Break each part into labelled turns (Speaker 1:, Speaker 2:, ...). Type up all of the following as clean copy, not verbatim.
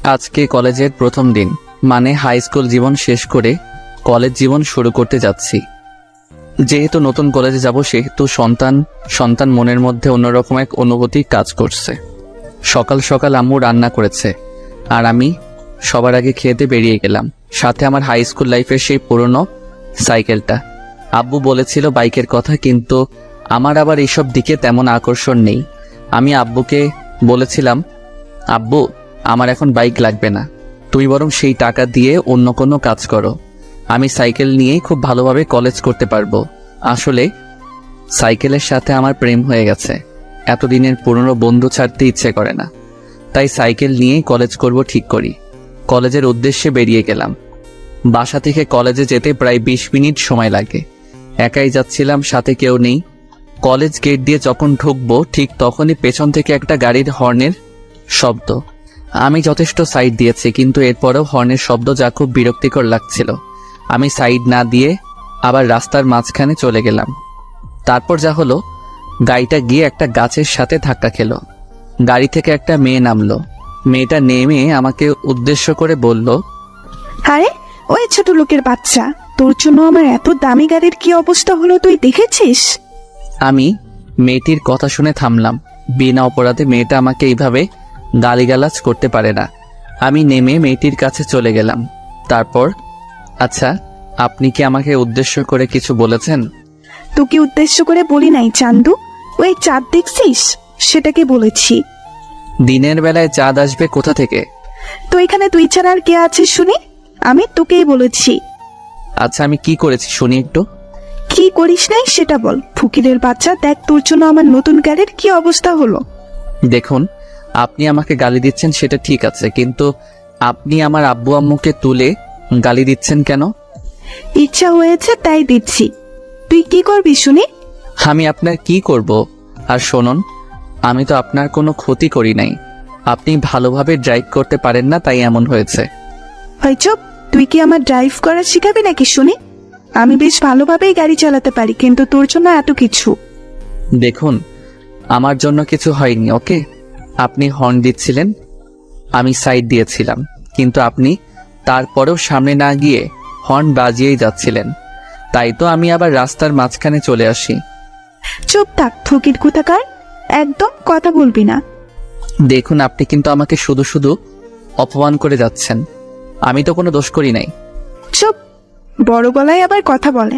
Speaker 1: আজকে কলেজের প্রথম দিন, মানে হাই স্কুল জীবন শেষ করে কলেজ জীবন শুরু করতে যাচ্ছি। যেহেতু নতুন কলেজে যাব, সেহেতু সন্তান মনের মধ্যে অন্যরকম এক অনুভূতি কাজ করছে। সকাল সকাল আম্মু রান্না করেছে, আর আমি সবার আগে খেতে বেরিয়ে গেলাম। সাথে আমার হাই স্কুল লাইফের সেই পুরনো সাইকেলটা। আব্বু বলেছিল বাইকের কথা, কিন্তু আমার আবার এইসব দিকে তেমন আকর্ষণ নেই। আমি আব্বুকে বলেছিলাম, আব্বু, আমার এখন বাইক লাগবে না, তুমি বরং সেই টাকা দিয়ে অন্য কোনো কাজ করো। আমি সাইকেল নিয়েই খুব ভালোভাবে কলেজ করতে পারবো। আসলে সাইকেলের সাথে আমার প্রেম হয়ে গেছে। এতদিনের পুরনো বন্ধু ছাড়তে ইচ্ছে করে না, তাই সাইকেল নিয়েই কলেজ করব ঠিক করি। কলেজের উদ্দেশ্যে বেরিয়ে গেলাম। বাসা থেকে কলেজে যেতে প্রায় 20 মিনিট সময় লাগে। একাই যাচ্ছিলাম, সাথে কেউ নেই। কলেজ গেট দিয়ে যখন ঢুকবো, ঠিক তখনই পেছন থেকে একটা গাড়ির হর্নের শব্দ। আমি যথেষ্ট সাইড দিয়েছি, কিন্তু এরপরেও হর্নের শব্দ যা খুব বিরক্তিকর লাগছিল। আমি সাইড না দিয়ে আবার রাস্তার মাঝখানে চলে গেলাম। তারপর যা হলো, গাড়িটা গিয়ে একটা গাছের সাথে ধাক্কা খেলো। গাড়ি থেকে একটা মেয়ে নামলো। মেয়েটা নেমে আমাকে উদ্দেশ্য করে বলল,
Speaker 2: আরে ওই ছোট লোকের বাচ্চা, তোর জন্য আমার এত দামি গাড়ির কি অবস্থা হলো তুই দেখেছিস?
Speaker 1: আমি মেয়েটির কথা শুনে থামলাম। বিনা অপরাধে মেয়েটা আমাকে এইভাবে গালিগালাজ করতে পারে না। আমি নেমে মেয়েটির কাছে চলে গেলাম। তারপর, আচ্ছা, আপনি কি আমাকে উদ্দেশ্য করে কিছু বলেছেন?
Speaker 2: তোকে উদ্দেশ্য করে বলি নাই চান্দু, ওই চাঁদ দেখছিস সেটাকে বলেছি।
Speaker 1: দিনের বেলায় চাঁদ আসবে কোথা থেকে?
Speaker 2: তো এখানে তুই ছাড়া আর কে আছিস শুনি? আমি তোকেই বলেছি।
Speaker 1: আচ্ছা, আমি কি করেছি শুনি একটু।
Speaker 2: কি করিস নাই সেটা বল। ফকিরের বাচ্চা, দেখ তোর জন্য আমার নতুন গাড়ির কি অবস্থা হলো।
Speaker 1: দেখুন, আপনি আমাকে গালি দিচ্ছেন সেটা ঠিক আছে, কিন্তু আপনি আমার আব্বু আম্মুকে তুলে গালি দিচ্ছেন কেন?
Speaker 2: ইচ্ছা হয়েছে তাই দিচ্ছি। তুই কি করবি শুনি?
Speaker 1: আমি আপনার কি করব? আর শুনুন, আমি তো আপনার কোনো ক্ষতি করি নাই। আপনি ভালোভাবে ড্রাইভ করতে পারেন না, তাই এমন হয়েছে।
Speaker 2: হয় চুপ, তুই কি আমার ড্রাইভ করা শিখাবি নাকি শুনি? আমি বেশ ভালোভাবেই গাড়ি চালাতে পারি, কিন্তু তোর জন্য এত কিছু।
Speaker 1: দেখুন, আমার জন্য কিছু হয়নি, ওকে? আপনি হর্ন দিচ্ছিলেন, আমি সাইড দিয়েছিলাম, কিন্তু আপনি তারপরেও সামনে না গিয়ে হর্ন বাজিয়েই যাচ্ছিলেন। তাই তো আমি আবার রাস্তার মাঝখানে চলে আসি।
Speaker 2: চুপ থাক ফকির কোথাকার, একদম কথা বলবি না।
Speaker 1: দেখুন, আপনি কিন্তু আমাকে শুধু শুধু অপমান করে যাচ্ছেন। আমি তো কোনো দোষ করি নাই।
Speaker 2: চুপ, বড় গলায় আবার কথা বলে।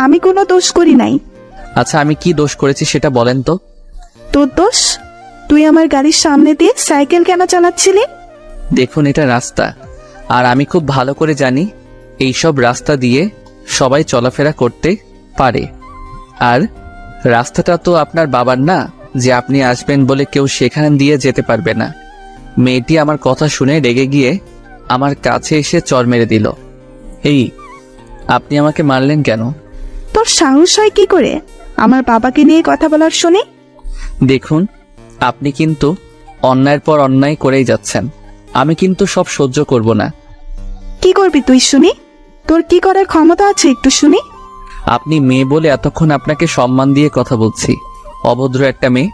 Speaker 2: আমি কোনো দোষ করি নাই।
Speaker 1: আচ্ছা, আমি কি দোষ করেছি সেটা বলেন তো।
Speaker 2: তোর দোষ? তুই আমার গাড়ির সামনে দিয়ে সাইকেল কেন চালাচ্ছিলি?
Speaker 1: দেখুন, এটা রাস্তা, আর আমি খুব ভালো করে জানি এইসব রাস্তা দিয়ে সবাই চলাফেরা করতে পারে। আর রাস্তাটা তো আপনার বাবার না, যে আপনি আসবেন বলে কেউ সেখান দিয়ে যেতে পারবে না। মেয়েটি আমার কথা শুনে রেগে গিয়ে আমার কাছে এসে চড় মেরে দিল। এই, আপনি আমাকে মারলেন কেন?
Speaker 2: তোর সাহস হয় কি করে আমার বাবাকে নিয়ে কথা বলার শুনি?
Speaker 1: দেখুন, আপনি কিন্তু অন্যায়ের পর অন্যায় করেই যাচ্ছেন। আমি কিন্তু সব সহ্য করব না।
Speaker 2: কি করবি তুই শুনি? তোর কি করার ক্ষমতা আছে একটু শুনি?
Speaker 1: আপনি মেয়ে বলে এতক্ষণ আপনাকে সম্মান দিয়ে কথা বলছি। অভদ্র একটা মেয়ে।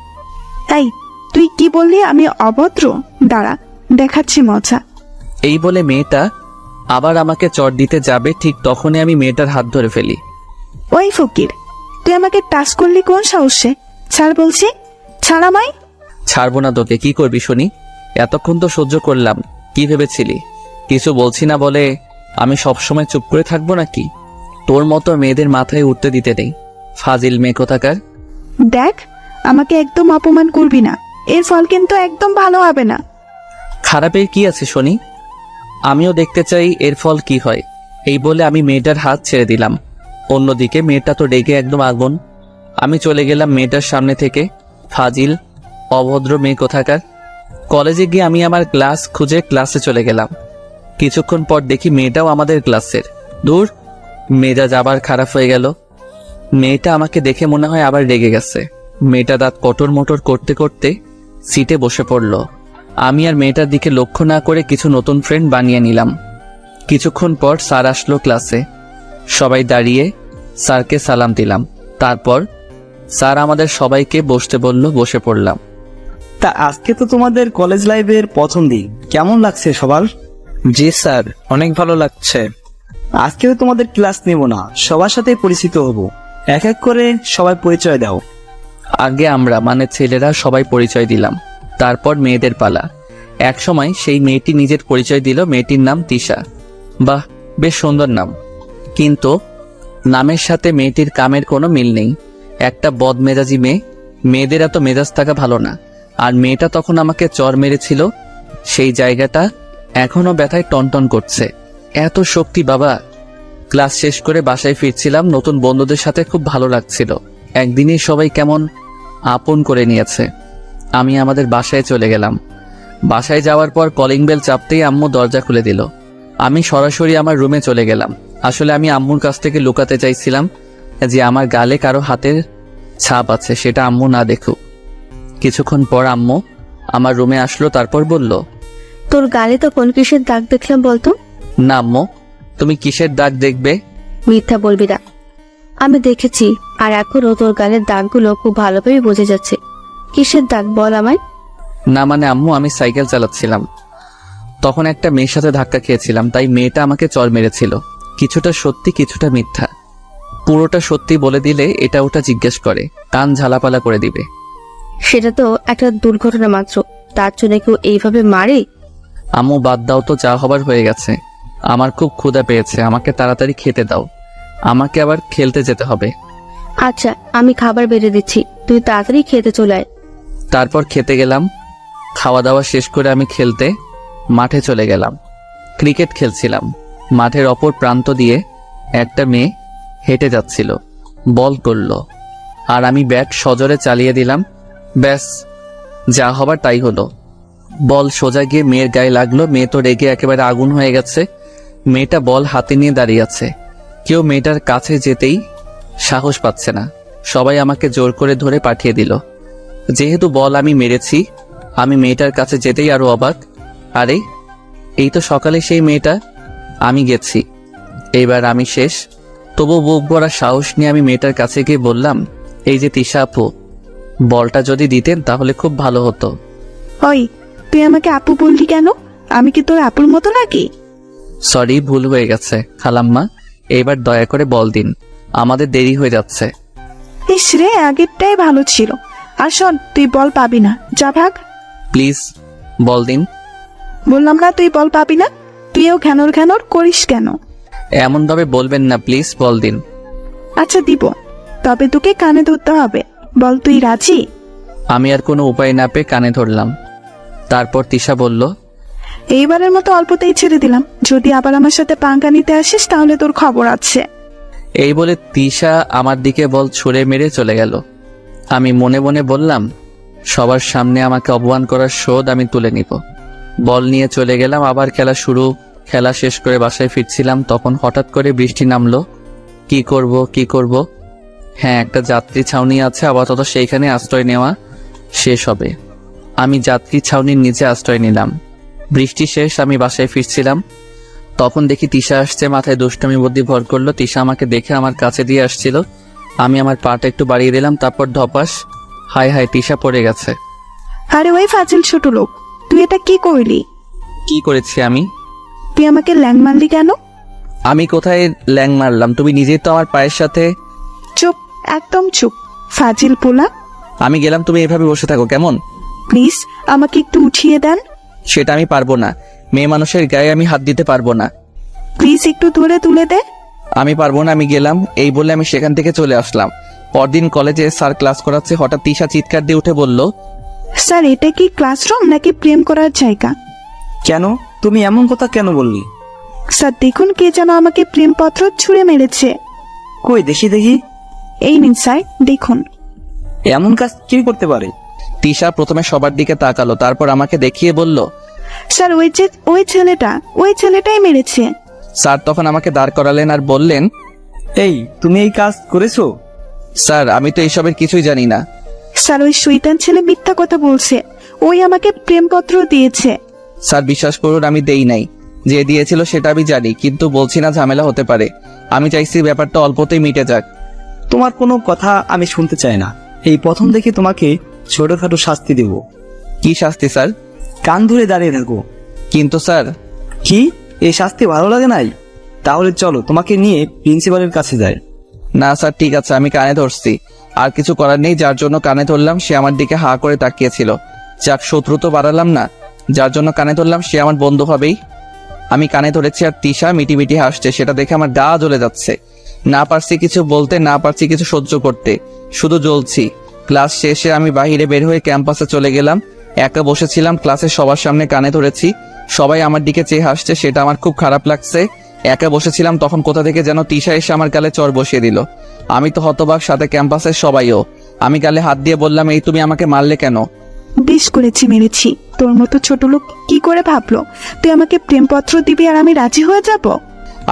Speaker 2: এই, তুই কি বললি আমি অভদ্র? দাঁড়া, দেখাচ্ছি মজা।
Speaker 1: এই বলে মেয়েটা আবার আমাকে চড় দিতে যাবে, ঠিক তখনই আমি মেয়েটার হাত ধরে ফেলি।
Speaker 2: ওই ফকির, তুই আমাকে টাচ করলি কোন সাহসে? ছাড় বলছি, ছাড় আমায়।
Speaker 1: ছাড়বো না তোকে। কি করবি শুনি? এতক্ষণ তো সহ্য করলাম, কি ভেবেছিলি কিছু বলছি না বলে আমি সবসময় চুপ করে থাকবো নাকি? তোর মতো মেয়েদের মাথায় উঠতে দিতে নেই, ফাজিল মেয়ে কোথাকার।
Speaker 2: দেখ, আমাকে একদম অপমান করবি না, এর ফল কিন্তু একদম ভালো হবে না।
Speaker 1: খারাপের কি আছে শুনি? আমিও দেখতে চাই এর ফল কি হয়। এই বলে আমি মেয়েটার হাত ছেড়ে দিলাম। অন্যদিকে মেয়েটা তো রেগে একদম আগুন। আমি চলে গেলাম মেয়েটার সামনে থেকে। ফাজিল, অভদ্র মেয়ে কোথাকার। কলেজে গিয়ে আমি আমার ক্লাস খুঁজে ক্লাসে চলে গেলাম। কিছুক্ষণ পর দেখি মেয়েটাও আমাদের ক্লাসের। দূর, মেজাজ আবার খারাপ হয়ে গেল। মেয়েটা আমাকে দেখে মনে হয় আবার রেগে গেছে। মেয়েটা দাঁত কটর মোটর করতে করতে সিটে বসে পড়ল। আমি আর মেয়েটার দিকে লক্ষ্য না করে কিছু নতুন ফ্রেন্ড বানিয়ে নিলাম। কিছুক্ষণ পর স্যার আসলো ক্লাসে। সবাই দাঁড়িয়ে স্যারকে সালাম দিলাম। তারপর স্যার আমাদের সবাইকে বসতে বলল, বসে পড়লাম।
Speaker 3: তা আজকে তো তোমাদের কলেজ লাইফের প্রথম দিন, কেমন লাগছে সবার?
Speaker 4: জি স্যার, অনেক ভালো লাগছে।
Speaker 3: আজকে তো তোমাদের ক্লাস নেব না, সবার সাথে পরিচিত হব। এক এক করে সবাই পরিচয় দাও।
Speaker 1: আগে আমরা মানে ছেলেরা সবাই পরিচয় দিলাম, তারপর মেয়েদের পালা। এক সময় সেই মেয়েটি নিজের পরিচয় দিল। মেয়েটির নাম তিশা। বাহ, বেশ সুন্দর নাম, কিন্তু নামের সাথে মেয়েটির কামের কোনো মিল নেই। একটা বদমেজাজি মেয়ে। মেয়েদের এত মেজাজ থাকা ভালো না। আর মেয়েটা তখন আমাকে চর মেরেছিল, সেই জায়গাটা এখনো ব্যথায় টনটন করছে। এত শক্তি বাবা! ক্লাস শেষ করে বাসায় ফিরছিলাম, নতুন বন্ধুদের সাথে খুব ভালো লাগছিল। একদিনই সবাই কেমন আপন করে নিয়েছে। আমি আমাদের বাসায় চলে গেলাম। বাসায় যাওয়ার পর কলিং বেল চাপতেই আম্মু দরজা খুলে দিল। আমি সরাসরি আমার রুমে চলে গেলাম। আসলে আমি আম্মুর কাছ থেকে লুকাতে চাইছিলাম যে আমার গালে কারো হাতের ছাপ আছে, সেটা আম্মু না দেখুক। কিছুক্ষণ পর আম্মু আমার রুমে আসলো, তারপর বলল,
Speaker 5: তোর গালে তো কোন কিসের দাগ দেখলাম বলতো?
Speaker 1: না আম্মু, তুমি কিসের দাগ দেখবে?
Speaker 5: মিথ্যা বলবি না, আমি দেখেছি। আর এখনো তোর গালের দাগগুলো খুব ভালোভাবে বোঝা যাচ্ছে। কিসের দাগ বল আমায়।
Speaker 1: না মানে আম্মু, আমি সাইকেল চালাচ্ছিলাম, তখন একটা মেয়ের সাথে ধাক্কা খেয়েছিলাম, তাই মেয়েটা আমাকে চর মেরেছিল। কিছুটা সত্যি কিছুটা মিথ্যা। পুরোটা সত্যি বলে দিলে এটা ওটা জিজ্ঞেস করে, কান ঝালাপালা করে দিবে।
Speaker 5: সেটা তো একটা দুর্ঘটনা মাত্র, তার জন্য কেউ এইভাবে মারে?
Speaker 1: আম্মু বাদ দাও তো, যা হবার হয়ে গেছে। আমার খুব ক্ষুধা পেয়েছে, আমাকে তাড়াতাড়ি খেতে দাও, আমাকে আবার খেলতে যেতে হবে।
Speaker 5: আচ্ছা, আমি খাবার বেড়ে দিচ্ছি, তুই তাড়াতাড়ি খেতে চলে আয়।
Speaker 1: তারপর খেতে গেলাম। খাওয়া দাওয়া শেষ করে আমি খেলতে মাঠে চলে গেলাম। ক্রিকেট খেলছিলাম। মাঠের অপর প্রান্ত দিয়ে একটা মেয়ে হেঁটে যাচ্ছিল, বল করলো, আর আমি ব্যাট সজোরে চালিয়ে দিলাম। ব্যাস, যা হবার তাই হলো। বল সোজা গিয়ে মেয়ের গায়ে লাগলো। মেয়ে তো রেগে একেবারে আগুন হয়ে গেছে। মেয়েটা বল হাতে নিয়ে দাঁড়িয়ে আছে। কেউ মেয়েটার কাছে যেতেই সাহস পাচ্ছে না। সবাই আমাকে জোর করে ধরে পাঠিয়ে দিল। যেহেতু বল আমি মেরেছি, আমি মেয়েটার কাছে যেতেই আরো অবাক। আরে, এই তো সকালে সেই মেয়েটা। আমি গেছি, এইবার আমি শেষ। তবু বুক ভরা সাহস নিয়ে আমি মেয়েটার কাছে গিয়ে বললাম, এই যে তিশা আপু, বলটা যদি দিতেন তাহলে খুব ভালো হতো।
Speaker 2: ওই, তুই আমাকে আপু বললি কেন? আমি কি তোর আপুর মতো নাকি?
Speaker 1: সরি, ভুল হয়ে গেছে খালাম্মা, এইবার দয়া করে বল দিন, আমাদের দেরি হয়ে যাচ্ছে।
Speaker 2: ইস রে, আগেরটাই ভালো ছিল। আর শোন, তুই বল পাবি না, যা ভাগ।
Speaker 1: প্লিজ বল দিন।
Speaker 2: বললাম না তুই বল পাবি না। তুইও ঘ্যানর ঘ্যানর করিস কেন?
Speaker 1: এমন ভাবে বলবেন না, প্লিজ বল দিন।
Speaker 2: আচ্ছা দিব, তবে তোকে কানে ধরতে হবে। বল, তুই রাজি?
Speaker 1: আমি আর কোনো উপায় না পেয়ে কানে ধরলাম। তারপর তিশা বলল,
Speaker 2: এইবারের মতো অল্পতেই ছেড়ে দিলাম, যদি আবার আমার সাথে পাঙ্গা নিতে আসিস তাহলে তোর খবর আছে।
Speaker 1: এই বলে তিশা আমার দিকে বল ছুঁড়ে মেরে চলে গেল। আমি মনে মনে বললাম, সবার সামনে আমাকে অপমান করার শোধ আমি তুলে নিব। বল নিয়ে চলে গেলাম, আবার খেলা শুরু। খেলা শেষ করে বাসায় ফিরছিলাম, তখন হঠাৎ করে বৃষ্টি নামলো। কি করব? হ্যাঁ, একটা যাত্রী ছাউনি আছে, আপাতত সেইখানে আশ্রয় নেওয়া শেষ হবে। আমি যাত্রী ছাউনির নিচে আশ্রয় নিলাম। বৃষ্টি শেষ, আমি বাসায় ফিরছিলাম, তখন দেখি তিশা আসছে। মাথায় দুষ্টমি বুদ্ধি ভর করলো। তিশা আমাকে দেখে আমার কাছে দিয়ে আসছিল। আমি আমার পাটা একটু বাড়িয়ে দিলাম, তারপর ধপাস, হায় হায়, তিশা পড়ে গেছে।
Speaker 2: আরে ওই ফাজিল ছোট লোক, তুই এটা কি করলি?
Speaker 1: কি করেছি আমি?
Speaker 2: তুই আমাকে ল্যাং মারলি কেন?
Speaker 1: আমি কোথায় ল্যাং মারলাম? তুমি নিজেই তো আমার পায়ের সাথে।
Speaker 2: চুপ, একদম চুপ, ফাজিল পোলা।
Speaker 1: আমি গেলাম, তুমি এভাবে বসে থাকো কেমন?
Speaker 2: প্লিজ আমাকে একটু উঠিয়ে দেন।
Speaker 1: সেটা আমি পারবো না, মেয়ে মানুষের গায়ে আমি হাত দিতে পারবো না।
Speaker 2: প্লিজ একটু ধরে তুলে দে।
Speaker 1: আমি পারবো না, আমি গেলাম। এই বলে আমি সেখান থেকে চলে আসলাম। পরদিন কলেজে স্যার ক্লাস করাচ্ছে, হঠাৎ তিশা চিৎকার দিয়ে উঠে বলল,
Speaker 2: স্যার, এটা কি ক্লাসরুম নাকি প্রেম করার জায়গা?
Speaker 3: কেন, তুমি এমন কথা কেন বললি?
Speaker 2: স্যার দেখুন, কে যেন আমাকে প্রেমপত্র ছুঁড়ে মেরেছে।
Speaker 3: কই দেখি দেখি।
Speaker 2: এই নিন স্যার, দেখুন।
Speaker 3: এমন কাজ কে করতে পারে?
Speaker 1: তিশা প্রথমে সবার দিকে তাকালো, তারপর আমাকে দেখিয়ে বলল,
Speaker 2: স্যার ওই ছেলেটাই মেরেছে।
Speaker 1: স্যার তখন আমাকে দাঁড় করালেন আর বললেন,
Speaker 3: এই, তুমি এই কাজ করেছো?
Speaker 1: স্যার আমি তো এইসবের কিছুই জানি না।
Speaker 2: স্যার ওই শয়তান ছেলে মিথ্যা কথা বলছে, ওই আমাকে প্রেমপত্র দিয়েছে।
Speaker 1: স্যার বিশ্বাস করুন, আমি দেই নাই। যে দিয়েছিল সেটা আমি জানি, কিন্তু বলছি না, ঝামেলা হতে পারে। আমি চাইছি ব্যাপারটা অল্পতেই মিটে যাক।
Speaker 3: তোমার কোনো কথা আমি শুনতে চাই না। এই প্রথম দেখে তোমাকে ছোটখাটো শাস্তি দেব।
Speaker 1: কি শাস্তি স্যার?
Speaker 3: কান ধরে দাঁড়িয়ে থাকো।
Speaker 1: কিন্তু স্যার,
Speaker 3: কি, এই শাস্তি ভালো লাগে নাই? তাহলে চলো তোমাকে নিয়ে প্রিন্সিপালের কাছে যাই।
Speaker 1: না স্যার, ঠিক আছে, আমি কানে ধরছি। আর কিছু করার নেই, যার জন্য কানে ধরলাম সে আমার দিকে হা করে তাকিয়েছিল। যাক, শত্রু তো বাড়ালাম না। যার জন্য কানে ধরলাম সে আমার বন্ধু হবেই। আমি কানে ধরেছি আর তিশা মিটি মিটি হাসছে, সেটা দেখে আমার গা জ্বলে যাচ্ছে। না পারছি কিছু বলতে, না পারছি কিছু সহ্য করতে, শুধু জ্বলছি। ক্লাস শেষে আমি বাইরে বের হয়ে ক্যাম্পাসে চলে গেলাম। একা বসেছিলাম, ক্লাসের সবার সামনে কানে ধরেছি, সবাই আমার দিকে চেয়ে হাসছে, সেটা আমার খুব খারাপ লাগছে। একা বসেছিলাম, তখন কোথা থেকে যেন তিশা এসে আমার গালে চড় বসিয়ে দিল। আমি তো হতবাক, সাথে ক্যাম্পাসের সবাইও। আমি গালে হাত দিয়ে বললাম, এই তুমি আমাকে মারলে কেন?
Speaker 2: বেশ করেছি, মেরেছি। তোর মতো ছোট লোক কি করে ভাবলো তুই আমাকে প্রেমপত্র দিবি আর আমি রাজি হয়ে যাব?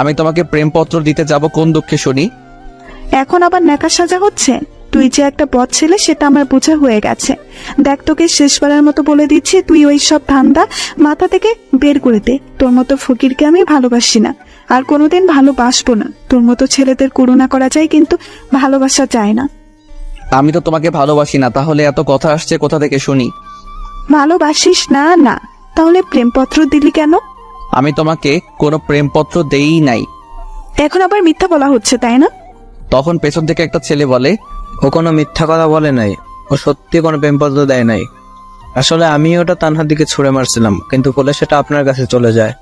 Speaker 1: আমি তোমাকে প্রেমপত্র দিতে যাব কোন দুঃখে শুনি?
Speaker 2: এখন আবার ন্যাকা সাজা হচ্ছে? তুই যে একটা বদ ছেলে সেটা আমার বোঝা হয়ে গেছে। দেখ, তোকে শেষবারের মতো বলে দিচ্ছি, তুই ওই সব ধান্দা মাথা থেকে বের করে দে। তোর মতো ফকিরকে আমি ভালোবাসি না, আর কোনোদিন ভালোবাসবো না। তোর মতো ছেলেদের করুণা করা যায়, কিন্তু ভালোবাসা যায় না।
Speaker 1: আমি তো তোমাকে ভালোবাসি না, তাহলে এত কথা আসছে কোথা থেকে শুনি?
Speaker 2: ভালোবাসিস না? না, তাহলে প্রেমপত্র দিলি কেন?
Speaker 1: আমি তোমাকে কোনো প্রেমপত্র দেই নাই।
Speaker 2: এখন আবার মিথ্যা বলা হচ্ছে, তাই না?
Speaker 1: তখন পেছন থেকে একটা ছেলে বলে,
Speaker 4: ও কোনো মিথ্যা কথা বলে নাই, ও সত্যি কোনো প্রেমপত্র দেয় নাই। আসলে আমি ওটা তানহার দিকে ছুঁড়ে মারছিলাম, কিন্তু বলে সেটা আপনার কাছে চলে যায়।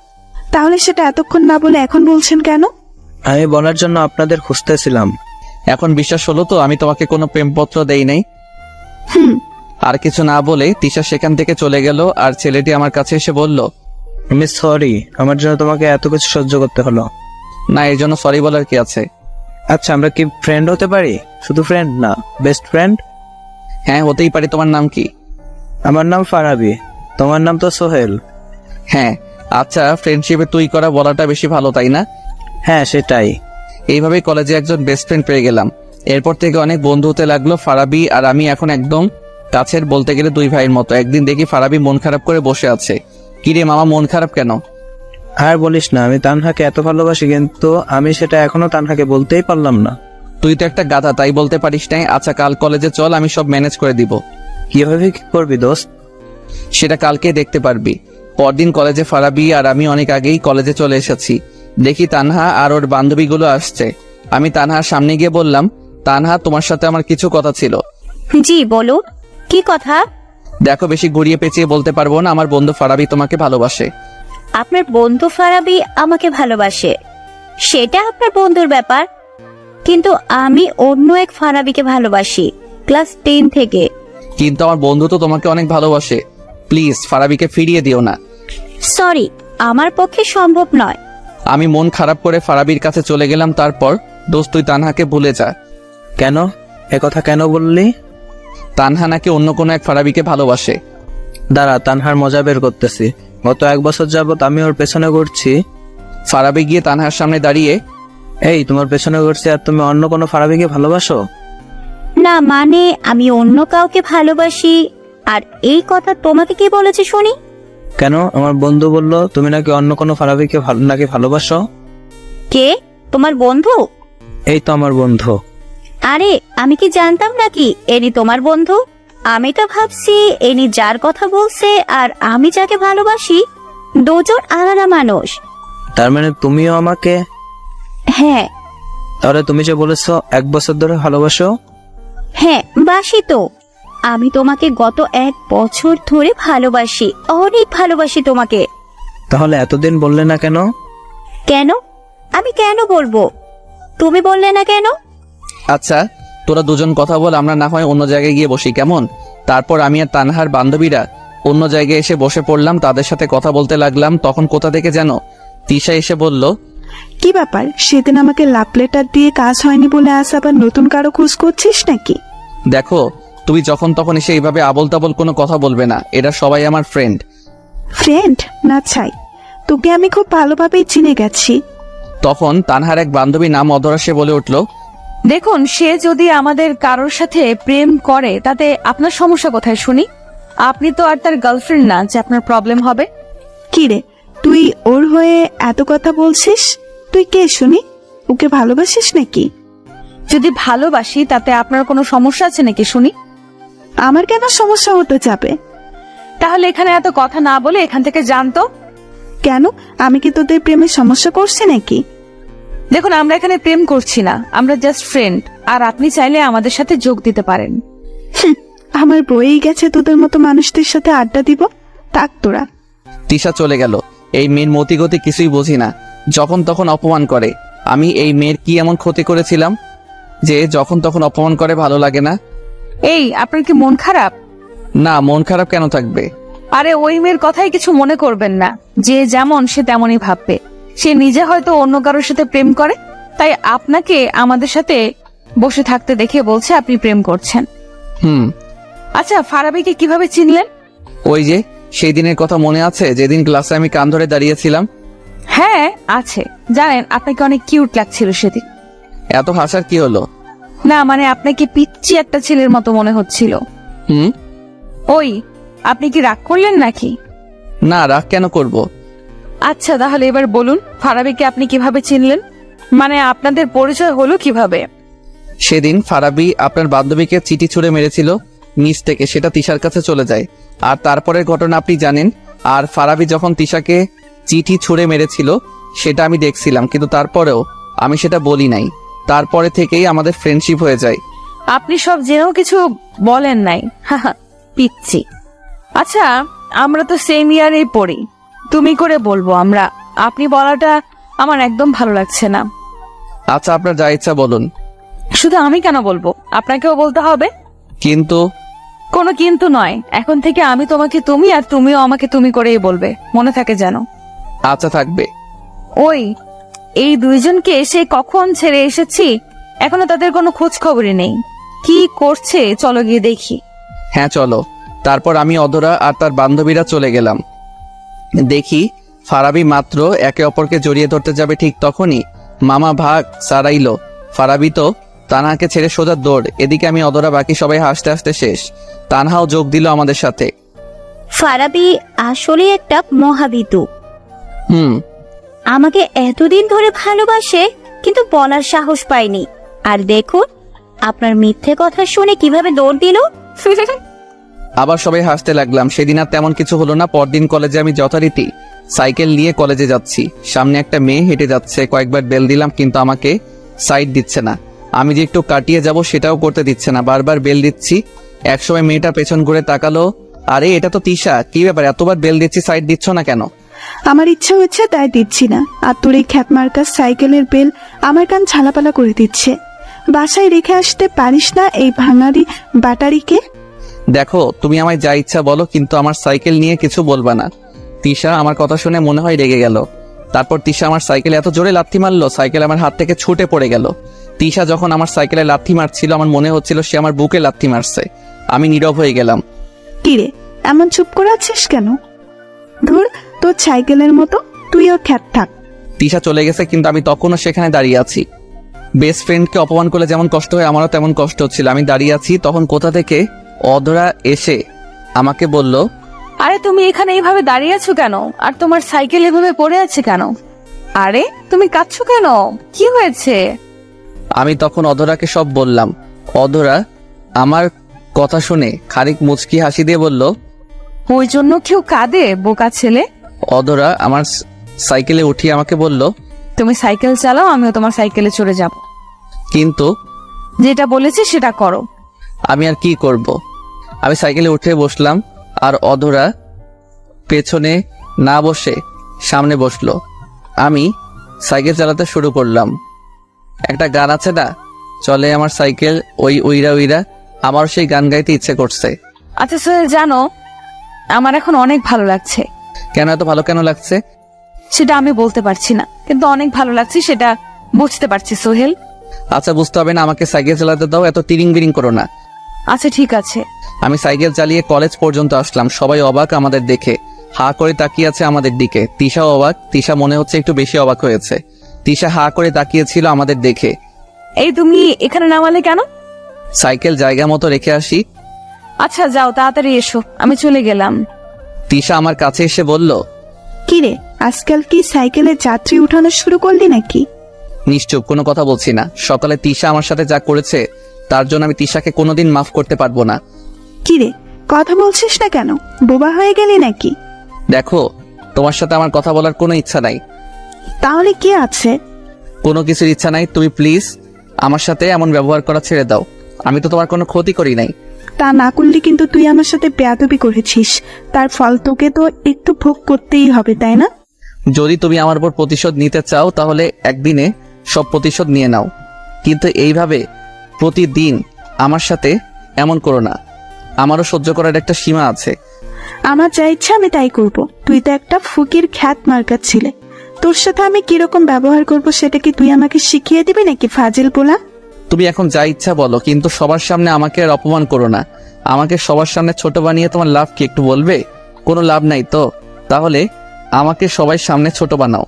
Speaker 2: তাহলে সেটা এতক্ষণ না বলে এখন বলছেন কেন?
Speaker 4: আমি বলার জন্য আপনাদের খুঁজতেছিলাম।
Speaker 1: এখন বিশ্বাস হলো তো আমি তোমাকে কোনো প্রেমপত্র দেই নাই? আর কিছু না বলে তিশা সেখান থেকে চলে গেল, আর ছেলেটি আমার কাছে এসে বলল,
Speaker 4: আমি সরি, আমার জন্য তোমাকে এত কিছু সহ্য করতে হলো।
Speaker 1: না, এর জন্য সরি বলার কি আছে?
Speaker 4: আচ্ছা, আমরা কি ফ্রেন্ড হতে পারি? শুধু ফ্রেন্ড না, বেস্ট ফ্রেন্ড।
Speaker 1: হ্যাঁ, হতেই পারি। তোমার নাম কি?
Speaker 4: আমার নাম ফারাবি, তোমার নাম তো সোহেল।
Speaker 1: হ্যাঁ, আচ্ছা, ফ্রেন্ডশিপে তুই করা বলাটা বেশি ভালো, তাই না?
Speaker 4: হ্যাঁ, সেটাই।
Speaker 1: এইভাবেই কলেজে একজন বেস্ট ফ্রেন্ড পেয়ে গেলাম। এরপর থেকে অনেক বন্ধু হতে লাগলো। ফারাবি আর আমি এখন একদম কাছের, বলতে গেলে দুই ভাইয়ের মতো। একদিন দেখি ফারাবি মন খারাপ করে বসে আছে। কিরে মামা, মন খারাপ কেন?
Speaker 4: আর বলিস না, আমি তানহাকে এত ভালোবাসি, কিন্তু আমি সেটা এখনো তানহাকে বলতেই পারলাম না।
Speaker 1: তুই তো একটা গাধা, তাই বলতে পারিস নাই। আচ্ছা, কাল কলেজে চল, আমি সব ম্যানেজ করে দিব।
Speaker 4: কিভাবে কি করবি দোস্ত?
Speaker 1: সেটা কালকে দেখতে পারবি। পরদিন কলেজে ফারাবি আর আমি অনেক আগেই কলেজে চলে এসেছি। দেখি তানহা আর ওর বান্ধবীগুলো আসছে। আমি তানহার সামনে গিয়ে বললাম, তানহা, তোমার সাথে আমার কিছু কথা ছিল।
Speaker 5: জি বলো, কি কথা?
Speaker 1: দেখো, বেশি ঘুরিয়ে পেঁচিয়ে বলতে পারবো না, আমার বন্ধু ফারাবি তোমাকে ভালোবাসে।
Speaker 5: আপনার বন্ধু ফারাবি আমাকে ভালোবাসে, সেটা আপনার বন্ধুর ব্যাপার, কিন্তু আমি অন্য এক ফারাবিকে ভালোবাসি, ক্লাস 10 থেকে।
Speaker 1: কিন্তু আমার বন্ধু তো তোমাকে অনেক ভালোবাসে। প্লিজ ফারাবিকে ফিরিয়ে দিও না।
Speaker 5: সরি, আমার পক্ষে সম্ভব নয়।
Speaker 1: আমি মন খারাপ করে ফারাবির কাছে চলে গেলাম। তারপর, দোস্ত, তুই তানহাকে ভুলে যা।
Speaker 4: কেন? একথা কেন বললি?
Speaker 1: তানহা নাকি অন্য কোনো এক ফারাবিকে ভালোবাসে।
Speaker 4: দাঁড়া, তানহার মজা বের করতেছি। গত 1 বছর যাবত আমি ওর পেছনে ঘুরছি।
Speaker 1: ফারাবি গিয়ে তানহার সামনে দাঁড়িয়ে,
Speaker 4: এই, তোমার পেছনে ঘুরছি আর তুমি অন্য কোনো ফারাবিকে ভালোবাসো?
Speaker 5: না মানে, আমি অন্য কাউকে ভালোবাসি। আর এই কথা তোমাকে কে বলেছে শুনি?
Speaker 4: কেন? আমার বন্ধু বলল তুমি নাকি অন্য কোনো ফারাবিকে নাকি ভালোবাসো।
Speaker 5: কে? তোমার বন্ধু?
Speaker 4: এই তো আমার বন্ধু।
Speaker 5: আরে, আমি কি জানতাম নাকি এনি তোমার বন্ধু? আমি তো ভাবছি এনি যার কথা বলছে আর আমি যাকে ভালোবাসি দুজন আলাদা মানুষ।
Speaker 4: তার মানে তুমিও আমাকে?
Speaker 5: হ্যাঁ।
Speaker 4: তাহলে তুমি যে বলেছো 1 বছর ধরে ভালোবাসো?
Speaker 5: হ্যাঁ, বাসি তো। আমি তোমাকে গত 1 বছর ধরে ভালোবাসি, অনেক ভালোবাসি তোমাকে।
Speaker 4: তাহলে এতদিন বললে না কেন?
Speaker 5: কেন? আমি কেন বলবো? তুমি বললে না কেন?
Speaker 1: আচ্ছা, তোরা দুজন কথা বল, আমরা না হয় অন্য জায়গায় গিয়ে বসি, কেমন? তারপর আমি আর তানহার বান্ধবীরা অন্য জায়গায় এসে বসে পড়লাম, তাদের সাথে কথা বলতে লাগলাম। তখন কোথা থেকে যেন তিশা এসে বলল,
Speaker 2: কি ব্যাপার, সেদিন আমাকে লাভ লেটার দিয়ে কাজ হয়নি বলে আজ আবার নতুন কারো খোঁজ করছিস নাকি?
Speaker 1: দেখো, তুমি যখন তখন এসে এইভাবে আবল তাবল কোনো কথা বলবে না। এরা সবাই আমার ফ্রেন্ড।
Speaker 2: ফ্রেন্ড না ছাই, তোকে আমি খুব ভালোভাবেই চিনে গেছি।
Speaker 1: তখন তানহার এক বান্ধবী নাম অধরা সে বলে উঠল,
Speaker 6: দেখুন, সে যদি আমাদের কারোর সাথে প্রেম করে তাতে আপনার সমস্যা কোথায় শুনি? আপনি তো আর তার গার্লফ্রেন্ড না যে আপনার প্রবলেম হবে।
Speaker 2: কি রে, তুই ওর হয়ে এত কথা বলছিস? তুই কে শুনি? ওকে ভালোবাসিস নাকি?
Speaker 6: যদি ভালোবাসি তাতে আপনার কোনো সমস্যা আছে নাকি শুনি?
Speaker 2: আমার কেন সমস্যা হতে যাবে?
Speaker 6: তাহলে এখানে এত কথা না বলে এখান থেকে জানতো।
Speaker 2: কেন, আমি কি তোদের প্রেমে সমস্যা করছি নাকি?
Speaker 6: দেখুন, আমরা এখানে প্রেম করছি না, আমরা জাস্ট ফ্রেন্ড। আর আপনি চাইলে আমাদের সাথে যোগ দিতে পারেন।
Speaker 2: আমার বইয়েই গেছে তোদের মতো মানুষদের সাথে আড্ডা দিব। থাক তোরা।
Speaker 1: তিশা চলে গেল। এই মেয়ের মতিগতি কিছুই বুঝি না, যখন তখন অপমান করে। আমি এই মেয়ের কি এমন ক্ষতি করেছিলাম যে যখন তখন অপমান করে? ভালো লাগে না।
Speaker 6: এই, আপনার কি মন খারাপ?
Speaker 1: না, মন খারাপ কেন থাকবে?
Speaker 6: আরে ওই মেয়ের কথাই কিছু মনে করবেন না। যে যেমন সে তেমনই ভাববে। সে নিজে হয়তো অন্য কারোর সাথে প্রেম করে, তাই আপনাকে আমাদের সাথে বসে থাকতে দেখে বলছে আপনি প্রেম করছেন। আচ্ছা, ফারাবিকে কিভাবে চিনলেন?
Speaker 1: ওই যে সেই দিনের কথা মনে আছে, যেদিন ক্লাসে আমি কান ধরে দাঁড়িয়েছিলাম?
Speaker 6: হ্যাঁ আছে। জানেন, আপনাকে অনেক কিউট লাগছিল সেদিন।
Speaker 1: এত হাসার কি হলো?
Speaker 6: না মানে, আপনাকে পিচ্চি একটা ছেলের মতো মনে হচ্ছিল। ওই, আপনি কি রাগ করলেন নাকি?
Speaker 1: না, রাগ কেন করব?
Speaker 6: আচ্ছা তাহলে এবার বলুন, ফারাবিকে আপনি কিভাবে চিনলেন? মানে আপনাদের পরিচয় হলো কিভাবে?
Speaker 1: সেদিন ফারাবি আপনার বান্ধবীকে চিঠি ছুঁড়ে মেরেছিল নিচ থেকে, সেটা তিশার কাছে চলে যায়। আর তারপরের ঘটনা আপনি জানেন। আর ফারাবি যখন তিশাকে চিঠি ছুঁড়ে মেরেছিল সেটা আমি দেখছিলাম, কিন্তু তারপরেও আমি সেটা বলি নাই। তারপরে থেকেই আমাদের ফ্রেন্ডশিপ হয়ে যায়।
Speaker 6: আপনি সব জেনেও কিছু বলেন নাই? পিচ্ছি। আচ্ছা, আমরা তো সেম ইয়ারেই পড়ি। তুমি করে বলবো আমরা। আপনি বলাটা আমার একদম ভালো লাগছে না।
Speaker 1: আচ্ছা, আপনার যা ইচ্ছা বলুন।
Speaker 6: শুধু আমি কেন বলবো, আপনাকেও বলতে হবে।
Speaker 1: কিন্তু
Speaker 6: কোনো কিন্তু নয়, এখন থেকে আমি তোমাকে তুমি আর তুমিও আমাকে তুমি করেই বলবে, মনে থাকে যেন।
Speaker 1: আচ্ছা, থাকবে।
Speaker 6: ওই, এই দুইজনকে এসে কখন ছেড়ে এসেছি, এখনো তাদের কোনো খোঁজ খবরই নেই। কি করছে চলো গিয়ে দেখি।
Speaker 1: হ্যাঁ চলো। তারপর আমি, অধরা আর তার বান্ধবীরা চলে গেলাম। দেখি ফারাবি মাত্র একে অপরকে জড়িয়ে ধরতে যাবে, ঠিক তখনই মামা ভাগ সারাইলো। ফারাবি তো তানহাকে ছেড়ে সোজা দৌড়। এদিকে আমি, অধরা, বাকি সবাই হাসতে হাসতে শেষ। তানহাও যোগ দিল আমাদের সাথে।
Speaker 5: ফারাবি আসলে একটা মহাবিতু। আমাকে এতদিন ধরে ভালোবাসে, কিন্তু বলার সাহস পাইনি। আর দেখুন, আপনার মিথ্যে কথা শুনে কিভাবে দৌড় দিল।
Speaker 1: আবার সবাই হাসতে লাগলাম। সেদিন আর তেমন কিছু হলো না। পরদিন কলেজে আমি যথারীতি সাইকেল নিয়ে কলেজে যাচ্ছি। সামনে একটা মেয়ে হেঁটে যাচ্ছে। কয়েকবার বেল দিলাম কিন্তু আমাকে সাইড দিচ্ছে না। আমি যে একটু কাটিয়ে যাব সেটাও করতে দিচ্ছে না। বারবার বেল দিচ্ছি। একসময় মেয়েটা পেছন ঘুরে তাকালো, আরে এটা তো তিশা, কি ব্যাপার, এতবার বেল দিচ্ছি, সাইড দিচ্ছ না কেন?
Speaker 2: আমার ইচ্ছা হচ্ছে তাই দিচ্ছি না, আর তোর এই খ্যাতমার্কার সাইকেলের বেল আমার কান ঝালাপালা করে দিচ্ছে। বাসায় রেখে আসতে পারিস না এই ভাঙারি ব্যাটারিকে?
Speaker 1: দেখো, তুমি আমায় যা ইচ্ছা বলো, কিন্তু আমার সাইকেল নিয়ে কিছু বলবা না। তিশা আমার কথা শুনে মনে হয় রেগে গেল। তারপর তিশা আমার সাইকেলে এত জোরে লাথি মারলো, সাইকেল আমার হাত থেকে ছুটে পড়ে গেল। তিশা যখন আমার সাইকেলে লাথি মারছিল আমার মনে হচ্ছিল সে আমার বুকে লাথি মারছে। আমি নীরব হয়ে গেলাম।
Speaker 2: কিরে, এমন চুপ করে আছিস কেন? ধুর, তোর সাইকেলের মতো তুইও খ্যাত থাক।
Speaker 1: তিশা চলে গেছে, কিন্তু আমি তখনও সেখানে দাঁড়িয়ে আছি। বেস্ট ফ্রেন্ডকে অপমান করলে যেমন কষ্ট হয়, আমারও তেমন কষ্ট হচ্ছিল। আমি দাঁড়িয়ে আছি, তখন কোথা থেকে অধরা এসে আমাকে বলল,
Speaker 6: আরে তুমি এখানে এইভাবে দাঁড়িয়ে আছো কেন? আর তোমার সাইকেল এভাবে পড়ে আছে কেন? আরে তুমি কাঁদছো কেন? কি হয়েছে?
Speaker 1: আমি তখন অধরাকে সব বললাম। অধরা আমার কথা শুনে খানিক মুচকি হাসি দিয়ে বলল,
Speaker 6: ওই জন্য কেউ কাঁদে, বোকা ছেলে?
Speaker 1: অধরা আমার সাইকেলে উঠিয়ে আমাকে বলল,
Speaker 6: তুমি সাইকেল চালাও, আমিও তোমার সাইকেলে চড়ে যাব।
Speaker 1: কিন্তু
Speaker 6: যেটা বলেছি সেটা করো।
Speaker 1: আমি আর কি করব? আমি সাইকেলে উঠে বসলাম, আর অধরা পেছনে না বসে সামনে বসলো। আমি সাইকেল চালাতে শুরু করলাম। একটা গান আছে না, চলে আমার সাইকেল ওই উইরা উইরা, আমার সেই গান গাইতে ইচ্ছে করছে।
Speaker 6: আচ্ছা সোহেল, জানো আমার এখন অনেক ভালো লাগছে।
Speaker 1: কেন, এত ভালো কেন লাগছে?
Speaker 6: সেটা আমি বলতে পারছি না, কিন্তু অনেক ভালো লাগছে সেটা বুঝতে পারছি সোহেল।
Speaker 1: আচ্ছা, বুঝতে হবে না, আমাকে সাইকেল চালাতে দাও, এত তিরিং বিরিং করো না।
Speaker 6: আচ্ছা ঠিক আছে।
Speaker 1: আমি সাইকেল চালিয়ে কলেজ পর্যন্ত আসলাম। সবাই অবাক আমাদের দেখে, হা করে তাকিয়ে আছে আমাদের দিকে। তিশাও অবাক। তিশা মনে হচ্ছে একটু বেশি অবাক হয়েছে। তিশা হা করে তাকিয়েছিল আমাদের দেখে।
Speaker 6: এই তুমি এখানে নামালে কেন?
Speaker 1: সাইকেল জায়গা মতো রেখে আসি।
Speaker 6: আচ্ছা যাও, তাড়াতাড়ি এসো, আমি চলে গেলাম।
Speaker 1: তিশা আমার কাছে এসে বলল,
Speaker 2: কিরে, আজকাল কি সাইকেলে যাত্রী উঠানো শুরু করলি নাকি?
Speaker 1: নিশ্চুপ, কোনো কথা বলছি না। সকালে তিশা আমার সাথে যা করেছে তার জন্য আমি তিশাকে কোনোদিন মাফ করতে পারবো না।
Speaker 2: কিরে, কথা বলছিস না কেন? বোবা হয়ে গেলি নাকি?
Speaker 1: দেখো, তোমার সাথে আমার কথা বলার কোনো ইচ্ছা নাই।
Speaker 2: তাহলে কি আছে?
Speaker 1: কোনো কিছুর ইচ্ছা নাই। তুমি প্লিজ আমার সাথে এমন ব্যবহার করা ছেড়ে দাও। আমি তো তোমার কোনো ক্ষতি করি নাই।
Speaker 2: তা না করলে কিন্তু তুই আমার সাথে বেয়াদবি করেছিস, তার ফল তোকে তো একটু ভোগ করতেই হবে, তাই না?
Speaker 1: যদি তুমি আমার উপর প্রতিশোধ নিতে চাও তাহলে একদিনে সব প্রতিশোধ নিয়ে নাও, কিন্তু এইভাবে প্রতিদিন আমার সাথে এমন করো না। আমারও সহ্য করার একটা সীমা আছে।
Speaker 2: আমার যা ইচ্ছা আমি তাই করব। তুই তো একটা ফকির খ্যাত মার্কার ছিলে, তোর সাথে আমি কিরকম ব্যবহার করব সেটা কি তুই আমাকে শিখিয়ে দিবি নাকি ফাজিল পোলা?
Speaker 1: তুমি এখন যা ইচ্ছা বলো, কিন্তু সবার সামনে আমাকে আর অপমান করো না। আমাকে সবার সামনে ছোট বানিয়ে তোমার লাভ কি একটু বলবে? কোনো লাভ নাই তো। তাহলে আমাকে সবাই সামনে ছোট বানাও,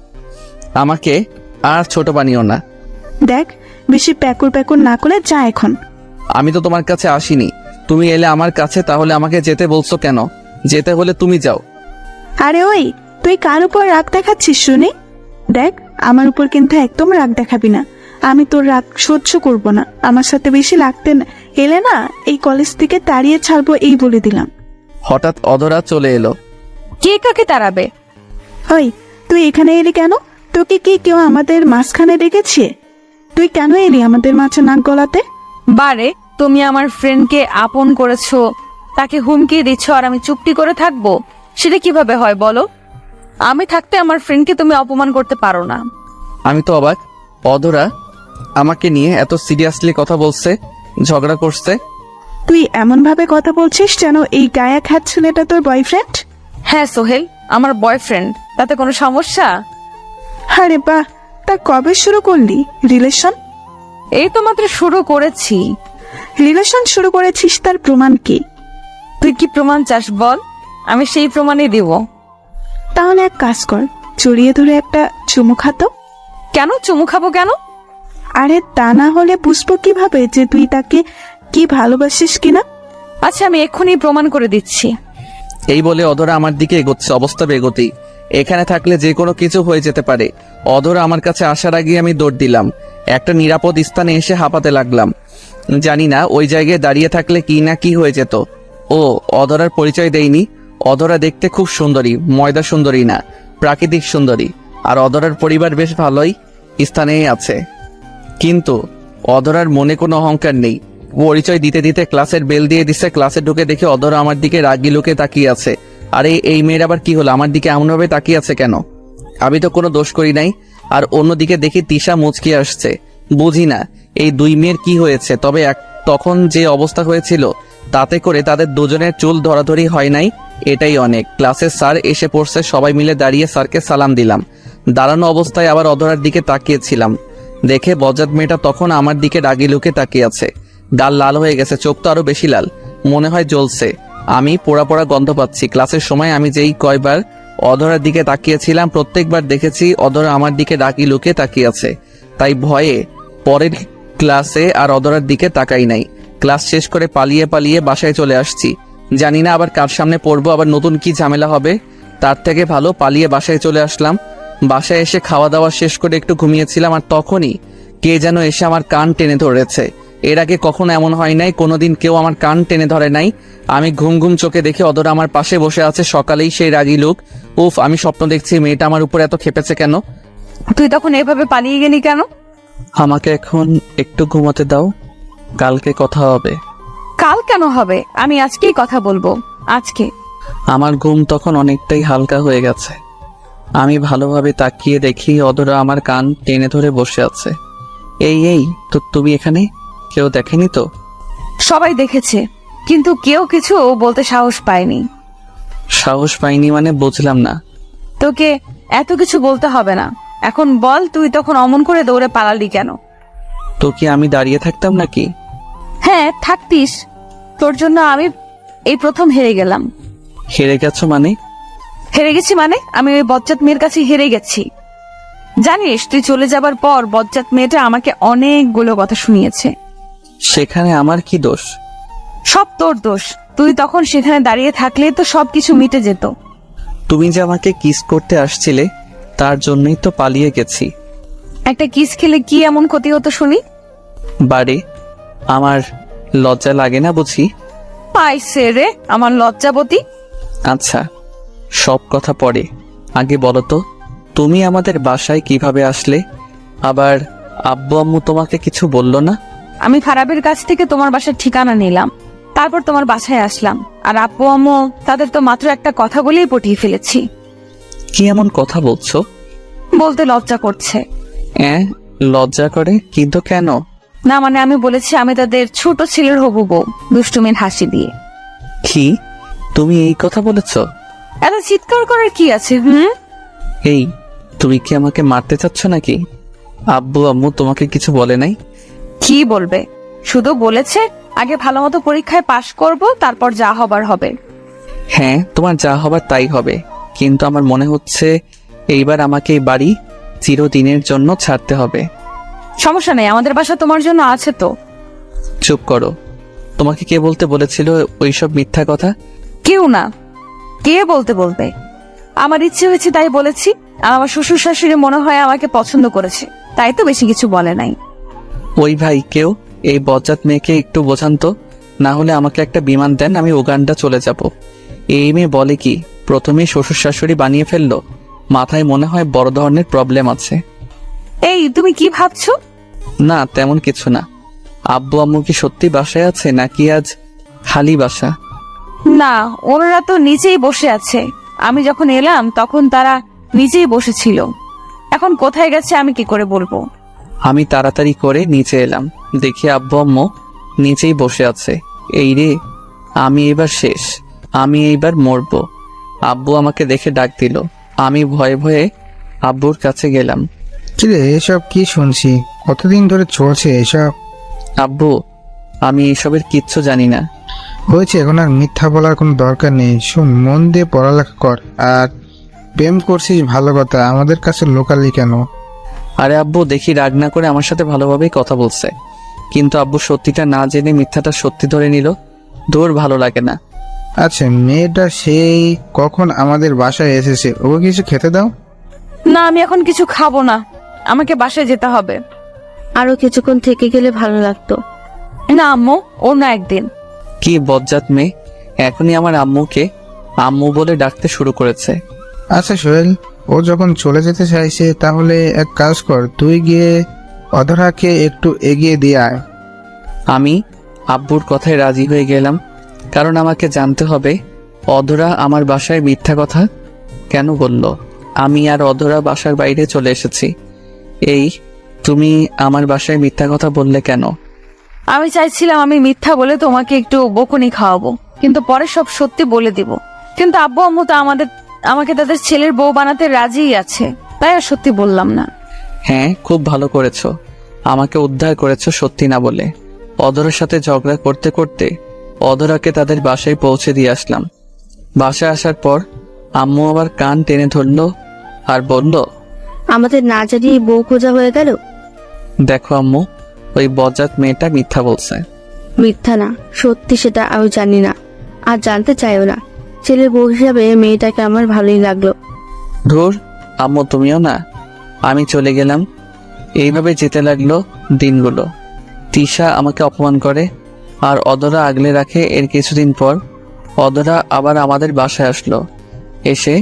Speaker 1: আমাকে আর ছোট বানিও না।
Speaker 2: দেখ, বেশি প্যাকুর প্যাকুর না করে যা এখন।
Speaker 1: আমি তো তোমার কাছে আসিনি, তুমি এলে আমার কাছে, তাহলে আমাকে যেতে বলছো কেন? যেতে হলে তুমি যাও।
Speaker 2: আরে ওই, তুই কার উপর রাগ দেখাচ্ছিস শুনি? দেখ, আমার উপর কিন্তু একদম রাগ দেখাবি না। আমি তোর রাগ সহ্য করব না। আমার সাথে বেশি লাগতে এলে না, এই কলেজ থেকে তাড়িয়ে ছাড়বো, এই বলে দিলাম।
Speaker 1: হঠাৎ অধরা চলে এলো।
Speaker 6: কে কাকে তাড়াবে?
Speaker 2: ওই, তুই এখানে এলি কেন? তোকে কি কেউ আমাদের মাঝখানে ডেকেছে? তুই কেন এলি আমাদের মাঝে নাক গলাতে?
Speaker 6: বারে, তুমি আমার ফ্রেন্ডকে আপন করেছো, তাকে হুমকি দিচ্ছ, আর আমি চুপটি করে থাকবো? সেটা কিভাবে হয় বলো? আমি থাকতে আমার ফ্রেন্ডকে তুমি অপমান করতে পারো না।
Speaker 1: আমি তো অবাক, অধরা আমাকে নিয়ে এত সিরিয়াসলি কথা বলছে, ঝগড়া করছে।
Speaker 2: তুই এমন ভাবে কথা বলছিস যেন এই গায়া খ্যাত ছেলেটা তোর বয়ফ্রেন্ড।
Speaker 6: হ্যাঁ সোহেল, আমার বয়ফ্রেন্ড। তাতে কোনো সমস্যা?
Speaker 2: আরে বাহ, তা কবে শুরু করলি রিলেশন?
Speaker 6: এই তো মাত্র শুরু করেছি।
Speaker 2: রিলেশন শুরু করেছিস, তার প্রমাণ কি?
Speaker 6: তুই কি প্রমাণ চাস বল, আমি সেই প্রমাণই দিব।
Speaker 2: তাহলে এক কাজ কর, জড়িয়ে ধরে একটা চুমু খাতো।
Speaker 6: কেন চুমু খাবো কেন?
Speaker 2: আরে তা না হলে বুঝবো কিভাবে যে তুই তাকে কি ভালোবাসিস কিনা?
Speaker 6: আচ্ছা, আমি এক্ষুনি প্রমাণ করে দিচ্ছি।
Speaker 1: এই বলে অধরা আমার দিকে এগোচ্ছে, অবস্থা বেগতি। এখানে থাকলে যে কোনো কিছু হয়ে যেতে পারে। অধরা আমার কাছে আসার আগে আমি দৌড় দিলাম, একটা নিরাপদ স্থানে এসে হাঁপাতে লাগলাম। জানি না ওই জায়গায় দাঁড়িয়ে থাকলে কি না কি হয়ে যেত। ও অধরার পরিচয় দেয়নি। অধরা দেখতে খুব সুন্দরী, ময়দা সুন্দরী না, প্রাকৃতিক সুন্দরী। আর অধরার পরিবার বেশ ভালোই স্থানেই আছে, কিন্তু অধরার মনে কোনো অহংকার নেই। পরিচয় দিতে দিতে ক্লাসের বেল দিয়ে দিচ্ছে। ক্লাসে ঢুকে দেখে অধরা আমার দিকে রাগি লোকে তাকিয়ে আছে। আরে এই মেয়ের আবার কি হলো, আমার দিকে এমনভাবে তাকিয়ে আছে কেন? আমি তো কোনো দোষ করি নাই। আর অন্যদিকে দেখি তিশা মুচকি আসছে। বুঝি না এই দুই মেয়ের কি হয়েছে। তবে তখন যে অবস্থা হয়েছিল তাতে করে তাদের দুজনের চুল ধরাধরি হয় নাই, এটাই অনেক। ক্লাসের স্যার এসে পড়ছে, সবাই মিলে দাঁড়িয়ে স্যারকে সালাম দিলাম। দাঁড়ানো অবস্থায় আবার অধরার দিকে তাকিয়েছিলাম, দেখে বজ্জাত মেয়েটা তখন আমার দিকে রাগি লুকে তাকিয়ে আছে। গাল লাল হয়ে গেছে, চোখ তো আরো বেশি লাল, মনে হয় জ্বলছে। আমি পোড়া পোড়া গন্ধ পাচ্ছি। ক্লাসের সময় আমি যেই কয়বার অধরার দিকে তাকিয়েছিলাম প্রত্যেকবার দেখেছি অধরা আমার দিকে রাগি লুকে তাকিয়ে আছে। তাই ভয়ে পরের ক্লাসে আর অধরার দিকে তাকাই নাই। ক্লাস শেষ করে পালিয়ে পালিয়ে বাসায় চলে আসছি। জানি না আবার কার সামনে পড়বো, আবার নতুন কি ঝামেলা হবে। তার থেকে ভালো পালিয়ে বাসায় চলে আসলাম। বাসায় এসে খাওয়া দাওয়া শেষ করে একটু ঘুমিয়েছিলাম, আর তখনই কে যেন এসে আমার কান টেনে ধরেছে। এর আগে কখনো এমন হয় নাই, কোনোদিন কেউ আমার কান টেনে ধরে নাই। আমি ঘুম ঘুম চোখে দেখে অধরা আমার পাশে বসে আছে। সকালেই সেই রাগী লোক। উফ, আমি স্বপ্ন দেখছি, মেয়েটা আমার উপর এত খেপেছে কেন?
Speaker 6: তুই তখন এভাবে পালিয়ে গেলি কেন?
Speaker 1: আমাকে এখন একটু ঘুমাতে দাও, কালকে কথা হবে।
Speaker 6: কাল কেন হবে? আমি আজকেই কথা বলবো, আজকে।
Speaker 1: আমার ঘুম তখন অনেকটাই হালকা হয়ে গেছে। আমি ভালোভাবে তাকিয়ে দেখি অধরা আমার কান টেনে ধরে বসে আছে। এই তো তুমি এখানে? কেউ দেখেনি তো?
Speaker 6: সবাই দেখেছে, কিন্তু কেউ কিছু বলতে সাহস পায়নি।
Speaker 1: সাহস পাইনি মানে বুঝলাম না।
Speaker 6: তোকে এত কিছু বলতে হবে না। এখন বল, তুই তখন অমন করে দৌড়ে পালালি কেন?
Speaker 1: তো কি আমি দাঁড়িয়ে থাকতাম নাকি?
Speaker 6: হ্যাঁ থাকতিস, তোর জন্য আমি এই প্রথম হেরে গেলাম।
Speaker 1: হেরে গেছো মানে?
Speaker 6: হেরে গেছি মানে আমি ওই বজ্জাত মেয়ের কাছে হেরে গেছি। জানিস, তুই চলে যাবার পর বজ্জাত মেয়েটা আমাকে অনেকগুলো কথা শুনিয়েছে।
Speaker 1: সেখানে আমার কি দোষ?
Speaker 6: সব তোর দোষ। তুই তখন সেখানে দাঁড়িয়ে থাকলে তো সবকিছু মিটে যেত।
Speaker 1: তুমি যে আমাকে কিস করতে আসছিলে তার জন্যই তো পালিয়ে গেছি।
Speaker 6: একটা কিস খেলে কি এমন ক্ষতি হতো শুনি?
Speaker 1: বাড়ি আমার লজ্জা লাগে না বুঝি?
Speaker 6: আইসে রে আমার লজ্জাবতী।
Speaker 1: আচ্ছা, সব কথা পরে, আগে বলো তো তুমি আমাদের বাসায় কিভাবে আসলে? আবার আব্বু আম্মু তোমাকে কিছু বললো না?
Speaker 6: আমি ফারাবের কাছ থেকে তোমার বাসার ঠিকানা নিলাম, তারপর তোমার বাসায় আসলাম। আর আব্বু আম্মু তাদের তো মাত্র একটা কথা বলেই পটিয়ে ফেলেছি।
Speaker 1: কি এমন কথা বলছো?
Speaker 6: বলতে লজ্জা করছে।
Speaker 1: লজ্জা করে? কিন্তু কেন?
Speaker 6: না মানে আমি বলেছি আমি তাদের ছোট ছেলের হবু বউ, দুষ্টুমির হাসি দিয়ে।
Speaker 1: কি তুমি এই কথা বলেছো?
Speaker 6: এত চিৎকার করার কি আছে?
Speaker 1: এই, তুমি কি আমাকে মারতে চাচ্ছ নাকি? আব্বু আম্মু তোমাকে কিছু বলে নাই?
Speaker 6: কি বলবে, শুধু বলেছে আগে ভালো মতো পরীক্ষায় পাশ করব, তারপর যা হবার হবে।
Speaker 1: হ্যাঁ, তোমার যা হবার তাই হবে, কিন্তু আমার মনে হচ্ছে এইবার আমাকে এই বাড়ি চিরদিনের জন্য ছাড়তে হবে।
Speaker 6: সমস্যা নেই, আমাদের বাসা তোমার জন্য আছে তো।
Speaker 1: চুপ করো। তোমাকে কে বলতে বলেছিল ওইসব মিথ্যা কথা?
Speaker 6: কেউ না, কে বলতে বলবে? আমার ইচ্ছে হয়েছে তাই বলেছি। আর আমার শ্বশুর শাশুড়ি মনে হয় আমাকে পছন্দ করেছে, তাই তো বেশি কিছু বলে নাই।
Speaker 1: ওই ভাই, কেউ এই বজ্জাত মেয়েকে একটু বোঝান তো, না হলে আমাকে একটা বিমান দেন, আমি উগান্ডা চলে যাব। এই মেয়ে বলে কি প্রথমেই শ্বশুর শাশুড়ি বানিয়ে ফেললো? মাথায় মনে হয় বড় ধরনের প্রবলেম আছে।
Speaker 6: এই তুমি কি ভাবছো?
Speaker 1: না, তেমন কিছু না। আব্বু আম্মু কি সত্যি বাসায় আছে নাকি আজ খালি বাসা?
Speaker 6: না, ওনারা তো নিচেই বসে আছে। আমি যখন এলাম তখন তারা নিচেই বসেছিল। এখন কোথায় গেছে আমি কি করে বলবো?
Speaker 1: আমি তাড়াতাড়ি করে নিচে এলাম, দেখি আব্বু আম্মু নিচেই বসে আছে। এই রে, আমি এবার শেষ, আমি এইবার মরবো। আব্বু আমাকে দেখে ডাক দিল। আমি ভয়ে ভয়ে আব্বুর কাছে গেলাম।
Speaker 7: কিরে, এসব কি শুনছি? কতদিন ধরে চলছে এসব?
Speaker 1: আব্বু, আমি এসবের কিচ্ছু জানি না।
Speaker 7: হয়েছে, এখন আর মিথ্যা বলার কোনো দরকার নেই। শোন, মন দিয়ে পড়ালেখা কর। আর প্রেম করছিস ভালো কথা, আমাদের কাছে লোকালি কেন?
Speaker 1: আরে আব্বু, দেখি রাগ না করে আমার সাথে ভালোভাবেই কথা বলছে, কিন্তু আব্বু সত্যিটা না জেনে মিথ্যাটা সত্যি ধরে নিল। দূর, ভালো লাগে না।
Speaker 7: আচ্ছা, মেয়েটা সেই কখন আমাদের বাসায় এসেছে, ওকে কিছু খেতে দাও।
Speaker 6: না, আমি এখন কিছু খাবো না, আমাকে বাসায় যেতে হবে।
Speaker 5: আরো কিছুক্ষণ থেকে গেলে ভালো লাগতো।
Speaker 6: না আম্মু, অন্য একদিন।
Speaker 1: কি বজ্জাত মেয়ে, এখনই আমার আম্মুকে আম্মু বলে ডাকতে শুরু করেছে।
Speaker 7: আচ্ছা সোহেল, ও যখন চলে যেতে চাইছে তাহলে এক কাজ কর, তুই গিয়ে অধরাকে একটু এগিয়ে দিয়ে আয়।
Speaker 1: আমি আব্বুর কথায় রাজি হয়ে গেলাম, কারণ আমাকে জানতে হবে অধরা আমার বাসায় মিথ্যা কথা কেন বলল। আমি আর অধরা বাসার বাইরে চলে এসেছি। এই, তুমি আমার বাসায় মিথ্যা কথা বললে কেন?
Speaker 6: আমি চাইছিলাম আমি মিথ্যা বলে তোমাকে একটু বকুনি খাওয়াবো, কিন্তু পরে সব সত্যি বলে দিব। কিন্তু আব্বু আম্মু তো আমাকে তাদের ছেলের বউ বানাতে রাজিই আছে, তাই আর সত্যি বললাম না।
Speaker 1: হ্যাঁ, খুব ভালো করেছো, আমাকে উদ্ধার করেছো সত্যি না বলে। অধরার সাথে ঝগড়া করতে করতে অধরাকে তাদের বাসায় পৌঁছে দিয়ে আসলাম। বাসায় আসার পর আম্মু আবার কান টেনে ধরলো আর বলল,
Speaker 5: আমাদের না জানিয়ে বউ খোঁজা হয়ে গেল।
Speaker 1: দেখো আম্মু, ওই বজ্জাত মেয়েটা মিথ্যা বলছে।
Speaker 5: মিথ্যা না, সত্যি সেটা আমি জানি না, আর জানতে চাইও না। ছেলের বউ হিসাবে মেয়েটাকে আমার ভালোই লাগলো।
Speaker 1: ধুর আম্মু, তুমিও না। আমি চলে গেলাম। এইভাবে যেতে লাগলো দিনগুলো। তিশা আমাকে অপমান করে আর অধরা আগলে রাখে। এর কিছুদিন পর অধরা আবার আমাদের বাসায় আসলো। এসে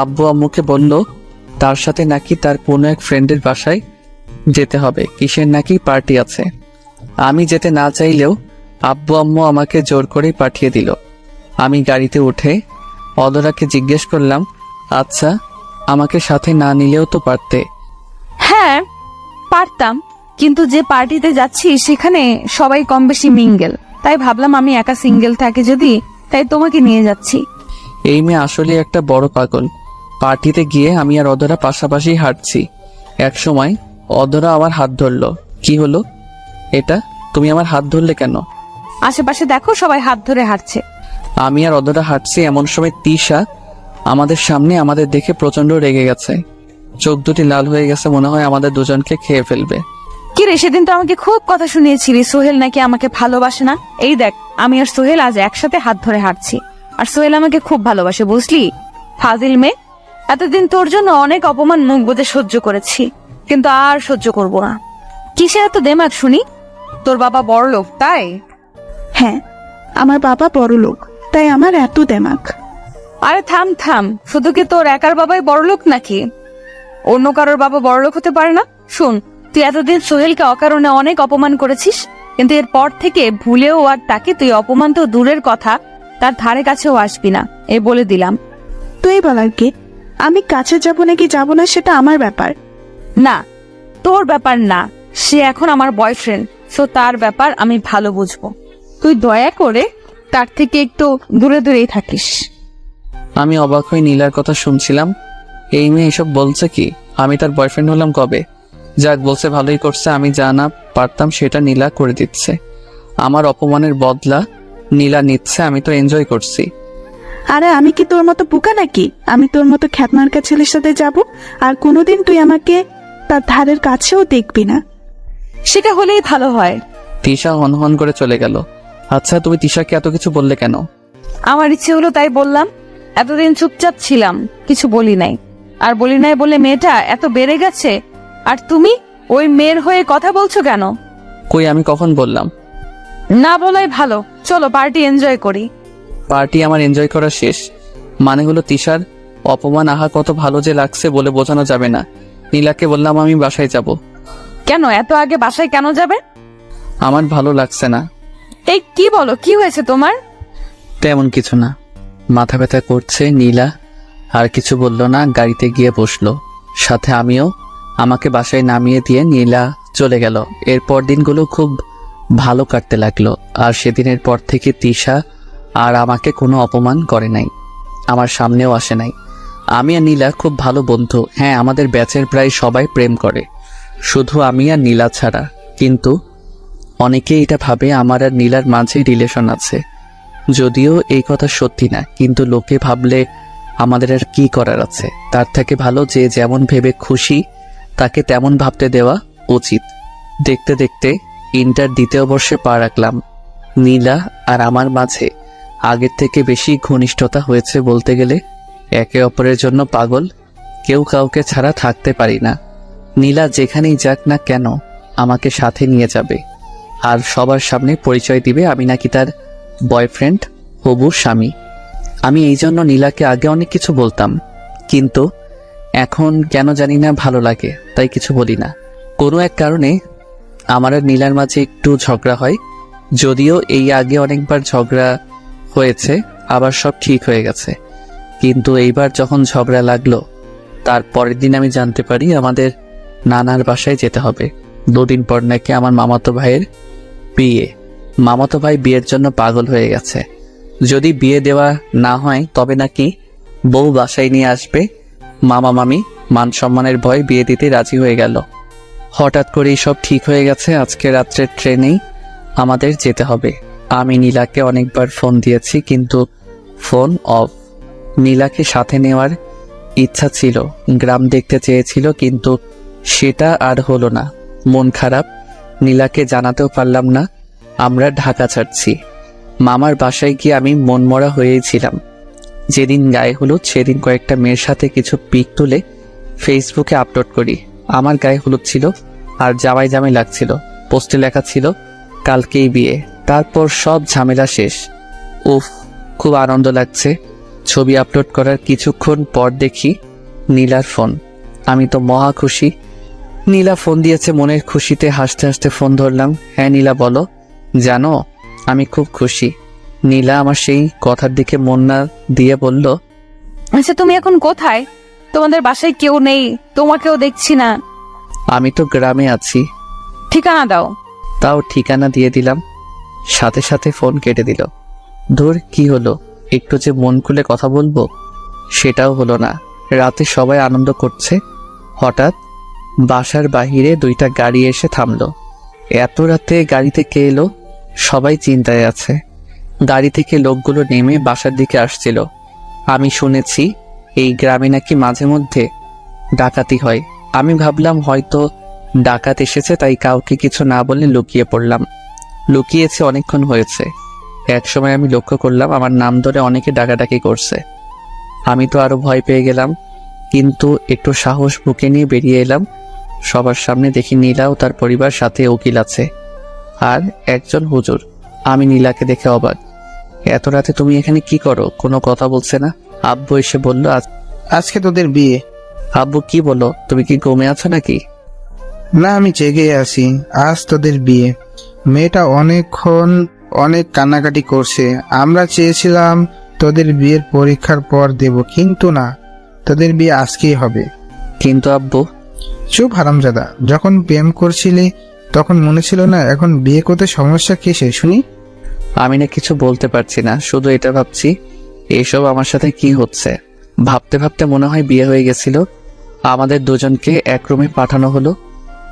Speaker 1: আব্বু আম্মুকে বলল তার সাথে নাকি তার কোনো এক ফ্রেন্ডের বাসায় যেতে হবে, কিসের নাকি পার্টি আছে। আমি যেতে না চাইলেও আব্বু আম্মু আমাকে জোর করে পাঠিয়ে দিল। আমি গাড়িতে উঠে অধরাকে জিজ্ঞেস করলাম, আচ্ছা আমাকে সাথে না নিলেও তো পারতে।
Speaker 6: হ্যাঁ পারতাম, কিন্তু যে পার্টিতে যাচ্ছি সেখানে সবাই কম বেশি মিঙ্গেল, তাই ভাবলাম আমি একা সিঙ্গেল থাকি যদি, তাই তোমাকে নিয়ে যাচ্ছি।
Speaker 1: এই মেয়ে আসলে একটা বড় পাগল। পার্টিতে গিয়ে আমি আর অধরা পাশাপাশি হাঁটছি। এক সময় অধরা আমার হাত ধরলো। কি হলো এটা, তুমি আমার হাত ধরলে কেন?
Speaker 6: আশেপাশে দেখো সবাই হাত ধরে হাঁটছে।
Speaker 1: আমি আর অধরা হাঁটছি, এমন সময় তিশা আমাদের সামনে আমাদের দেখে প্রচন্ড রেগে গেছে। চোখ দুটি লাল হয়ে গেছে, মনে হয় আমাদের দুজনকে খেয়ে ফেলবে।
Speaker 6: কি রে, সেদিন তো আমাকে খুব কথা শুনিয়েছিলি সোহেল নাকি আমাকে ভালোবাসে না। এই দেখ, আমি আর সোহেল আজ একসাথে হাত ধরে হাঁটছি, আর সোহেল আমাকে খুব ভালোবাসে, বুঝলি? ফাজিল মেয়ে, এতদিন তোর জন্য অনেক অপমান মুখ বুজে সহ্য করেছি, কিন্তু আর সহ্য করব না। কিসের এত দেমাগ শুনি? তোর বাবা বড় লোক তাই?
Speaker 2: হ্যাঁ, আমার বাবা বড় লোক, তাই আমার এত দেমাক।
Speaker 6: আরে থাম থাম, শুধু কি তোর একার বাবাই বড়লোক নাকি? অন্য কারোর বাবা বড়লোক হতে পারে না? শুন, তুই এতদিন সোহেলকে অকারণে অনেক অপমান করেছিস, কিন্তু এরপর থেকে ভুলেও আর তাকে তুই অপমান তো দূরের কথা, তার ধারে কাছেও আসবি না, এই বলে দিলাম।
Speaker 2: তুই বলার কি? আমি কাছে যাব নাকি যাব না সেটা আমার ব্যাপার।
Speaker 6: না, তোর ব্যাপার না, সে এখন আমার বয়ফ্রেন্ড, সো তার ব্যাপার আমি ভালো বুঝবো। তুই দয়া করে তার থেকে একটু দূরে দূরেই থাকিস।
Speaker 1: আমি অবাক হয়ে নীলার কথা শুনছিলাম। এই মেয়ে এসব বলছে কি? আমি তার বয়ফ্রেন্ড হলাম কবে? যাক, বলছে ভালোই করছে। আমি যা না পারতাম সেটা নীলা করে দিচ্ছে। আমার অপমানের বদলা নীলা নিচ্ছে, আমি তো এনজয় করছি।
Speaker 2: আরে আমি কি তোর মতো বোকা নাকি? আমি তোর মতো খ্যাতমার্কা ছেলের সাথে যাব, আর কোনোদিন তুই আমাকে তার ধারের কাছেও দেখবি না।
Speaker 6: সেটা হলেই ভালো হয়।
Speaker 1: তিশা হনহন করে চলে গেল। আচ্ছা, তুমি তিশাকে এত কিছু বললে কেন?
Speaker 6: আমার ইচ্ছে হলো তাই বললাম। এতদিন চুপচাপ ছিলাম, কিছু বলি নাই। আর বলি নাই বলে মেয়েটা এত বেড়ে গেছে, আর তুমি ওই মেয়ের হয়ে কথা বলছো কেন?
Speaker 1: কই, আমি কখন বললাম?
Speaker 6: না বলাই ভালো, চলো পার্টি এনজয় করি।
Speaker 1: পার্টি আমার এনজয় করা শেষ। মানে হলো তিশার অপমান আহা কত ভালো যে লাগছে বলে বোঝানো যাবে না। নীলাকে বললাম আমি বাসায় যাব।
Speaker 6: কেন এত আগে বাসায় কেন যাবে?
Speaker 1: আমার ভালো লাগছে না।
Speaker 6: এই কি বলো, কি হয়েছে তোমার?
Speaker 1: তেমন কিছু না, মাথা ব্যথা করছে। নীলা আর কিছু বলল না, গাড়িতে গিয়ে বসলো। সাথে আমিও। আমাকে বাসায় নামিয়ে দিয়ে নীলা চলে গেল। এরপর দিনগুলো খুব ভালো কাটতে লাগলো। আর সেদিনের পর থেকে তিশা আর আমাকে কোনো অপমান করে নাই, আমার সামনেও আসে নাই। আমি আর নীলা খুব ভালো বন্ধু। হ্যাঁ, আমাদের ব্যাচের প্রায় সবাই প্রেম করে, শুধু আমি আর নীলা ছাড়া। কিন্তু অনেকেই এটা ভাবে আমার আর নীলার মাঝে রিলেশন আছে, যদিও এই কথা সত্যি না। কিন্তু লোকে ভাবলে আমাদের আর কি করার আছে? তার থেকে ভালো যে যেমন ভেবে খুশি তাকে তেমন ভাবতে দেওয়া উচিত। দেখতে দেখতে ইন্টার দ্বিতীয় বর্ষে পা রাখলাম। নীলা আর আমার মাঝে আগের থেকে বেশি ঘনিষ্ঠতা হয়েছে বলতে গেলে। একে অপরের জন্য পাগল, কেউ কাউকে ছাড়া থাকতে পারি না। নীলা যেখানেই যাক না কেন আমাকে সাথে নিয়ে যাবে, আর সবার সামনে পরিচয় দিবে আমি নাকি তার বয়ফ্রেন্ড, হবু স্বামী। আমি এই জন্য নীলাকে আগে অনেক কিছু বলতাম, কিন্তু এখন কেন জানি না ভালো লাগে, তাই কিছু বলি না। কোনো এক কারণে আমার আর নীলার মাঝে একটু ঝগড়া হয়, যদিও এই আগে অনেকবার ঝগড়া হয়েছে, আবার সব ঠিক হয়ে গেছে। কিন্তু এইবার যখন ঝগড়া লাগলো, তার পরের দিন আমি জানতে পারি আমাদের নানার বাসায় যেতে হবে। 2 দিন পর নাকি আমার মামাতো ভাইয়ের বিয়ে। মামাতো ভাই বিয়ের জন্য পাগল হয়ে গেছে। যদি বিয়ে দেওয়া না হয় তবে নাকি বউ বাসায় নিয়ে আসবে। মামা মামি মান সম্মানের ভয় বিয়ে দিতে রাজি হয়ে গেল। হঠাৎ করেই সব ঠিক হয়ে গেছে। আজকে রাত্রের ট্রেনেই আমাদের যেতে হবে। আমি নীলাকে অনেকবার ফোন দিয়েছি, কিন্তু ফোন অফ। নীলাকে সাথে নেওয়ার ইচ্ছা ছিল, গ্রাম দেখতে চেয়েছিল, কিন্তু সেটা আর হলো না। মন খারাপ, নীলাকে জানাতেও পারলাম না আমরা ঢাকা ছাড়ছি। মামার বাসায় গিয়ে আমি মনমরা হয়েই ছিলাম। যেদিন গায়ে হলুদ সেদিন কয়েকটা মেয়ের সাথে কিছু পিক তুলে ফেসবুকে আপলোড করি। আমার গায়ে হলুদ ছিল আর জামাই জামাই লাগছিল। পোস্টে লেখা ছিল কালকেই বিয়ে। তারপর সব ঝামেলা শেষ। উফ, খুব আনন্দ লাগছে। ছবি আপলোড করার কিছুক্ষণ পর দেখি নীলার ফোন। আমি তো মহা খুশি। নীলা ফোন দিয়েছে, মনের খুশিতে হাসতে হাসতে ফোন ধরলাম। হ্যাঁ নীলা বলো। জানো আমি খুব খুশি। নীলা আমার সেই কথার দিকে মন না দিয়ে বলল,
Speaker 6: আচ্ছা তুমি এখন কোথায়? তোমাদের বাসায় কেউ নেই, তোমাকেও দেখছি না।
Speaker 1: আমি তো গ্রামে আছি।
Speaker 6: ঠিকানা দাও।
Speaker 1: তাও ঠিকানা দিয়ে দিলাম, সাথে সাথে ফোন কেটে দিল। ধুর, কি হলো? একটু যে মন খুলে কথা বলবো সেটাও হলো না। রাতে সবাই আনন্দ করছে, হঠাৎ বাসার বাহিরে 2টা গাড়ি এসে থামলো। এত রাতে গাড়িতে কে এলো? সবাই চিন্তায় আছে। গাড়ি থেকে লোকগুলো নেমে বাসার দিকে আসছিল। আমি শুনেছি এই গ্রামে নাকি মাঝে মধ্যে ডাকাতি হয়। আমি ভাবলাম হয়তো ডাকাত এসেছে, তাই কাউকে কিছু না বলে লুকিয়ে পড়লাম। লুকিয়েছে অনেকক্ষণ হয়েছে। একসময় আমি লক্ষ্য করলাম আমার নাম ধরে অনেকে ডাকাডাকি করছে। আমি তো আরো ভয় পেয়ে গেলাম, কিন্তু একটু সাহস বুকে নিয়ে বেরিয়ে এলাম। সবার সামনে দেখি নীলা ও তার পরিবার, সাথে উকিল আছে আর একজন হুজুর। আমি নীলাকে দেখে অবাক। এত রাতে তুমি এখানে কি করো? কোনো কথা বলছে না। আব্বু এসে বলল,
Speaker 7: আজকে তোদের বিয়ে।
Speaker 1: আব্বু কি বলো? তুমি কি ঘুমে আছো নাকি?
Speaker 7: না, আমি জেগে আছি। আজ তোদের বিয়ে। মেয়েটা অনেকক্ষণ অনেক কান্নাকাটি করছে। আমরা চেয়েছিলাম তোদের বিয়ের পরীক্ষার পর দেব, কিন্তু না, তোদের বিয়ে আজকেই হবে।
Speaker 1: কিন্তু আব্বু।
Speaker 7: চুপ হারামজাদা, যখন প্রেম করছিলি তখন মনে ছিল না? এখন বিয়ে করতে সমস্যা কিসে শুনি?
Speaker 1: আমি না কিছু বলতে পারছি না, শুধু এটা ভাবছি এইসব আমার সাথে কি হচ্ছে। ভাবতে ভাবতে মনে হয় বিয়ে হয়ে গেছিল। আমাদের দুজনকে এক রুমে পাঠানো হলো।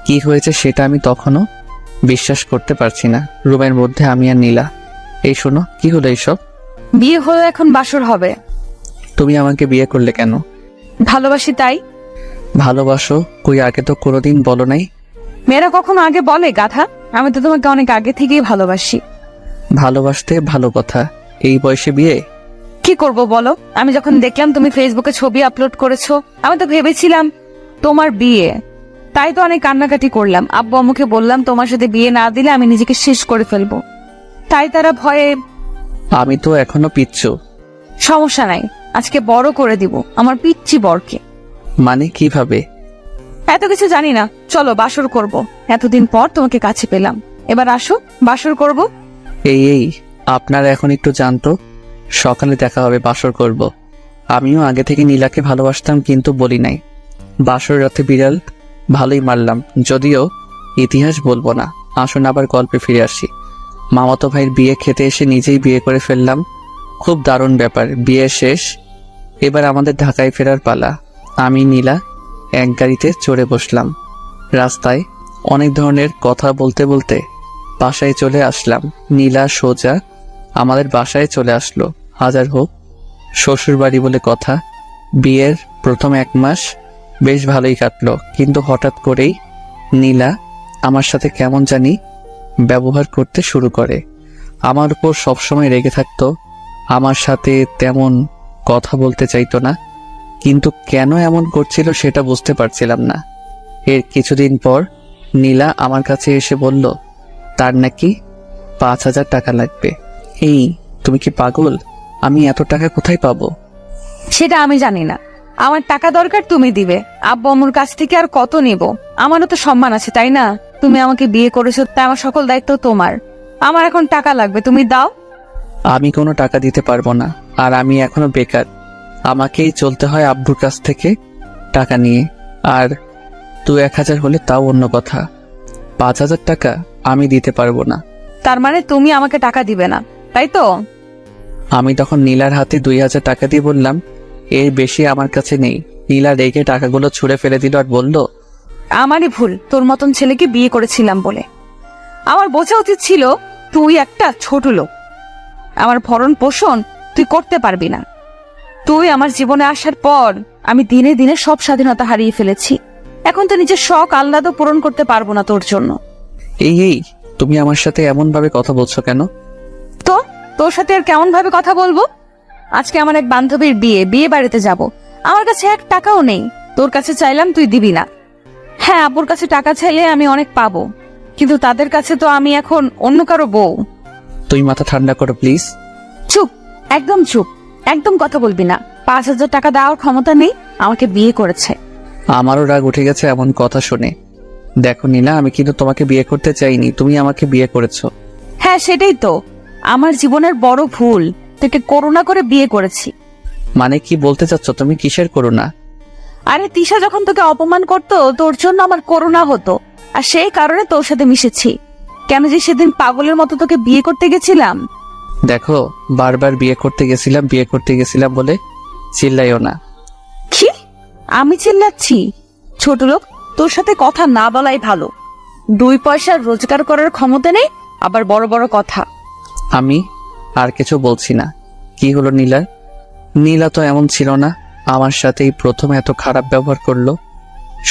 Speaker 1: কি হয়েছে সেটা আমি তখনও বিশ্বাস করতে পারছি না। রুমের মধ্যে আমি আর নীলা। এই শোনো, কি হলো এইসব?
Speaker 6: বিয়ে হয়ে এখন বাসর হবে।
Speaker 1: তুমি আমাকে বিয়ে করলে কেন?
Speaker 6: ভালোবাসি তাই।
Speaker 1: ভালোবাসো? কই আগে তো কোনোদিন বলো নাই।
Speaker 6: মেয়েরা কখনো আগে বলে গাধা? আমি তো তোমাকে অনেক আগে থেকেই ভালোবাসি।
Speaker 1: ভালোবাসতে ভালো কথা, এই বয়সে বিয়ে?
Speaker 6: কি করব বলো? আমি যখন দেখলাম তুমি ফেসবুকে ছবি আপলোড করেছো, আমি তো ভেবেছিলাম তোমার বিয়ে। তাই তো অনেক কান্নাকাটি করলাম। আব্বু আম্মুকে বললাম তোমার সাথে বিয়ে না দিলে আমি নিজেকে শেষ করে ফেলবো। তাই তারা ভয়ে।
Speaker 1: আমি তো এখনো পিচ্ছু।
Speaker 6: সমস্যা নাই, আজকে বড় করে দিব আমার পিচ্চি বরকে।
Speaker 1: মানে কিভাবে?
Speaker 6: এত কিছু জানি না, চলো বাসর করব। এতদিন পর তোমাকে কাছে পেলাম, এবার আসো বাসর করব।
Speaker 1: এই আপনারা এখন একটু জানতো, সকালে দেখা হবে, বাসর করব। আমিও আগে থেকে নীলাকে ভালোবাসতাম, কিন্তু বলি নাই। বাসর রাতে বিড়াল ভালোই মারলাম, যদিও ইতিহাস বলবো না। আসুন আবার গল্পে ফিরে আসি। মামাতো ভাইয়ের বিয়ে খেতে এসে নিজেই বিয়ে করে ফেললাম। খুব দারুণ ব্যাপার। বিয়ে শেষ, এবার আমাদের ঢাকায় ফেরার পালা। আমি নীলা এক গাড়িতে চড়ে বসলাম। রাস্তায় অনেক ধরনের কথা বলতে বলতে বাসায় চলে আসলাম। নীলা সোজা আমাদের বাসায় চলে আসলো। হাজার হোক শ্বশুর বাড়ি বলে কথা। বিয়ের প্রথম 1 মাস বেশ ভালোই কাটলো, কিন্তু হঠাৎ করেই নীলা আমার সাথে কেমন জানি ব্যবহার করতে শুরু করে। আমার উপর সবসময় রেগে থাকতো, আমার সাথে তেমন কথা বলতে চাইতো না, কিন্তু কেন এমন করছিল সেটা বুঝতে পারছিলাম না। এর কিছুদিন পর নীলা আমার কাছে এসে বলল তার নাকি 5,000 টাকা লাগবে। এই, তুমি কি পাগল? আমি এত টাকা কোথায় পাবো?
Speaker 6: সেটা আমি জানি না, আমার টাকা দরকার, তুমি দিবে। আব্বু আম্মুর কাছ থেকে আর কত নিব? আমারও তো সম্মান আছে, তাই না? তুমি আমাকে বিয়ে করেছো, তাই আমার সকল দায়িত্ব তোমার। আমার এখন টাকা লাগবে, তুমি দাও।
Speaker 1: আমি কোনো টাকা দিতে পারবো না, আর আমি এখনো বেকার। আমাকেই চলতে হয় আব্বুর কাছ থেকে টাকা নিয়ে। আর 2-1,000 হলে তাও অন্য কথা। 5,000 টাকা আমি দিতে পারবো না।
Speaker 6: তার মানে তুমি আমাকে টাকা দিবে না, তাই তো?
Speaker 1: আমি তখন নীলার হাতে 2,000 টাকা দিয়ে বললাম, এর বেশি আমার কাছে নেই। নীলা রেগে টাকাগুলো ছুঁড়ে ফেলে দিল আর বলল,
Speaker 6: আমারই ভুল, তোর মতন ছেলেকে বিয়ে করেছিলাম বলে। আমার বোঝা উচিত ছিল তুই একটা ছোট লোক, আমার ভরণ পোষণ তুই করতে পারবি না। তুই আমার জীবনে আসার পর আমি দিনে দিনে সব স্বাধীনতা হারিয়ে ফেলেছি। এখন তো নিজের শখ আহ্লাদও পূরণ করতে পারবো না তোর জন্য।
Speaker 1: এই তুমি আমার সাথে এমন ভাবে কথা বলছো কেন?
Speaker 6: তো তোর সাথে আর কেমন ভাবে কথা বলবো? আজকে আমার এক বান্ধবীর বিয়ে বাড়িতে যাব। আমার কাছে 1 টাকাও নেই। তোর কাছে চাইলাম, তুই দিবি না। হ্যাঁ, আব্বুর কাছে টাকা চাইলে আমি অনেক পাবো, কিন্তু তাদের কাছে তো আমি এখন অন্য কারো বউ।
Speaker 1: তুই মাথা ঠান্ডা করো প্লিজ।
Speaker 6: চুপ, একদম চুপ, একদম কথা বলবি না। 5,000 টাকা দেওয়ার ক্ষমতা নেই, আমাকে বিয়ে করেছে।
Speaker 1: আমারও রাগ উঠে গেছে এমন কথা শুনে। দেখো নীলা, আমি কিন্তু তোমাকে বিয়ে করতে চাইনি, তুমি আমাকে বিয়ে করেছো।
Speaker 6: হ্যাঁ, সেটাই তো আমার জীবনের বড় ভুল। তোকে করুণা করে বিয়ে করেছি।
Speaker 1: মানে কি বলতে চাচ্ছ তুমি? কিসের করুণা?
Speaker 6: আরে তিশা যখন তোকে অপমান করতো, তোর জন্য আমার করুণা হতো, আর সেই কারণে তোর সাথে মিশেছি। কেন যে সেদিন পাগলের মতো তোকে বিয়ে করতে গেছিলাম।
Speaker 1: দেখো, বারবার বিয়ে করতে গেছিলাম বলে চিল্লাইও না।
Speaker 6: কি? আমি চিল্লাচ্ছি? ছোট লোক, তোর সাথে কথা না বলাই ভালো। 2 পয়সা রোজগার করার ক্ষমতা নেই, আবার বড় বড় কথা।
Speaker 1: আমি আর কিছু বলছি না। কি হলো নীলা? নীলা তো এমন ছিল না, আমার সাথেই প্রথম এত খারাপ ব্যবহার করলো।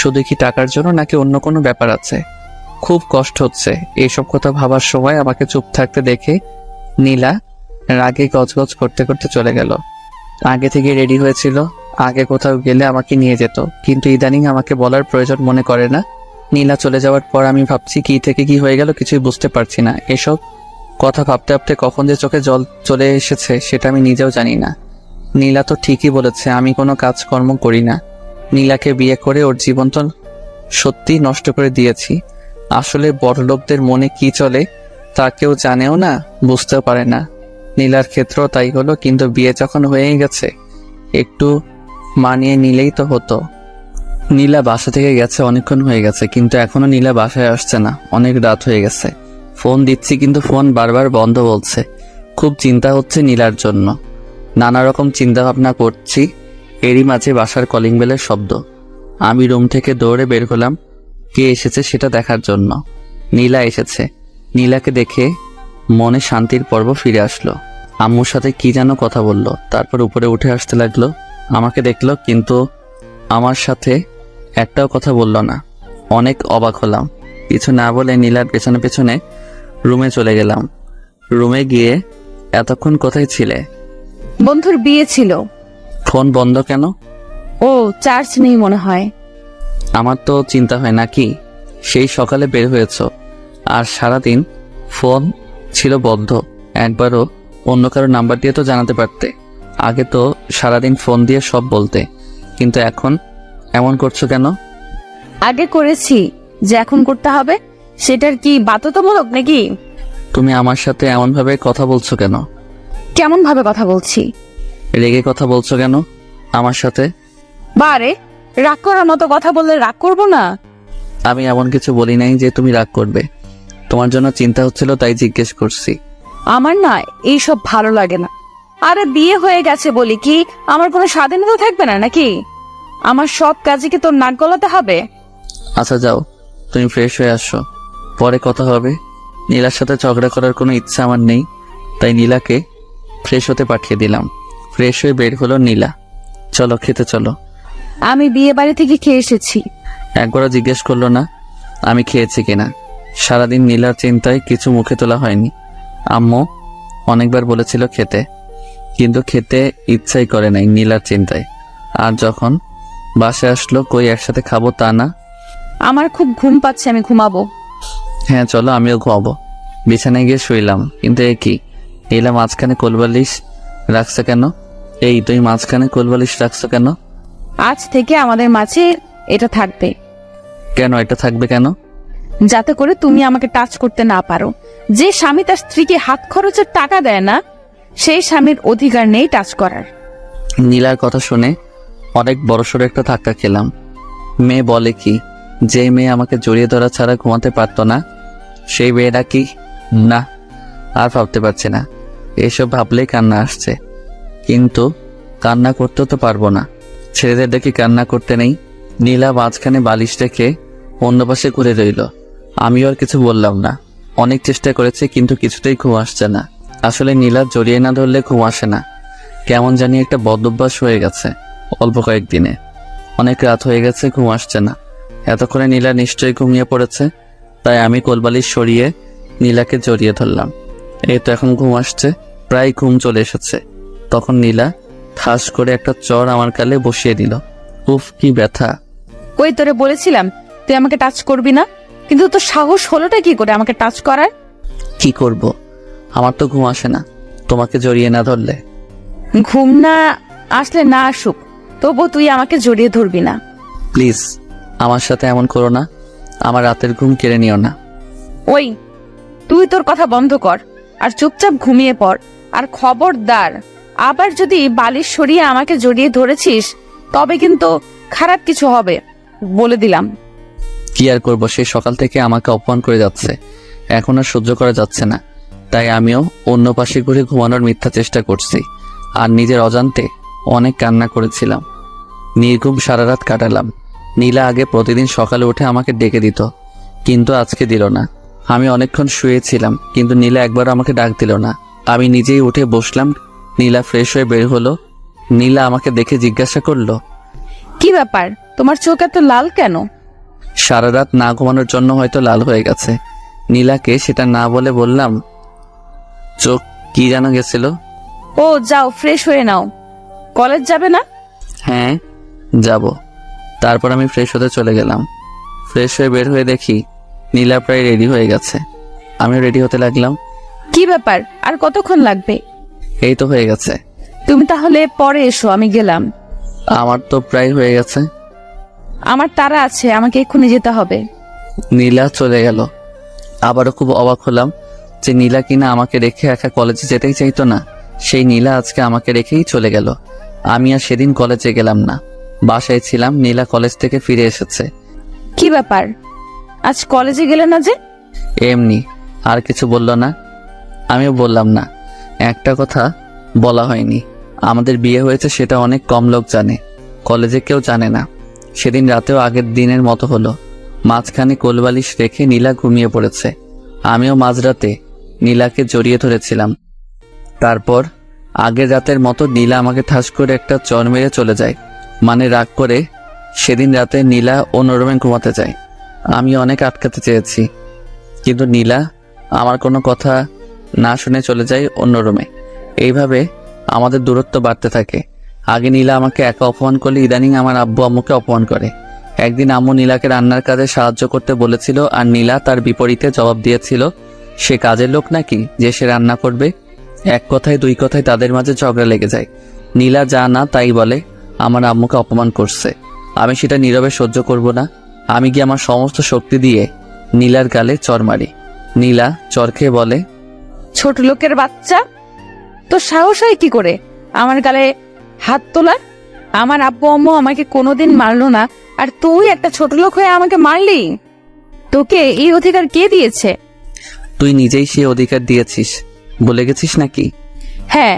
Speaker 1: শুধু কি টাকার জন্য, নাকি অন্য কোনো ব্যাপার আছে? খুব কষ্ট হচ্ছে এইসব কথা ভাবার সময়। আমাকে চুপ থাকতে দেখে নীলা রাগে গজগজ করতে করতে চলে গেল। আগে থেকে রেডি হয়েছিল, আগে কোথাও গেলে আমাকে নিয়ে যেত, কিন্তু ইদানিং আমাকে বলার প্রয়োজন মনে করে না। নীলা চলে যাওয়ার পর আমি ভাবছি কি থেকে কি হয়ে গেল কিছুই বুঝতে পারছি না। এসব কথা ভাবতে ভাবতে কখন যে চোখে জল চলে এসেছে সেটা আমি নিজেও জানি না। নীলা তো ঠিকই বলেছে, আমি কোনো কাজকর্ম করি না। নীলাকে বিয়ে করে ওর জীবন তো সত্যি নষ্ট করে দিয়েছি। আসলে বড়লোকদের মনে কি চলে তা কেউ জানেও না, বুঝতেও পারে না। নীলার ক্ষেত্রেও তাই হলো, কিন্তু বিয়ে যখন হয়েই গেছে একটু মানিয়ে নিলেই তো হতো। নীলা বাসা থেকে গেছে অনেকক্ষণ হয়ে গেছে, কিন্তু এখনো নীলা বাসায় আসছে না। অনেক রাত হয়ে গেছে, ফোন দিচ্ছি কিন্তু ফোন বারবার বন্ধ বলছে। খুব চিন্তা হচ্ছে নীলার জন্য, নানা রকম চিন্তা ভাবনা করছি। এরই মাঝে বাসার কলিং বেলের শব্দ। আমি রুম থেকে দৌড়ে বের হলাম কে এসেছে সেটা দেখার জন্য। নীলা এসেছে। নীলাকে দেখে মনে শান্তির পর্ব ফিরে আসলো। আম্মুর সাথে কি যেন কথা বলল, তারপর উপরে উঠে আসতে লাগলো। আমাকে দেখলো কিন্তু আমার সাথে একটাও কথা বলল না। অনেক অবাক হলাম। কিছু না বলে নীলার পেছনে পেছনে রুমে চলে গেলাম। রুমে গিয়ে, এতক্ষণ কোথায় ছিলে?
Speaker 6: বন্ধুর বিয়ে ছিল।
Speaker 1: ফোন বন্ধ কেন?
Speaker 6: ও, চার্জ নেই মনে হয়।
Speaker 1: আমার তো চিন্তা হয় নাকি, সেই সকালে বের হয়েছ আর সারাদিন ফোন ছিল বন্ধ। একবারও অন্য কারো নাম্বার দিয়ে তো জানাতে পারতে। আগে তো সারাদিন ফোন দিয়ে সব বলতে, কিন্তু এখন এমন করছো কেন?
Speaker 6: আগে করেছি, যে এখন করতে হবে সেটার কি বাধ্যতামূলক নাকি?
Speaker 1: তুমি আমার সাথে এমন ভাবে কথা বলছো কেন?
Speaker 6: কেমন ভাবে কথা বলছি?
Speaker 1: রেগে কথা বলছো কেন আমার সাথে?
Speaker 6: বারে, রাগ করার মতো কথা বললে রাগ করবো না?
Speaker 1: আমি এমন কিছু বলি নাই যে তুমি রাগ করবে। তোমার জন্য চিন্তা হচ্ছিল তাই জিজ্ঞেস করছি।
Speaker 6: আমার না এইসব ভালো লাগে না। আরে বিয়ে হয়ে গেছে বলি কি আমার কোনো স্বাধীনতা থাকবে না নাকি? আমার সব কাজে কি তোর নাক গলাতে হবে?
Speaker 1: আচ্ছা যাও, তুমি ফ্রেশ হয়ে আসো, পরে কথা হবে। নীলার সাথে ঝগড়া করার কোনো ইচ্ছা আমার নেই, তাই নীলাকে ফ্রেশ হতে পাঠিয়ে দিলাম। ফ্রেশ হয়ে বের হলো নীলা। চলো খেতে চলো।
Speaker 6: আমি বিয়ে বাড়ি থেকে খেয়ে এসেছি।
Speaker 1: একবারও জিজ্ঞেস করলো না আমি খেয়েছি কিনা। সারাদিন নীলার চিন্তায় কিছু মুখে তোলা হয়নি। আম্মু অনেকবার বলেছিল খেতে, কিন্তু খেতে ইচ্ছাই করে নাই নীলার চিন্তায়। আর যখন বাসায় আসলো, কই একসাথে খাবো তা না।
Speaker 6: আমার খুব ঘুম পাচ্ছে, আমি ঘুমাবো।
Speaker 1: হ্যাঁ চলো, আমিও ঘুমাবো। বিছানায় গিয়ে শুইলাম, কিন্তু এ কি, নীলা মাঝখানে কোলবালিশ রাখছে কেন? এই তুই মাঝখানে কোলবালিশ রাখছো কেন?
Speaker 6: আজ থেকে আমাদের মাঝে এটা থাকবে।
Speaker 1: কেন এটা থাকবে কেন?
Speaker 6: যাতে করে তুমি আমাকে টাচ করতে না পারো। যে স্বামী তার স্ত্রীকে হাত খরচের টাকা দেয় না, সেই স্বামীর অধিকার নেই টাচ করার।
Speaker 1: নীলার কথা শুনে অনেক বড়সড় একটা ধাক্কা খেলাম। মেয়ে বলে কি, যে মেয়ে আমাকে জড়িয়ে ধরা ছাড়া ঘুমাতে পারতো না সেই মেয়েটা কি? না, আর ভাবতে পারছি না। এসব ভাবলেই কান্না আসছে, কিন্তু কান্না করতেও তো পারবো না। ছেলেদের দেখি কান্না করতে নেই। নীলা মাঝখানে বালিশ রেখে অন্য পাশে ঘুরে রইল। আমিও আর কিছু বললাম না। অনেক চেষ্টা করেছি কিন্তু কিছুতেই ঘুম আসছে না। আসলে নীলা জড়িয়ে না ধরলে ঘুম আসে না, কেমন জানি একটা বদভ্যাস হয়ে গেছে অল্প কয়েকদিনে। অনেক রাত হয়ে গেছে, ঘুম আসছে না। এতক্ষণে নীলা নিশ্চয়ই ঘুমিয়ে পড়েছে, তাই আমি কোলবালিশ সরিয়ে নীলাকে জড়িয়ে ধরলাম। এই তো এখন ঘুম আসছে, প্রায় ঘুম চলে এসেছে। তখন নীলা ঠাস করে একটা চড় আমার গালে বসিয়ে দিল। উফ কি ব্যথা!
Speaker 6: ওই তোরে বলেছিলাম তুই আমাকে টাচ করবি না, কিন্তু তোর সাহস হলোটা কি করে আমাকে টাচ করার?
Speaker 1: কি করব, আমার তো ঘুম আসে না তোমাকে জড়িয়ে না ধরলে।
Speaker 6: ঘুম না আসলে না আসুক, তবু তুই আমাকে জড়িয়ে ধরবি না।
Speaker 1: প্লিজ আমার সাথে এমন করো না, আমার রাতের ঘুম কেড়ে নিও না।
Speaker 6: ওই তুই তোর কথা বন্ধ কর আর চুপচাপ ঘুমিয়ে পড়। আর খবরদার, আবার যদি বালিশ সরিয়ে আমাকে জড়িয়ে ধরেছিস তবে কিন্তু খারাপ কিছু হবে, বলে দিলাম।
Speaker 1: কি আর করবো, সেই সকাল থেকে আমাকে অপমান করে যাচ্ছে, এখন আর সহ্য করা যাচ্ছে না। তাই আমিও অন্য পাশে ঘুরে ঘুমানোর মিথ্যা চেষ্টা করছি, আর নিজের অজান্তে অনেক কান্না করেছিলাম। নির্ঘুম সারা রাত কাটালাম। নীলা আগে প্রতিদিন সকালে উঠে আমাকে ডেকে দিত, কিন্তু আজকে দিল না। আমি অনেকক্ষণ শুয়েছিলাম, কিন্তু নীলা একবার আমাকে ডাক দিল না। আমি নিজেই উঠে বসলাম। নীলা ফ্রেশ হয়ে বের হলো। নীলা আমাকে দেখে জিজ্ঞাসা করলো,
Speaker 6: কি ব্যাপার, তোমার চোখ এত লাল কেন?
Speaker 1: সারা রাত না ঘুমানোর জন্য হয়তো লাল হয়ে গেছে। নীলাকে সেটা না বলে বললাম, চোখ কি জানা গেছিল।
Speaker 6: ও যাও, ফ্রেশ হয়ে নাও। কলেজ যাবে না?
Speaker 1: হ্যাঁ যাব। তারপর আমি ফ্রেশ হতে চলে গেলাম। ফ্রেশ হয়ে বের হয়ে দেখি নীলা প্রায় রেডি হয়ে গেছে। আমিও রেডি হতে লাগলাম।
Speaker 6: কি ব্যাপার, আর কতক্ষণ লাগবে?
Speaker 1: এই তো হয়ে গেছে।
Speaker 6: তুমি তাহলে পরে এসো, আমি গেলাম।
Speaker 1: আমার তো প্রায় হয়ে গেছে।
Speaker 6: আমার তাড়া আছে, আমাকে এক্ষুনি যেতে হবে।
Speaker 1: নীলা চলে গেল। আবারও খুব অবাক হলাম যে নীলা কিনা আমাকে রেখে একা কলেজে যেতেই চাইতো না, সেই নীলা আজকে আমাকে রেখেই চলে গেল। আমি আর সেদিন কলেজে গেলাম না, বাসায় ছিলাম। নীলা কলেজ থেকে ফিরে এসেছে।
Speaker 6: কি ব্যাপার, আজ কলেজে গেলে না যে?
Speaker 1: এমনি। আর কিছু বলল না, আমিও বললাম না। একটা কথা বলা হয়নি, আমাদের বিয়ে হয়েছে সেটা অনেক কম লোক জানে, কলেজে কেউ জানে না। সেদিন রাতেও আগের দিনের মতো হলো। মাঝখানে কোলবালিশ রেখে নীলা ঘুমিয়ে পড়েছে। আমিও মাঝরাতে নীলাকে জড়িয়ে ধরেছিলাম। তারপর আগের রাতের মতো নীলা আমাকে ঠাস করে একটা চর মেরে চলে যায়। মানে রাগ করে সেদিন রাতে নীলা অন্য রুমে ঘুমাতে যায়। আমি অনেক আটকাতে চেয়েছি, কিন্তু নীলা আমার কোনো কথা না শুনে চলে যায় অন্য রুমে। এইভাবে আমাদের দূরত্ব বাড়তে থাকে। আগে নীলা আমাকে একা অপমান করলে ইদানিং আমার আব্বু আম্মুকে অপমান করে। একদিন আম্মু নীলাকে রান্নার কাজে সাহায্য করতে বলেছিল, আর নীলা তার বিপরীতে জবাব দিয়েছিল সে কাজের লোক নাকি যে সে রান্না করবে। এক কথায় দুই কথায় তাদের মাঝে ঝগড়া লেগে যায়। নীলা যা না তাই বলে আমার আম্মুকে অপমান করছে। আমি সেটা নীরবে সহ্য করব না। আমি গিয়ে আমার সমস্ত শক্তি দিয়ে নীলার গালে চর মারি। নীলা চর খেয়ে বলে,
Speaker 6: ছোট লোকের বাচ্চা, তো সাহস হয় কি করে আমার গালে হাত তোলার? আমার আব্বু আম্মু আমাকে কোনোদিন মারলো না, আর তুই একটা ছোট লোক হয়ে আমাকে মারলি? তোকে এই অধিকার কে দিয়েছে?
Speaker 1: তুই নিজেই সে অধিকার দিয়েছিস, বলে গেছিস নাকি?
Speaker 6: হ্যাঁ,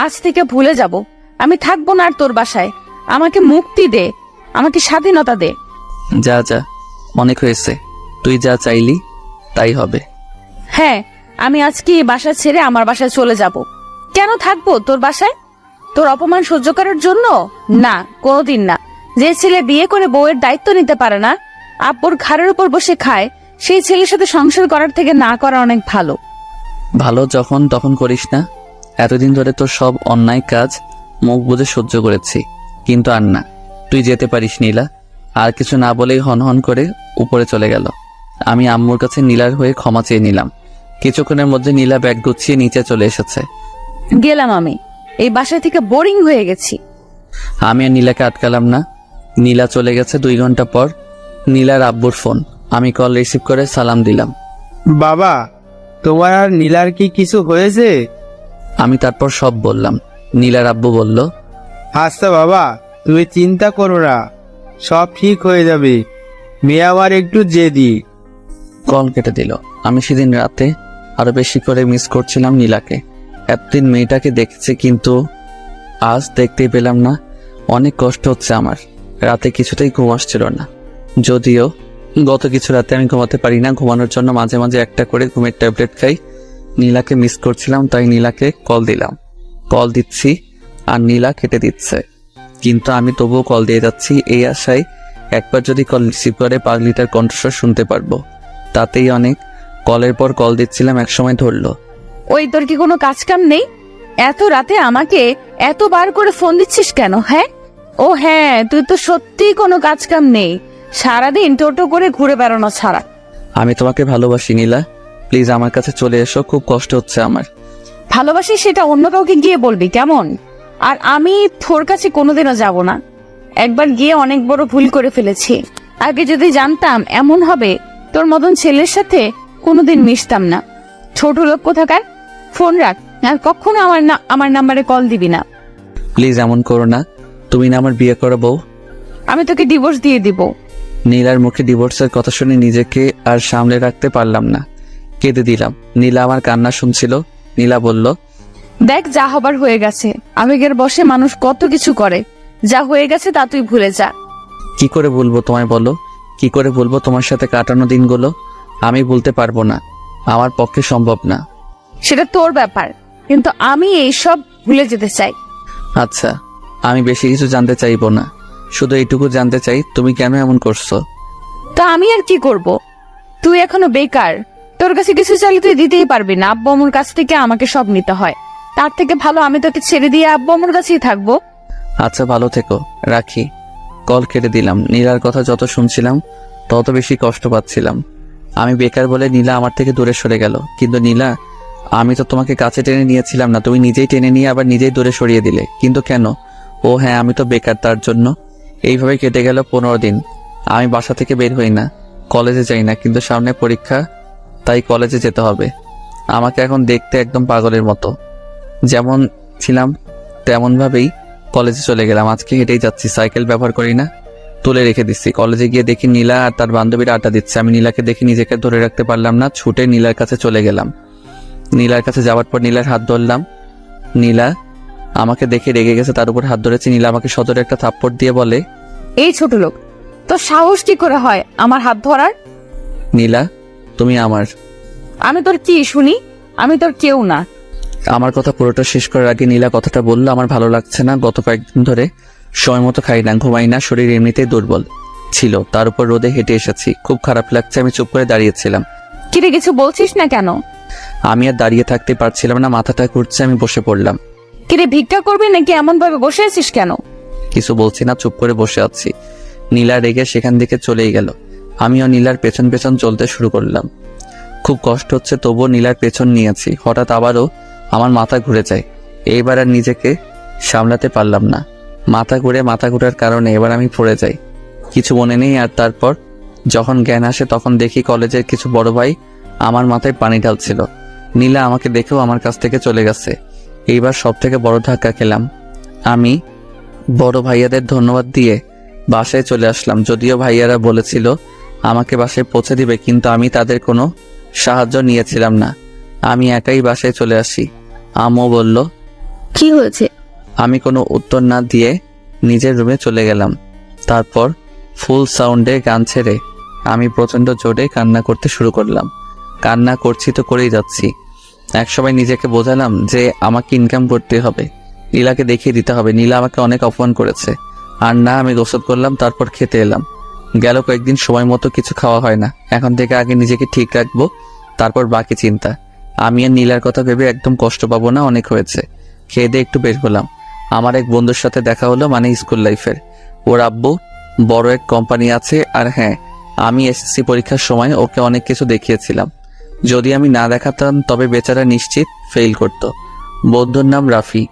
Speaker 6: আজ থেকে ভুলে যাব। আমি থাকবো না আর তোর বাসায়। আমাকে মুক্তি দে, আমাকে স্বাধীনতা দে।
Speaker 1: যা যা, অনেক হয়েছে। তুই যা চাইলি তাই হবে।
Speaker 6: হ্যাঁ, আমি আজকে এই বাসা ছেড়ে আমার বাসায় চলে যাব। কেন থাকবো তোর বাসায়? তোর অপমান সহ্য করার জন্য? না, কোনোদিন না। যে ছেলে বিয়ে করে বউয়ের দায়িত্ব নিতে পারে না, আব্বুর ঘাড়ের উপর বসে খায়, সেই ছেলের সাথে সংসার করার থেকে না করা অনেক ভালো।
Speaker 1: ভালো যখন তখন করিস না। এতদিন ধরে তোর সব অন্যায় কাজ মুখ বুজে সহ্য করেছি, কিন্তু আর না। তুই যেতে পারিস নীলা। আর কিছু না বলেই হন হন করে উপরে চলে গেল। আমি আম্মুর কাছে নীলার হয়ে ক্ষমা চেয়ে নিলাম। কিছুক্ষণের মধ্যে নীলা ব্যাগ গুছিয়ে নিচে চলে এসেছে।
Speaker 6: গেলাম আমি, এই বাসা থেকে বোরিং হয়ে গেছি।
Speaker 1: আমি আর নীলাকে আটকালাম না। নীলা চলে গেছে। 2 ঘন্টা পর নীলার আব্বুর ফোন। আমি কল রিসিভ করে সালাম দিলাম।
Speaker 7: বাবা, তোমার আর নীলার কি কিছু হয়েছে?
Speaker 1: আমি তারপর সব বললাম। নীলার আব্বু বলল,
Speaker 7: আচ্ছা বাবা, তুমি চিন্তা করো না, সব ঠিক হয়ে যাবে। মেয়ে আমার একটু জেদি।
Speaker 1: কল কেটে দিল। আমি সেদিন রাতে আরো বেশি করে মিস করছিলাম নীলাকে। এতদিন মেয়েটাকে দেখেছি, কিন্তু আজ দেখতেই পেলাম না। অনেক কষ্ট হচ্ছে আমার। রাতে কিছুতেই ঘুম আসছিল না। যদিও গত কিছু রাতে আমি ঘুমাতে পারি না, ঘুমানোর জন্য মাঝে মাঝে একটা করে ঘুমের ট্যাবলেট খাই। নীলাকে মিস করছিলাম, তাই নীলাকে কল দিলাম। কল দিচ্ছি আর নীলা কেটে দিচ্ছে, কিন্তু আমি তবুও কল দিয়ে যাচ্ছি এই আশায় একবার যদি কল রিসিভ করে পাগলিটার কণ্ঠস্বর শুনতে পারবো। তাতেই অনেক। কলের পর কল দিচ্ছিলাম, একসময় ধরলো।
Speaker 6: ওই, তোর কি কোনো কাজ কাম নেই? এত রাতে আমাকে এতবার করে ফোন দিচ্ছিস কেন? হ্যাঁ, ও হ্যাঁ, তুই তো সত্যিই কোনো কাজ কাম নেই, সারাদিন টোটো করে ঘুরে বেড়ানো ছাড়া।
Speaker 1: আমি তোমাকে ভালোবাসি নীলা, প্লিজ আমার কাছে চলে এসো, খুব কষ্ট হচ্ছে আমার।
Speaker 6: ভালোবাসি সেটা অন্য কাউকে গিয়ে বলবি কেমন? আর আমি তোর কাছে কোনোদিনও যাব না। একবার গিয়ে অনেক বড় ভুল করে ফেলেছি। আগে যদি জানতাম এমন হবে, তোর মতন ছেলের সাথে কোনোদিন মিশতাম না। ছোট লোক কোথাকার। ফোন রাখ, আর কখনো আমার নাম্বারে কল দিবি না।
Speaker 1: প্লিজ এমন করো না, তুমি না আমার বিয়ে করা বউ।
Speaker 6: আমি তোকে ডিভোর্স দিয়ে দিব।
Speaker 1: নীলার মুখে ডিভোর্সের কথা শুনে নিজেকে আর সামলে রাখতে পারলাম না, কেঁদে দিলাম। নীলা আমার কান্না শুনছিল। নীলা বলল,
Speaker 6: দেখ, যা হবার হয়ে গেছে। আবেগের বশে মানুষ কত কিছু করে। যা হয়ে গেছে তা তুই ভুলে যা।
Speaker 1: কি করে বলবো তোমায় বলো? কি করে বলবো তোমার সাথে কাটানো দিনগুলো? আমি বলতে পারবো না, আমার পক্ষে সম্ভব না।
Speaker 6: সেটা তোর ব্যাপার, কিন্তু আমি এইসব ভুলে যেতে চাই।
Speaker 1: আচ্ছা, আমি বেশি কিছু জানতে চাইবো না, শুধু এইটুকু জানতে চাই তুমি কেন এমন করছো।
Speaker 6: তা আমি আর কি করব? তুই এখনো বেকার, তোর কাছে কিছু চাইলে তুই দিতেই পারবি না। আব্বু আম্মুর কাছ থেকে আমাকে সব নিতে হয়। তার থেকে ভালো আমি তোকে ছেড়ে দিয়ে আব্বু আম্মুর কাছেই থাকবো।
Speaker 1: আচ্ছা, ভালো থেকো, রাখি। কল কেটে দিলাম। নীলার কথা যত শুনছিলাম তত বেশি কষ্ট পাচ্ছিলাম। আমি বেকার বলে নীলা আমার থেকে দূরে সরে গেল, কিন্তু নীলা আমি তো তোমাকে কাছে টেনে নিয়েছিলাম না, তুমি নিজেই টেনে নিয়ে আবার নিজেই দূরে সরিয়ে দিলে, কিন্তু কেন? ও হ্যাঁ, আমি তো বেকার, তার জন্য। এইভাবে কেটে গেল 15 দিন। আমি বাসা থেকে বের হই না, কলেজে যাই না, কিন্তু সামনে পরীক্ষা, তাই কলেজে যেতে হবে। আমাকে এখন দেখতে একদম পাগলের মতো, যেমন ছিলাম তেমনভাবেই কলেজে চলে গেলাম। আজকে হেঁটেই যাচ্ছি, সাইকেল ব্যবহার করি না, তুলে রেখে দিচ্ছি। কলেজে গিয়ে দেখি নীলা আর তার বান্ধবীরা আড্ডা দিচ্ছে। আমি নীলাকে দেখে নিজেকে ধরে রাখতে পারলাম না, ছুটে নীলার কাছে চলে গেলাম। নীলার কাছে যাওয়ার পর নীলার হাত ধরলাম। নীলা আমাকে দেখে রেগে গেছে, তার উপর হাত ধরেছে। নীলা আমাকে সদরে একটা থাপ্পড় দিয়ে বলে,
Speaker 6: এই ছোট লোক, তোর সাহস কি করে হয় আমার হাত ধরার?
Speaker 1: নীলা তুমি আমার।
Speaker 6: আমি তোর কি শুনি? আমি তোর কেউ না।
Speaker 1: আমার কথা পুরোটা শেষ করার আগে নীলা কথাটা বললো, আমার ভালো লাগছে না, গত কয়েকদিন ধরে সময় মতো খাই না, ঘুমাই না, শরীর এমনিতেই দুর্বল ছিল, তার উপর রোদে হেঁটে এসেছি, খুব খারাপ লাগছে। আমি চুপ করে দাঁড়িয়েছিলাম।
Speaker 6: কিরে, কিছু বলছিস না কেন?
Speaker 1: আমি আর দাঁড়িয়ে থাকতে পারছিলাম না, মাথাটা ঘুরছে, আমি বসে পড়লাম।
Speaker 6: কিরে, ভিক্ষা করবি নাকি এমন ভাবে বসে আছিস কেন?
Speaker 1: কিছু বলছি না, চুপ করে বসে আছি। নীলা রেগে সেখান থেকে চলেই গেল। আমিও নীলার পেছন পেছন চলতে শুরু করলাম। খুব কষ্ট হচ্ছে, তবুও নীলার পেছন নিয়েছি। হঠাৎ আবারও আমার মাথা ঘুরে যায়। এইবার আর নিজেকে সামলাতে পারলাম না, মাথা ঘুরার কারণে এবার আমি পড়ে যাই। কিছু মনে নেই। আর তারপর যখন জ্ঞান আসে তখন দেখি কলেজের কিছু বড় ভাই আমার মাথায় পানি ঢালছিল। নীলা আমাকে দেখেও আমার কাছ থেকে চলে গেছে। এইবার সব থেকে বড় ধাক্কা খেলাম। আমি বড় ভাইয়াদের ধন্যবাদ দিয়ে বাসায় চলে আসলাম। যদিও ভাইয়ারা বলেছিল আমাকে বাসায় পৌঁছে দিবে, কিন্তু আমি তাদের কোনো সাহায্য নিয়েছিলাম না। আমি একাই বাসায় চলে আসি। আম্মু বলল,
Speaker 5: কি হয়েছে?
Speaker 1: আমি কোনো উত্তর না দিয়ে নিজের রুমে চলে গেলাম। তারপর ফুল সাউন্ডে গান ছেড়ে আমি প্রচণ্ড জোরে কান্না করতে শুরু করলাম। কান্না করছি তো করেই যাচ্ছি। একসময় নিজেকে বোঝালাম যে আমাকে ইনকাম করতে হবে, নীলাকে দেখিয়ে দিতে হবে। নীলা আমাকে অনেক অপমান করেছে। আর না, আমি গোসল করলাম, তারপর খেতে এলাম। গেল কয়েকদিন সময় মতো কিছু খাওয়া হয় না। এখন থেকে আগে নিজেকে ঠিক রাখবো, তারপর বাকি চিন্তা। আমি আর নীলার কথা ভেবে একদম কষ্ট পাবো না, অনেক হয়েছে। খেয়ে দিয়ে একটু বের হলাম। আমার এক বন্ধুর সাথে দেখা হলো, মানে স্কুল লাইফের। ওর আব্বু বড় এক কোম্পানি আছে। আর হ্যাঁ, আমি এসএসসি পরীক্ষার সময় ওকে অনেক কিছু দেখিয়েছিলাম। যদি আমি না দেখাতাম তবে বেচারা নিশ্চিত ফেল করত। বন্ধুর নাম রাফি।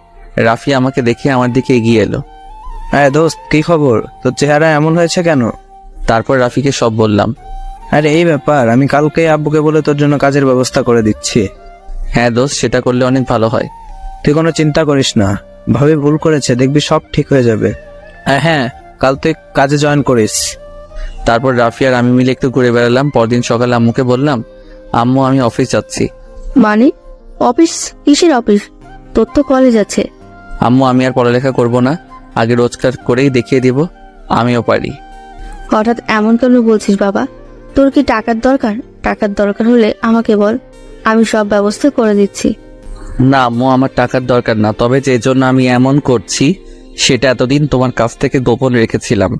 Speaker 1: রাফি আমাকে দেখে আমার দিকে এগিয়ে এলো।
Speaker 4: হ্যাঁ দোস্ত, কি খবর? তোর চেহারা এমন হয়েছে কেন?
Speaker 1: তারপর রাফিকে সব বললাম।
Speaker 4: আরে এই ব্যাপার, আমি কালকে আব্বুকে বলে তোর জন্য কাজের ব্যবস্থা করে দিচ্ছি।
Speaker 1: হ্যাঁ দোস্ত, সেটা করলে অনেক ভালো হয়।
Speaker 4: তুই কোনো চিন্তা করিস না, ভাবি ভুল করেছে, দেখবি সব ঠিক হয়ে যাবে। হ্যাঁ, কাল তুই কাজে জয়েন করিস।
Speaker 1: তারপর রাফি আর আমি মিলে একটু ঘুরে বেড়ালাম। পরদিন সকালে আম্মুকে বললাম, আম্মু আমি অফিস যাচ্ছি।
Speaker 5: মানে অফিস? কিসের অফিস? তোর তো কলেজ আছে।
Speaker 1: আম্মু আমি আর পড়ালেখা করব না, আগে রোজগার করেই দেখিয়ে দিব আমিও পারি।
Speaker 5: হঠাৎ এমন কেন বলছিস বাবা? তোর কি টাকার দরকার? টাকার দরকার হলে আমাকে বল, আমি সব ব্যবস্থা করে দিচ্ছি।
Speaker 1: না আম্মু, আমার টাকার দরকার না, তবে যে জন্য আমি এমন করছি সেটা এতদিন তোমার কাছ থেকে গোপন রেখেছিলাম।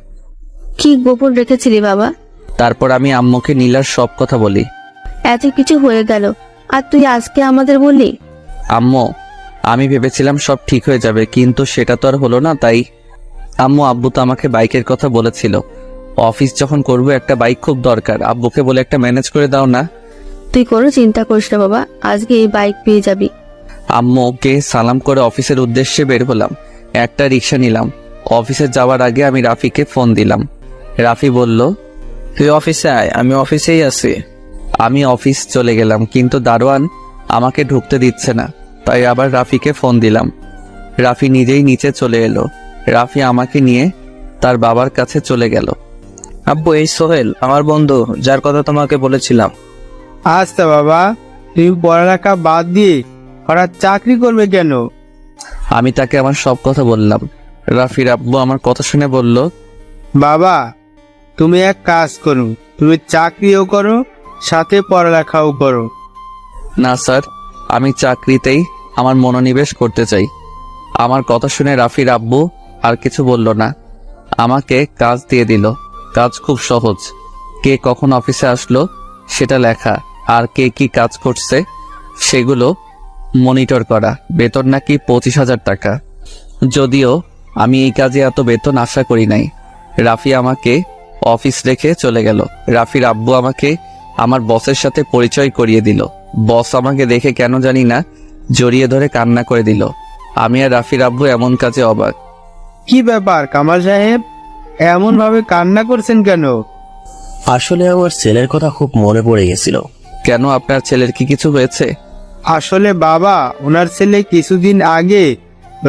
Speaker 5: কি গোপন রেখেছিলি বাবা?
Speaker 1: তারপর আমি আম্মুকে নীলার সব কথা বলি।
Speaker 5: এত কিছু হয়ে গেল আর তুই আজকে আমাদের বললি?
Speaker 1: আম্মু আমি ভেবেছিলাম সব ঠিক হয়ে যাবে, কিন্তু সেটা তো আর হলো না। তাই আম্মু, আব্বু তো আমাকে বাইকের কথা বলেছিল। অফিস যখন করব একটা বাইক খুব দরকার। আব্বুকে বলে একটা ম্যানেজ করে দাও না।
Speaker 5: তুই কোনো চিন্তা করিস না বাবা, আজকে এই বাইক পেয়ে যাবি।
Speaker 1: আম্মুকে সালাম করে অফিসের উদ্দেশ্যে বের হলাম। একটা রিক্সা নিলাম। অফিসে যাওয়ার আগে আমি রাফিকে ফোন দিলাম। রাফি বলল,
Speaker 4: তুই অফিসে আয়, আমি অফিসেই আছি।
Speaker 1: আমি অফিস চলে গেলাম, কিন্তু দারোয়ান আমাকে ঢুকতে দিচ্ছে না। তাই আবার রাফিকে ফোন দিলাম। রাফি নিজেই নিচে চলে এলো। রাফি আমাকে নিয়ে তার বাবার কাছে চলে গেল।
Speaker 4: আব্বু, এই সোহেল আমার বন্ধু, যার কথা তোমাকে বলেছিলাম।
Speaker 7: আচ্ছা বাবা, তুমি পড়ালেখা বাদ দিয়ে হঠাৎ চাকরি করবে কেন?
Speaker 1: আমি তাকে আমার সব কথা বললাম। রাফির আব্বু আমার কথা শুনে বলল,
Speaker 7: বাবা, তুমি এক কাজ করো, তুমি চাকরিও করো সাথে পড়ালেখাও করো।
Speaker 1: না স্যার, আমি চাকরিতেই আমার মনোনিবেশ করতে চাই। আমার কথা শুনে রাফির আব্বু আর কিছু বলল না, আমাকে কাজ দিয়ে দিল। কাজ খুব সহজ। কে কখন অফিসে আসলো সেটা লেখা, আর কে কি কাজ করছে সেগুলো মনিটর করা। বেতন নাকি 25,000 টাকা। যদিও আমি এই কাজে এত বেতন আশা করি নাই। রাফি আমাকে অফিস রেখে চলে গেল। রাফির আব্বু আমাকে আমার বসের সাথে পরিচয় করিয়ে দিল। বস আমাকে দেখে কেন জানি না জড়িয়ে ধরে কান্না করে দিল। আমি আর রাফির আব্বু এমন কাজে অবাক।
Speaker 7: কি ব্যাপার কামাল সাহেব, এমন ভাবে কান্না করছেন কেন?
Speaker 8: আসলে আমার ছেলের কথা খুব মনে পড়ে গেছিল।
Speaker 1: কেন, আপনার ছেলের কি কিছু হয়েছে?
Speaker 7: আসলে বাবা, ওনার ছেলে কিছুদিন আগে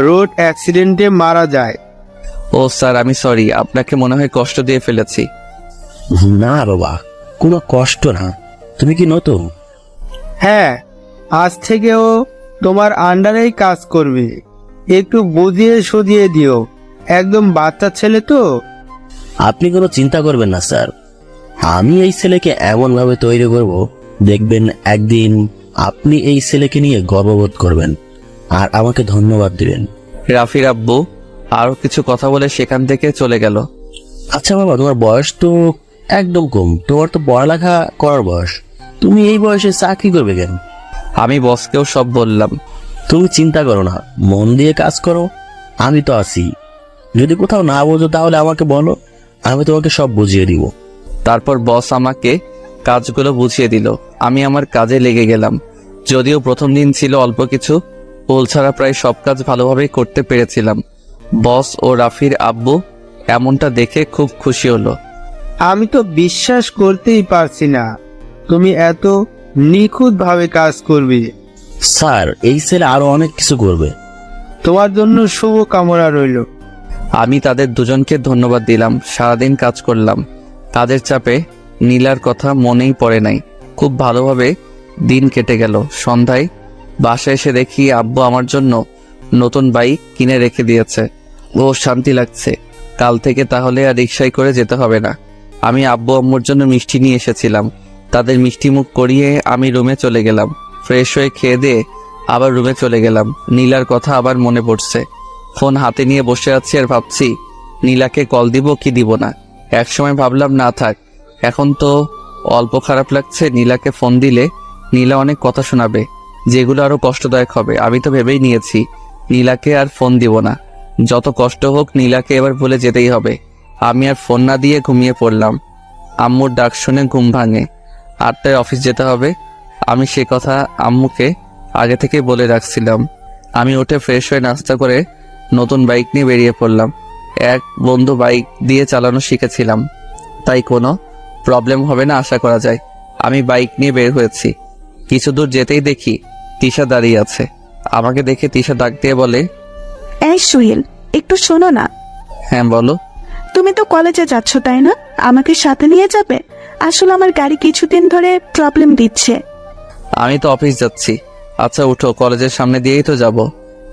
Speaker 7: রোড অ্যাক্সিডেন্টে মারা যায়।
Speaker 1: ও স্যার, আমি সরি, আপনাকে মনে হয় কষ্ট দিয়ে ফেলেছি।
Speaker 8: না বাবা, কোনো কষ্ট না। তুমি কি নতুন?
Speaker 7: হ্যাঁ, আজ থেকে ও তোমার আন্ডারেই কাজ করবে। একটু বুঝিয়ে সুঝিয়ে দিও, একদম বাচ্চা ছেলে তো।
Speaker 8: আপনি কোনো চিন্তা করবেন না স্যার, আমি এই ছেলেকে এমন ভাবে তৈরি করব, দেখবেন একদিন আপনি এই ছেলেকে নিয়ে গর্ববোধ করবেন আর আমাকে ধন্যবাদ দিবেন।
Speaker 1: রাফির আব্বু আরো কিছু কথা বলে সেখান থেকে চলে গেল।
Speaker 8: আচ্ছা বাবা, তোমার বয়স তো একদম কম, তোমার তো পড়ালেখা করার বয়স, তুমি এই বয়সে চাকরি করবে কেন?
Speaker 1: আমি বসকেও সব বললাম।
Speaker 8: তুমি চিন্তা করো না, মন দিয়ে কাজ করো, আমি তো আছি। যদি কোথাও না বোঝো তাহলে আমাকে বলো, আমি তোমাকে সব বুঝিয়ে দিব।
Speaker 1: তারপর বস আমাকে কাজগুলো বুঝিয়ে দিল। আমি আমার কাজে লেগে গেলাম। যদিও প্রথম দিন ছিল, অল্প কিছু ভুল ছাড়া প্রায় সব কাজ ভালোভাবে করতে পেরেছিলাম। বস ও রাফির আব্বু এমনটা দেখে খুব খুশি হলো।
Speaker 7: আমি তো বিশ্বাস করতেই পারছি না তুমি এত নিখুঁত ভাবে কাজ করবে।
Speaker 8: স্যার, এই ছেলে আরো অনেক কিছু করবে।
Speaker 7: তোমার জন্য শুভ কামনা রইল।
Speaker 1: আমি তাদের দুজনকে ধন্যবাদ দিলাম। সারাদিন কাজ করলাম। কাজের চাপে নীলার কথা মনেই পড়ে নাই। খুব ভালোভাবে দিন কেটে গেল। সন্ধ্যায় বাসায় এসে দেখি আব্বু আমার জন্য নতুন বাইক কিনে রেখে দিয়েছে। ও শান্তি লাগছে। কাল থেকে তাহলে আর রিক্সায় করে যেতে হবে না। আমি আব্বু আম্মুর জন্য মিষ্টি নিয়ে এসেছিলাম। তাদের মিষ্টি মুখ করিয়ে আমি রুমে চলে গেলাম। ফ্রেশ হয়ে খেয়ে দিয়ে আবার রুমে চলে গেলাম। নীলার কথা আবার মনে পড়ছে। ফোন হাতে নিয়ে বসে আছি আর ভাবছি নীলাকে কল দিব কি দিব না। একসময় ভাবলাম না থাক, এখন তো অল্প খারাপ লাগছে। নীলাকে ফোন দিলে নীলা অনেক কথা শোনাবে, যেগুলো আরো কষ্টদায়ক হবে। আমি তো ভেবেই নিয়েছি নীলাকে আর ফোন দিব না। যত কষ্ট হোক নীলাকে এবার ভুলে যেতেই হবে। আমি আর ফোন না দিয়ে ঘুমিয়ে পড়লাম। আম্মুর ডাক শুনে ঘুম ভাঙে। 8টায় অফিস যেতে হবে। আমি সে কথা আম্মুকে আগে থেকে বলে রাখছিলাম। আমি উঠে ফ্রেশ হয়ে নাস্তা করে নতুন বাইক নিয়ে বেরিয়ে পড়লাম। এক বন্ধু বাইক দিয়ে চালানো শিখেছিলাম, তাই কোনো প্রবলেম হবে না আশা করা যায়। আমি বাইক নিয়ে বের হয়েছি। কিছু দূর যেতেই দেখি তিশা দাঁড়িয়ে আছে। আমাকে দেখে তিশা ডাক দিয়ে বলে,
Speaker 2: এই সুহেল, একটু শোনো না।
Speaker 1: হ্যাঁ বলো।
Speaker 2: তুমি তো কলেজে যাচ্ছ তাই না? আমাকে সাথে নিয়ে যাবে? আসলে আমার গাড়ি কিছুদিন ধরে প্রবলেম দিচ্ছে।
Speaker 1: আমি তো অফিস যাচ্ছি। আচ্ছা উঠো, কলেজের সামনে দিয়েই তো যাব।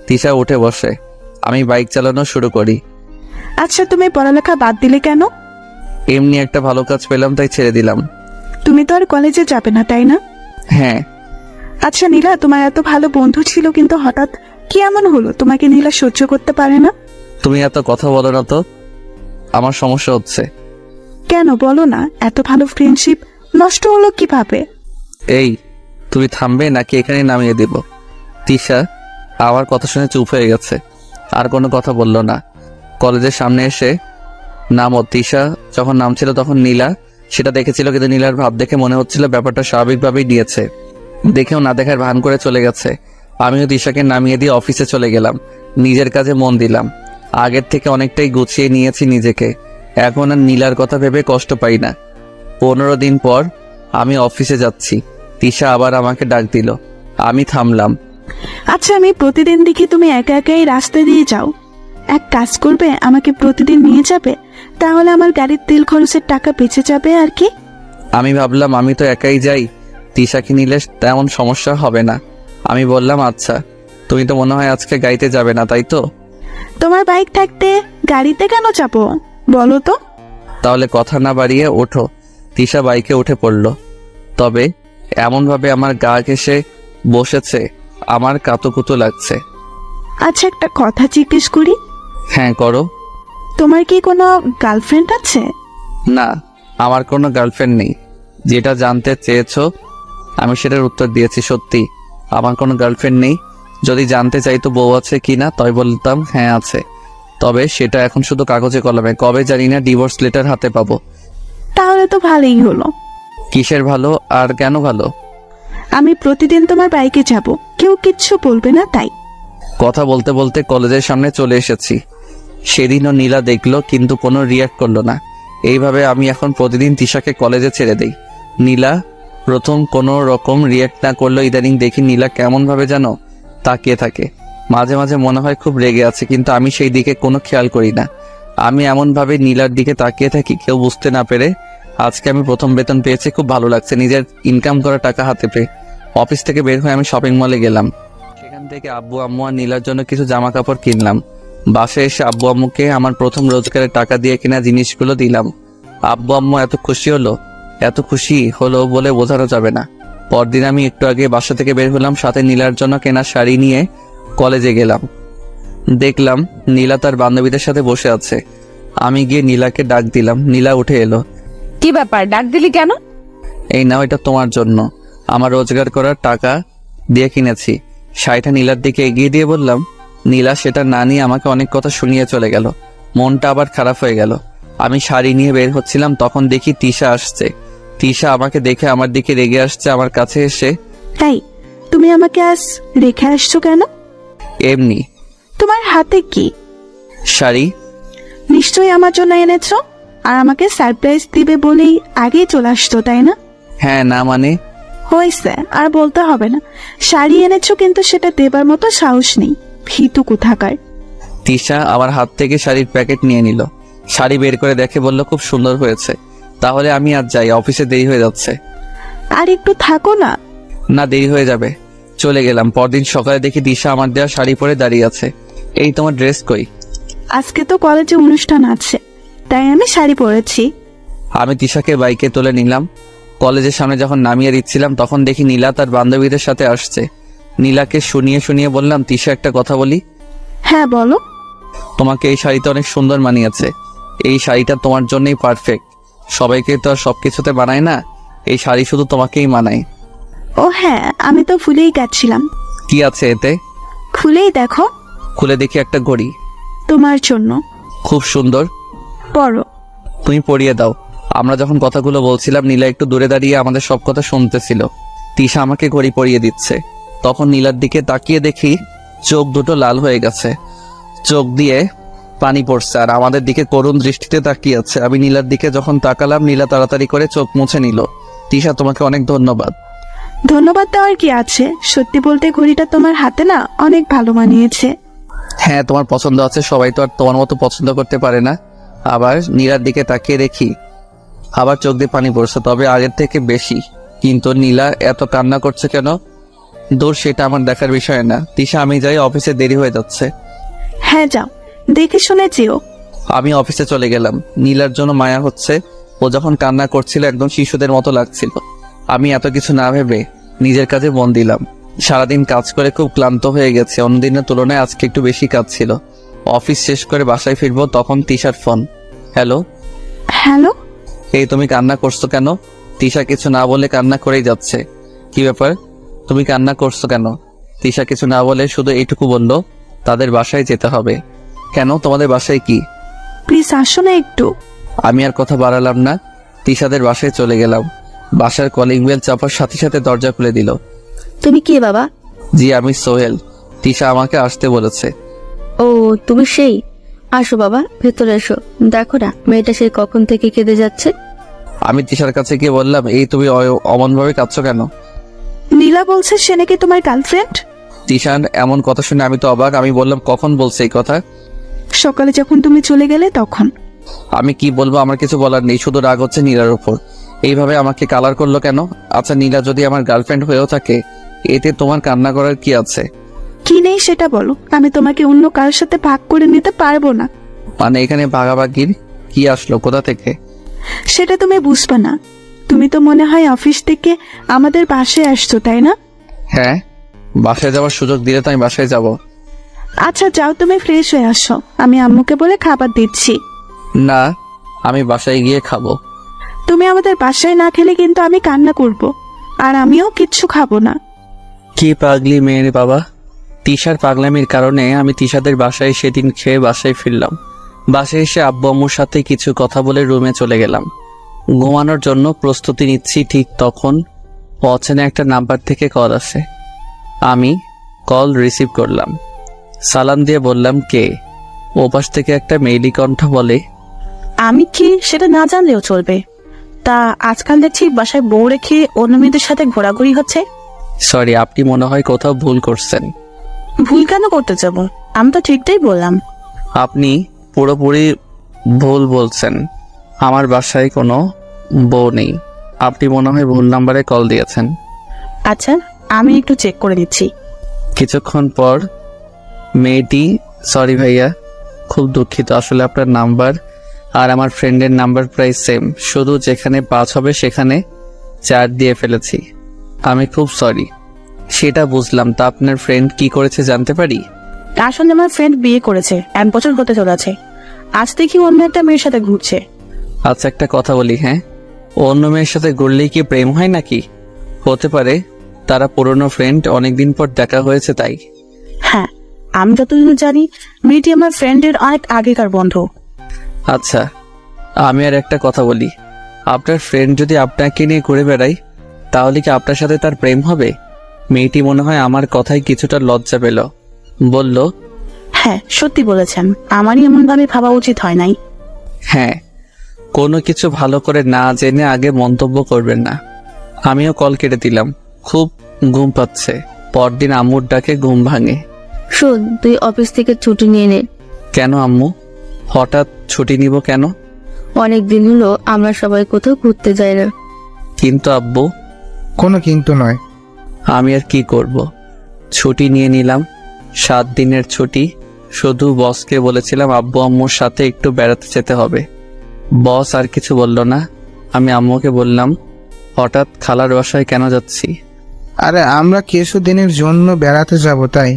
Speaker 1: তিশা উঠে বসে। আমি বাইক চালানো শুরু করি।
Speaker 2: আচ্ছা, তুমি পড়ালেখা বাদ দিলে কেন?
Speaker 1: এমনি একটা ভালো কাজ পেলাম তাই ছেড়ে দিলাম।
Speaker 2: তুমি তো আর কলেজে যাবে না তাই না?
Speaker 1: হ্যাঁ।
Speaker 2: আচ্ছা নীলা, তোমার এত ভালো বন্ধু ছিল, কিন্তু হঠাৎ কি এমন হলো তোমাকে নীলা সহ্য করতে পারে না?
Speaker 1: তুমি এত কথা বলো না তো, আমার সমস্যা হচ্ছে।
Speaker 2: কেন বলো না, এত ভালো ফ্রেন্ডশিপ নষ্ট হলো কিভাবে?
Speaker 1: এই, তুমি থামবে নাকি এখানে নামিয়ে দিব? তিশা আমার কথা শুনে চুপ হয়ে গেছে, আর কোনো কথা বলল না। কলেজের সামনে এসে নামো। তিশা যখন নামছিল তখন নীলা সেটা দেখেছিল, কিন্তু নীলার ভাব দেখে মনে হচ্ছিল ব্যাপারটা স্বাভাবিকভাবেই নিয়েছে। দেখেও না দেখার ভান করে চলে গেছে। আমিও তিশাকে নামিয়ে দিয়ে অফিসে চলে গেলাম। নিজের কাজে মন দিলাম। আগের থেকে অনেকটাই গুছিয়ে নিয়েছি নিজেকে। এখন আর নীলার কথা ভেবে কষ্ট পাই না। 15 দিন পর আমি অফিসে যাচ্ছি। তিশা আবার আমাকে ডাক দিল। আমি থামলাম।
Speaker 2: আচ্ছা, আমি প্রতিদিন দেখি তুমি একা একাই রাস্তা দিয়ে যাও। এক কাজ করবে, আমাকে প্রতিদিন নিয়ে যাবে, তাহলে আমার গাড়ির তেল খরচের টাকা বেঁচে যাবে আর কি।
Speaker 1: আমি ভাবলাম আমি তো একাই যাই, তিশাকে নিলে তেমন সমস্যা হবে না। আমি বললাম আচ্ছা। তুমি তো মনে হয় আজকে গাড়িতে যাবে না তাই তো?
Speaker 2: তোমার বাইক থাকতে গাড়িতে কেন যাবো বলো তো?
Speaker 1: তাহলে কথা না বাড়িয়ে ওঠো। তিশা বাইকে উঠে পড়ল, তবে এমনভাবে আমার গা ঘেঁষে বসেছে আমার কাতুকুতু লাগছে।
Speaker 2: আচ্ছা, একটা কথা জিজ্ঞেস করি।
Speaker 1: হ্যাঁ করো।
Speaker 2: তোমার কি কোনো গার্লফ্রেন্ড আছে?
Speaker 1: না, আমার কোনো গার্লফ্রেন্ড নেই। যেটা জানতে চেয়েছো আমি সেটার উত্তর দিয়েছি। সত্যি আমার কোনো গার্লফ্রেন্ড নেই। যদি জানতে চাইতো বউ আছে কিনা, তাই বলতাম হ্যাঁ আছে। তবে সেটা এখন শুধু কাগজে কলমে, কবে জানি না ডিভোর্স লেটার হাতে পাবো।
Speaker 2: তাহলে তো ভালোই হলো।
Speaker 1: কিসের ভালো আর কেন ভালো?
Speaker 2: আমি প্রতিদিন তোমার বাইকে যাব, কেউ কিচ্ছু বলবে না তাই।
Speaker 1: কথা বলতে বলতে কলেজের সামনে চলে এসেছি। সেদিনও নীলা দেখলো কিন্তু কোনো রিয়াক্ট করলো না। এইভাবে আমি এখন প্রতিদিন তিশাকে কলেজে ছেড়ে দেই। নীলা প্রথম কোনো রকম রিয়াক্ট না করলো, ইদানিং দেখি নীলা কেমন ভাবে যেন তাকিয়ে থাকে। মাঝে মাঝে মনে হয় খুব রেগে আছে, কিন্তু আমি সেই দিকে কোনো খেয়াল করি না। আমি এমন ভাবে নীলার দিকে তাকিয়ে থাকি কেউ বুঝতে না পেরে। আজকে আমি প্রথম বেতন পেয়েছি, খুব ভালো লাগছে নিজের ইনকাম করা টাকা হাতে পেয়ে। অফিস থেকে বের হয়ে আমি শপিং মলে গেলাম। সেখান থেকে আব্বু আম্মু আর নীলার জন্য কিছু জামা কাপড় কিনলাম। বাসায় এসে আব্বু আম্মুকে আমার প্রথম রোজগারের টাকা দিয়ে কেনা জিনিসগুলো দিলাম। আব্বু আম্মু এত খুশি হলো বলে বোঝানো যাবে না। পরদিন আমি একটু আগে বাসা থেকে বের হলাম, সাথে নীলার জন্য কেনা শাড়ি নিয়ে কলেজে গেলাম। দেখলাম নীলা তার বান্ধবীদের সাথে বসে আছে। আমি গিয়ে নীলাকে ডাক দিলাম। নীলা উঠে এলো।
Speaker 6: কি ব্যাপার, ডাক দিলি কেন?
Speaker 1: এই নাও, এটা তোমার জন্য, আমার রোজগার করার টাকা দিয়ে কিনেছি। শাড়িটা নীলার দিকে এগিয়ে দিয়ে বললাম। নীলা সেটা না নিয়ে আমাকে অনেক কথা শুনিয়ে চলে গেল। মনটা আবার খারাপ হয়ে গেল। আমি শাড়ি নিয়ে বের হচ্ছিলাম, তখন দেখি তিশা আসছে। তিশা আমাকে দেখে আমার দিকে রেগে আসছে। আমার কাছে এসে,
Speaker 2: তাই তুমি আমাকে আজ রেখে আসছো কেন?
Speaker 1: এমনি।
Speaker 2: তোমার হাতে কি?
Speaker 1: শাড়ি।
Speaker 2: নিশ্চয়ই আমার জন্য এনেছো, আর আমাকে সারপ্রাইজ দিবে বলেই আগেই চলে আসতো, তাই না?
Speaker 1: হ্যাঁ, না মানে?
Speaker 2: হয়েছে, আর বলতে হবে না। শাড়ি এনেছো কিন্তু সেটা দেবার মতো সাহস নেই, ভীতু কোথাকার।
Speaker 1: তিশা আমার হাত থেকে শাড়ির প্যাকেট নিয়ে নিল। শাড়ি বের করে দেখে বলল, খুব সুন্দর হয়েছে। তাহলে আমি আজ যাই, অফিসে দেরি হয়ে যাচ্ছে।
Speaker 2: আর একটু থাকো না।
Speaker 1: না, দেরি হয়ে যাবে। চলে গেলাম। পরদিন সকালে দেখি দিশা আমার দেওয়া শাড়ি পরে দাঁড়িয়ে আছে। এই তোমার ড্রেস কই?
Speaker 2: আজকে তো কলেজে অনুষ্ঠান আছে, তাই আমি শাড়ি পরেছি।
Speaker 1: আমি তিশাকে বাইকে তুলে নিলাম। কলেজের সামনে যখন নামিয়ে দিচ্ছিলাম তখন দেখি নীলা তার বান্ধবীদের সাথে আসছে। নীলাকে শুনিয়ে বললাম, তিশা একটা কথা বলি।
Speaker 2: হ্যাঁ বলো।
Speaker 1: তোমাকে এই শাড়িটা অনেক সুন্দর মানিয়েছে। এই শাড়িটা তোমার জন্যই পারফেক্ট। সবাইকে তো আর সবকিছুতে বানায় না, এই শাড়ি শুধু তোমাকেই মানায়।
Speaker 2: ও হ্যাঁ, আমি তো ভুলেই গেছিলাম।
Speaker 1: কি আছে এতে?
Speaker 2: খুলেই দেখো।
Speaker 1: খুলে দেখি একটা ঘড়ি।
Speaker 2: তোমার জন্য।
Speaker 1: খুব সুন্দর।
Speaker 2: পরো।
Speaker 1: তুমি পরিয়ে দাও। আমরা যখন কথাগুলো বলছিলাম নীলা একটু দূরে দাঁড়িয়ে আমাদের সব কথা শুনতেছিল। তিশা আমাকে ঘড়ি পরিয়ে দিচ্ছে। তখন নীলার দিকে তাকিয়ে দেখি চোখ দুটো লাল হয়ে গেছে, চোখ দিয়ে পানি পড়ছে, আর আমাদের দিকে করুণ দৃষ্টিতে তাকিয়ে আছে। আমি নীলার দিকে যখন তাকালাম, নীলা তাড়াতাড়ি করে চোখ মুছে নিল। তিশা, তোমাকে অনেক ধন্যবাদ।
Speaker 2: ধন্যবাদ দেওয়ার কি আছে, সত্যি বলতে ঘড়িটা তোমার হাতে না অনেক ভালো মানিয়েছে।
Speaker 1: হ্যাঁ, তোমার পছন্দ আছে, সবাই তো আর তোমার মতো পছন্দ করতে পারে না। আবার নীলার দিকে তাকিয়ে দেখি আবার চোখ দিয়ে পানি পড়ছে, তবে আগের থেকে বেশি। কিন্তু নীলা এত কান্না করছে কেন? দূর, সেটা আমার দেখার বিষয় না। তিশা, আমি যাই, অফিসে দেরি হয়ে যাচ্ছে।
Speaker 2: হ্যাঁ যাও, দেখে শুনে যেও।
Speaker 1: আমি অফিসে চলে গেলাম। নীলার জন্য মায়া হচ্ছে। ও যখন কান্না করছিল একদম শিশুদের মতো লাগছিল। আমি এত কিছু না ভেবে নিজের কাজে মন দিলাম। সারাদিন কাজ করে খুব ক্লান্ত হয়ে গেছে। অন্যদিনের তুলনায় আজকে একটু বেশি কাজ ছিল। অফিস শেষ করে বাসায় ফিরবো, তখন তিশার ফোন। হ্যালো।
Speaker 2: হ্যালো।
Speaker 1: এই, তুমি কান্না করছো কেন? তিশা কিছু না বলে কান্না করেই যাচ্ছে। কি ব্যাপার, তুমি কান্না করছো কেন? তিশা কিছু না বলে শুধু এইটুকু বলল, তাদের বাসায় যেতে হবে। কেন, তোমাদের বাসায় কি?
Speaker 2: প্লিজ আসো না একটু।
Speaker 1: আমি আর কথা বাড়ালাম না, তিশাদের বাসায় চলে গেলাম। বাসার কলিং বেল চাপার সাথে সাথে দরজা খুলে দিল।
Speaker 5: তুমি কে বাবা?
Speaker 1: জি, আমি সোহেল। তিশা আমাকে আসতে বলেছে।
Speaker 5: ও, তুমি সেই। আসো বাবা, ভেতরে এসো। দেখো না মেয়েটা সেই কখন থেকে কেঁদে যাচ্ছে।
Speaker 1: আমি তিশার কাছে গিয়ে বললাম, এই তুমি অমন ভাবে কাঁদছো কেন?
Speaker 2: নীলা বলছে সে নাকি তোমার গার্লফ্রেন্ড।
Speaker 1: তিশান এমন কথা শুনে আমি তো অবাক। আমি বললাম, কখন বলছে এই কথা?
Speaker 2: সকালে যখন তুমি চলে গেলে তখন।
Speaker 1: আমি কি বলবো, আমার কিছু বলার নেই, শুধু রাগ হচ্ছে নীলার উপর। এইভাবে আমাকে কালার করলো কেন? আচ্ছা, নীলা যদি আমার গার্লফ্রেন্ড হয়েও থাকে, এতে তোমার কান্না করার কি আছে?
Speaker 2: কি নেই সেটা বলো, আমি তোমাকে অন্য কারোর সাথে ভাগ করে নিতে পারবো না।
Speaker 1: মানে এখানে ভাগাভাগির কি আসলো, কোথা থেকে?
Speaker 2: সেটা তুমি বুঝবে না। তুমি তো মনে হয় অফিস থেকে আমাদের বাসায় আসছো, তাই না?
Speaker 1: হ্যাঁ, বাসায় যাওয়ার সুযোগ দিলে তো আমি বাসায় যাব।
Speaker 2: আচ্ছা যাও, তুমি ফ্রেশ হয়ে আসো, আমি আম্মুকে বলে খাবার দিচ্ছি।
Speaker 1: না, আমি বাসায় গিয়ে খাবো।
Speaker 2: তুমি আমাদের বাসায় না খেলে কিন্তু আমি কান্না করব, আর আমিও কিচ্ছু খাবো না।
Speaker 1: কি পাগলি মেয়ের বাবা! তিশার পাগলামির কারণে আমি তিশাদের বাসায় সেদিন খেয়ে বাসায় ফিরলাম। বাসায় এসে আব্বু আম্মুর সাথে কিছু কথা বলে রুমে চলে গেলাম। ঘুমানোর জন্য প্রস্তুতি নিচ্ছি, ঠিক তখন অচেনা একটা নাম্বার থেকে কল আসে। আমি কল রিসিভ করলাম। সালাম দিয়ে বললাম, কে? ওপাশ থেকে একটা মেইলি কণ্ঠ বলে,
Speaker 9: আমি কি সেটা না জানলেও চলবে। তা আজকাল দেখছি বাসায় বউ রেখে অন্য মেয়েদের সাথে ঘোরাঘুরি হচ্ছে।
Speaker 1: সরি, আপনি মনে হয় কোথাও ভুল করছেন।
Speaker 9: ভুল কেন করতে যাব? আমি তো ঠিকটাই বললাম।
Speaker 1: আপনি পুরোপুরি ভুল বলছেন। আমার বাসায় কোনো বউ নেই। আপনি মনে হয় ভুল নাম্বারে কল দিয়েছেন।
Speaker 9: আচ্ছা, আমি একটু চেক করে দিচ্ছি।
Speaker 1: কিছুক্ষণ পর মেয়েটি, সরি ভাইয়া, খুব দুঃখিত, আসলে আপনার নাম্বার আর আমার ফ্রেন্ডের নাম্বার প্রায় সেম, শুধু যেখানে 5 হবে সেখানে 4 দিয়ে ফেলেছি। আমি খুব সরি। সেটা বুঝলাম, তা আপনার ফ্রেন্ড কি করেছে জানতে পারি?
Speaker 9: আসলে আমার ফ্রেন্ড বিয়ে করেছে, 1 বছর হতে চলেছে। আজ দেখি অন্য একটা মেয়ের সাথে ঘুরছে।
Speaker 1: আচ্ছা, একটা কথা বলি, হ্যাঁ, অন্য মেয়ের সাথে ঘুরলেই কি প্রেম হয় নাকি? হতে পারে তারা পুরনো ফ্রেন্ড, অনেকদিন পর দেখা হয়েছে তাই।
Speaker 9: হ্যাঁ, আমি যতদূর জানি মেয়েটি আমার ফ্রেন্ডের অনেক আগেকার বন্ধু।
Speaker 1: আচ্ছা, আমি আর একটা কথা বলি, আপনার ফ্রেন্ড যদি আপনাকে নিয়ে ঘুরে বেড়ায় তাহলে কি আপনার সাথে তার প্রেম হবে? মেয়েটি মনে হয় আমার কথায় কিছুটা লজ্জা পেল, বলল,
Speaker 9: হ্যাঁ সত্যি বলেছেন, আমারই এমন ভাবে ভাবা উচিত হয় নাই।
Speaker 1: হ্যাঁ, কোনো কিছু ভালো করে না জেনে আগে মন্তব্য করবেন না। আমিও কল কেটে দিলাম। খুব ঘুম পাচ্ছে। পরদিন আম্মুর ডাকে ঘুম ভাঙে।
Speaker 10: শোন, তুই অফিস থেকে ছুটি নিয়ে নে।
Speaker 1: কেন আম্মু? হঠাৎ ছুটি নিব কেন?
Speaker 10: অনেক দিন হলো আমরা সবাই কোথাও ঘুরতে যাই না।
Speaker 1: কিন্তু আব্বু।
Speaker 7: কোনো কিন্তু নয়।
Speaker 1: আমি আর কি করব, ছুটি নিয়ে নিলাম। 7 দিনের ছুটি। শুধু বসকে বলেছিলাম আব্বু আম্মুর সাথে একটু বেড়াতে যেতে হবে। বস আর কিছু বলল না। আমি আম্মুকে বললাম, হঠাৎ খালার বাসায় কেন যাচ্ছি?
Speaker 7: আরে আমরা কিছুদিনের জন্য বেড়াতে যাব তাই।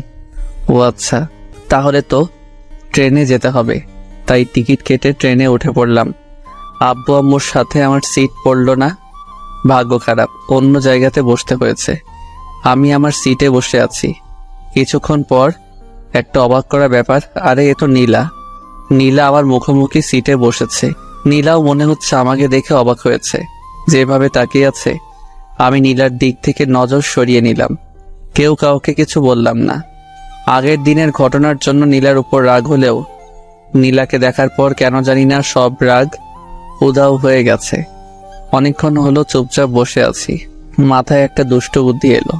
Speaker 1: ও আচ্ছা, তাহলে তো ট্রেনে যেতে হবে। তাই টিকিট কেটে ট্রেনে উঠে পড়লাম। আব্বু আম্মুর সাথে আমার সিট পড়ল না। ভাগ্য খারাপ, অন্য জায়গাতে বসতে হয়েছে। আমি আমার সিটে বসে আছি। কিছুক্ষণ পর একটা অবাক করা ব্যাপার, আরে এ তো নীলা। নীলা আমার মুখোমুখি সিটে বসেছে। নীলাও মনে হচ্ছে আমাকে দেখে অবাক হয়েছে, যেভাবে তাকিয়ে আছে। আমি নীলার দিক থেকে নজর সরিয়ে নিলাম। কেউ কাউকে কিছু বললাম না। আগের দিনের ঘটনার জন্য নীলার উপর রাগ হলেও নীলাকে দেখার পর কেন জানি না সব রাগ উধাও হয়ে গেছে। অনেকক্ষণ হলো চুপচাপ বসে আছি। মাথায় একটা দুষ্ট বুদ্ধি এলো।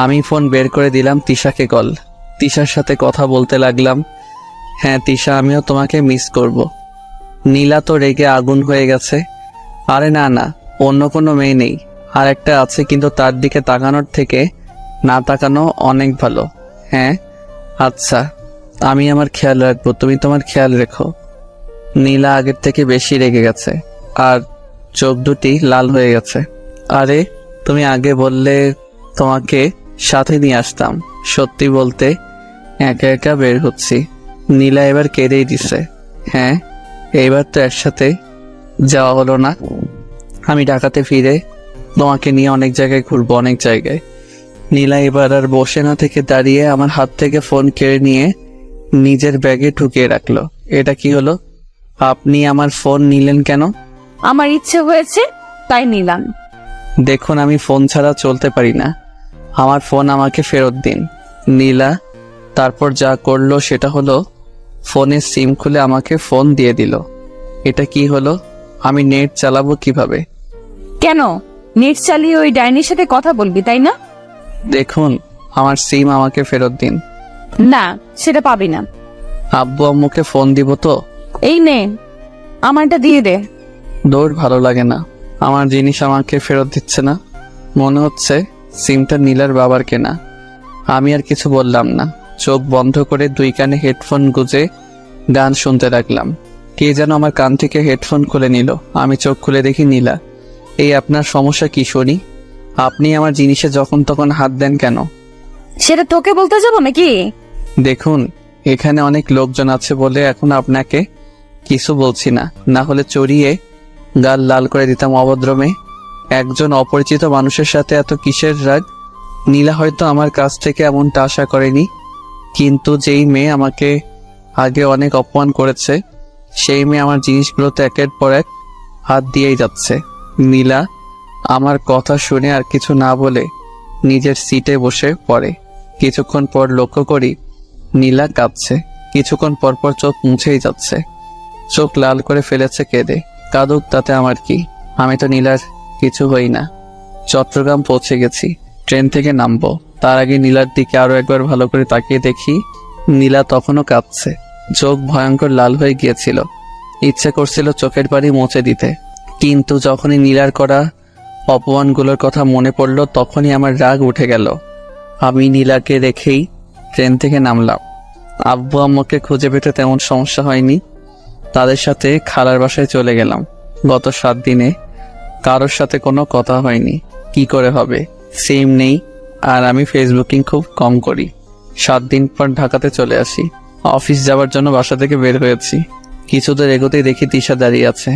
Speaker 1: আমি ফোন বের করে দিলাম তিশাকে কল। তিশার সাথে কথা বলতে লাগলাম। হ্যাঁ তিশা, আমিও তোমাকে মিস করব। নীলা তো রেগে আগুন হয়ে গেছে। আরে না না, অন্য কোনো মেয়ে নেই, আর একটা আছে, কিন্তু তার দিকে তাকানোর থেকে না তাকানো অনেক ভালো। হ্যাঁ আচ্ছা, আমি আমার খেয়াল রাখবো, তুমি তোমার খেয়াল রেখো। নীলা আগের থেকে বেশি রেগে গেছে আর চোখ দুটি লাল হয়ে গেছে। আরে তুমি আগে বললে তোমাকে সাথে নিয়ে আসতাম। সত্যি বলতে একা একা বের হচ্ছি। নীলা এবার কেঁদেই দিছে। হ্যাঁ, এইবার তো একসাথে যাওয়া হলো না। আমি ঢাকাতে ফিরে তোমাকে নিয়ে অনেক জায়গায় ঘুরবো, অনেক জায়গায়। নীলা এবার আর বসে না থেকে দাঁড়িয়ে আমার হাত থেকে ফোন কেড়ে নিয়ে নিজের ব্যাগে ঢুকিয়ে রাখলো। এটা কি হলো? আপনি আমার ফোন নিলেন কেন?
Speaker 6: আমার ইচ্ছে হয়েছে তাই নিলাম।
Speaker 1: দেখুন, আমি ফোন ছাড়া চলতে পারি না। আমার ফোন আমাকে ফেরত দিন। নীলা তারপর যা করলো সেটা হলো ফোনের সিম খুলে আমাকে ফোন দিয়ে দিল। এটা কি হলো? আমি নেট চালাবো কিভাবে?
Speaker 6: কেন নেট চালিয়ে ওই ডাইনির সাথে কথা বলবি, তাই না?
Speaker 1: দেখুন, আমার সিম আমাকে ফেরত দিন।
Speaker 6: না, সেটা পাবি না।
Speaker 1: আব্বু আম্মুকে ফোন দিব তো?
Speaker 6: এই নে, আমারটা দিয়ে দে।
Speaker 1: দৌড়, ভালো লাগে না। আমার জিনিস আমাকে ফেরত দিচ্ছে না। মনে হচ্ছে সিমটা নীলার বাবার কেনা। আমি আর কিছু বললাম না। চোখ বন্ধ করে 2 কানে হেডফোন গুজে গান শুনতে লাগলাম। কে যেন আমার কান থেকে হেডফোন খুলে নিল। আমি চোখ খুলে দেখি নীলা। এই আপনার সমস্যা কি শুনি? আপনি আমার জিনিসে যখন তখন হাত দেন কেন?
Speaker 6: সেটা তোকে বলতে যাবো নাকি?
Speaker 1: দেখুন, এখানে অনেক লোকজন আছে বলে এখন আপনাকে কিছু বলছি না, না হলে চড়িয়ে গাল লাল করে দিতাম অভদ্রমে। একজন অপরিচিত মানুষের সাথে এত কিসের রাগ? নীলা হয়তো আমার কাছ থেকে এমনটা আশা করেনি, কিন্তু যেই মেয়ে আমাকে আগে অনেক অপমান করেছে সেই মেয়ে আমার জিনিসগুলোতে একের পর এক হাত দিয়েই যাচ্ছে। নীলা আমার কথা শুনে আর কিছু না বলে নিজের সিটে বসে পড়ে। কিছুক্ষণ পর লক্ষ্য করি নীলা কাঁদছে। কিছুক্ষণ পর পর চোখ মুছেই যাচ্ছে। চোখ লাল করে ফেলেছে কেঁদে। কাঁদুক, তাতে আমার কি? আমি তো নীলার কিছু হই না। চট্টগ্রাম পৌঁছে গেছি। ট্রেন থেকে নামবো। তার আগে নীলার দিকে আরো একবার ভালো করে তাকিয়ে দেখি নীলা তখনও কাঁদছে। চোখ ভয়ঙ্কর লাল হয়ে গিয়েছিল। ইচ্ছে করছিল চোখের পানি মুছে দিতে, কিন্তু যখনই নীলার করা অপমানগুলোর কথা মনে পড়ল তখনই আমার রাগ উঠে গেল। আমি নীলাকে রেখেই ট্রেন থেকে নামলাম। আব্বু আম্মুকে খুঁজে পেতে তেমন সমস্যা হয়নি। তাদের সাথে খালার বাসায় চলে গেলাম। গত 7 দিনে কারোর সাথে কোনো কথা হয়নি। কি করে হবে? সিম নেই, আর আমি ফেসবুকিং খুব কম করি। 7 দিন পর ঢাকাতে চলে আসি। অফিস যাওয়ার জন্য বাসা থেকে বের হয়েছি। কিছু দূর এগোতেই দেখি তিশা দাঁড়িয়ে আছে।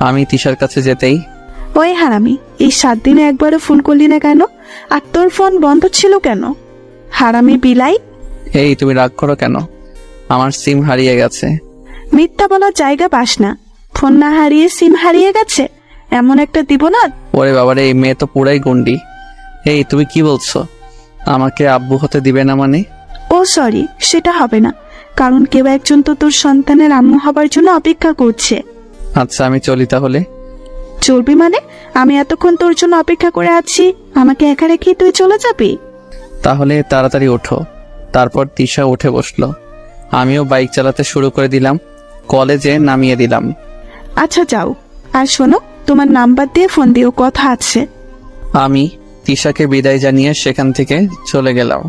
Speaker 1: আমি তিশার কাছে যেতেই,
Speaker 2: ওই হারামি, এই 7 দিনে একবারও ফোন করলি না কেন? আর তোর ফোন বন্ধ ছিল কেন? হারামি বিলাই।
Speaker 1: এই তুমি রাগ করো কেন? আমার সিম হারিয়ে গেছে।
Speaker 2: মিথ্যা বলার জায়গা পাস না। ফোন না হারিয়ে সিম হারিয়ে গেছে, এমন একটা দিব না।
Speaker 1: ওরে বাবারে, এই মেয়ে তো পুরাই গন্ডি। এই তুমি কি বলছো? আমাকে আব্বু হতে দিবে না মানে?
Speaker 2: ও সরি, সেটা হবে না, কারণ কেউ একজন তো তোর সন্তানের আম্মু হবার জন্য অপেক্ষা করছে।
Speaker 1: আচ্ছা আমি চলি তাহলে।
Speaker 2: চলবি মানে? আমি এতক্ষণ তোর জন্য অপেক্ষা করে আছি, আমাকে একা রেখে তুই চলে যাবি?
Speaker 1: তাহলে তাড়াতাড়ি ওঠো। তারপর তিশা উঠে বসলো। আমিও বাইক চালাতে শুরু করে দিলাম। কলেজে নামিয়ে দিলাম।
Speaker 2: আচ্ছা যাও, আর শোনো, তোমার নাম্বার দিয়ে ফোন দিও, কথা আছে।
Speaker 1: আমি তিশাকে বিদায় জানিয়ে সেখান থেকে চলে গেলাম।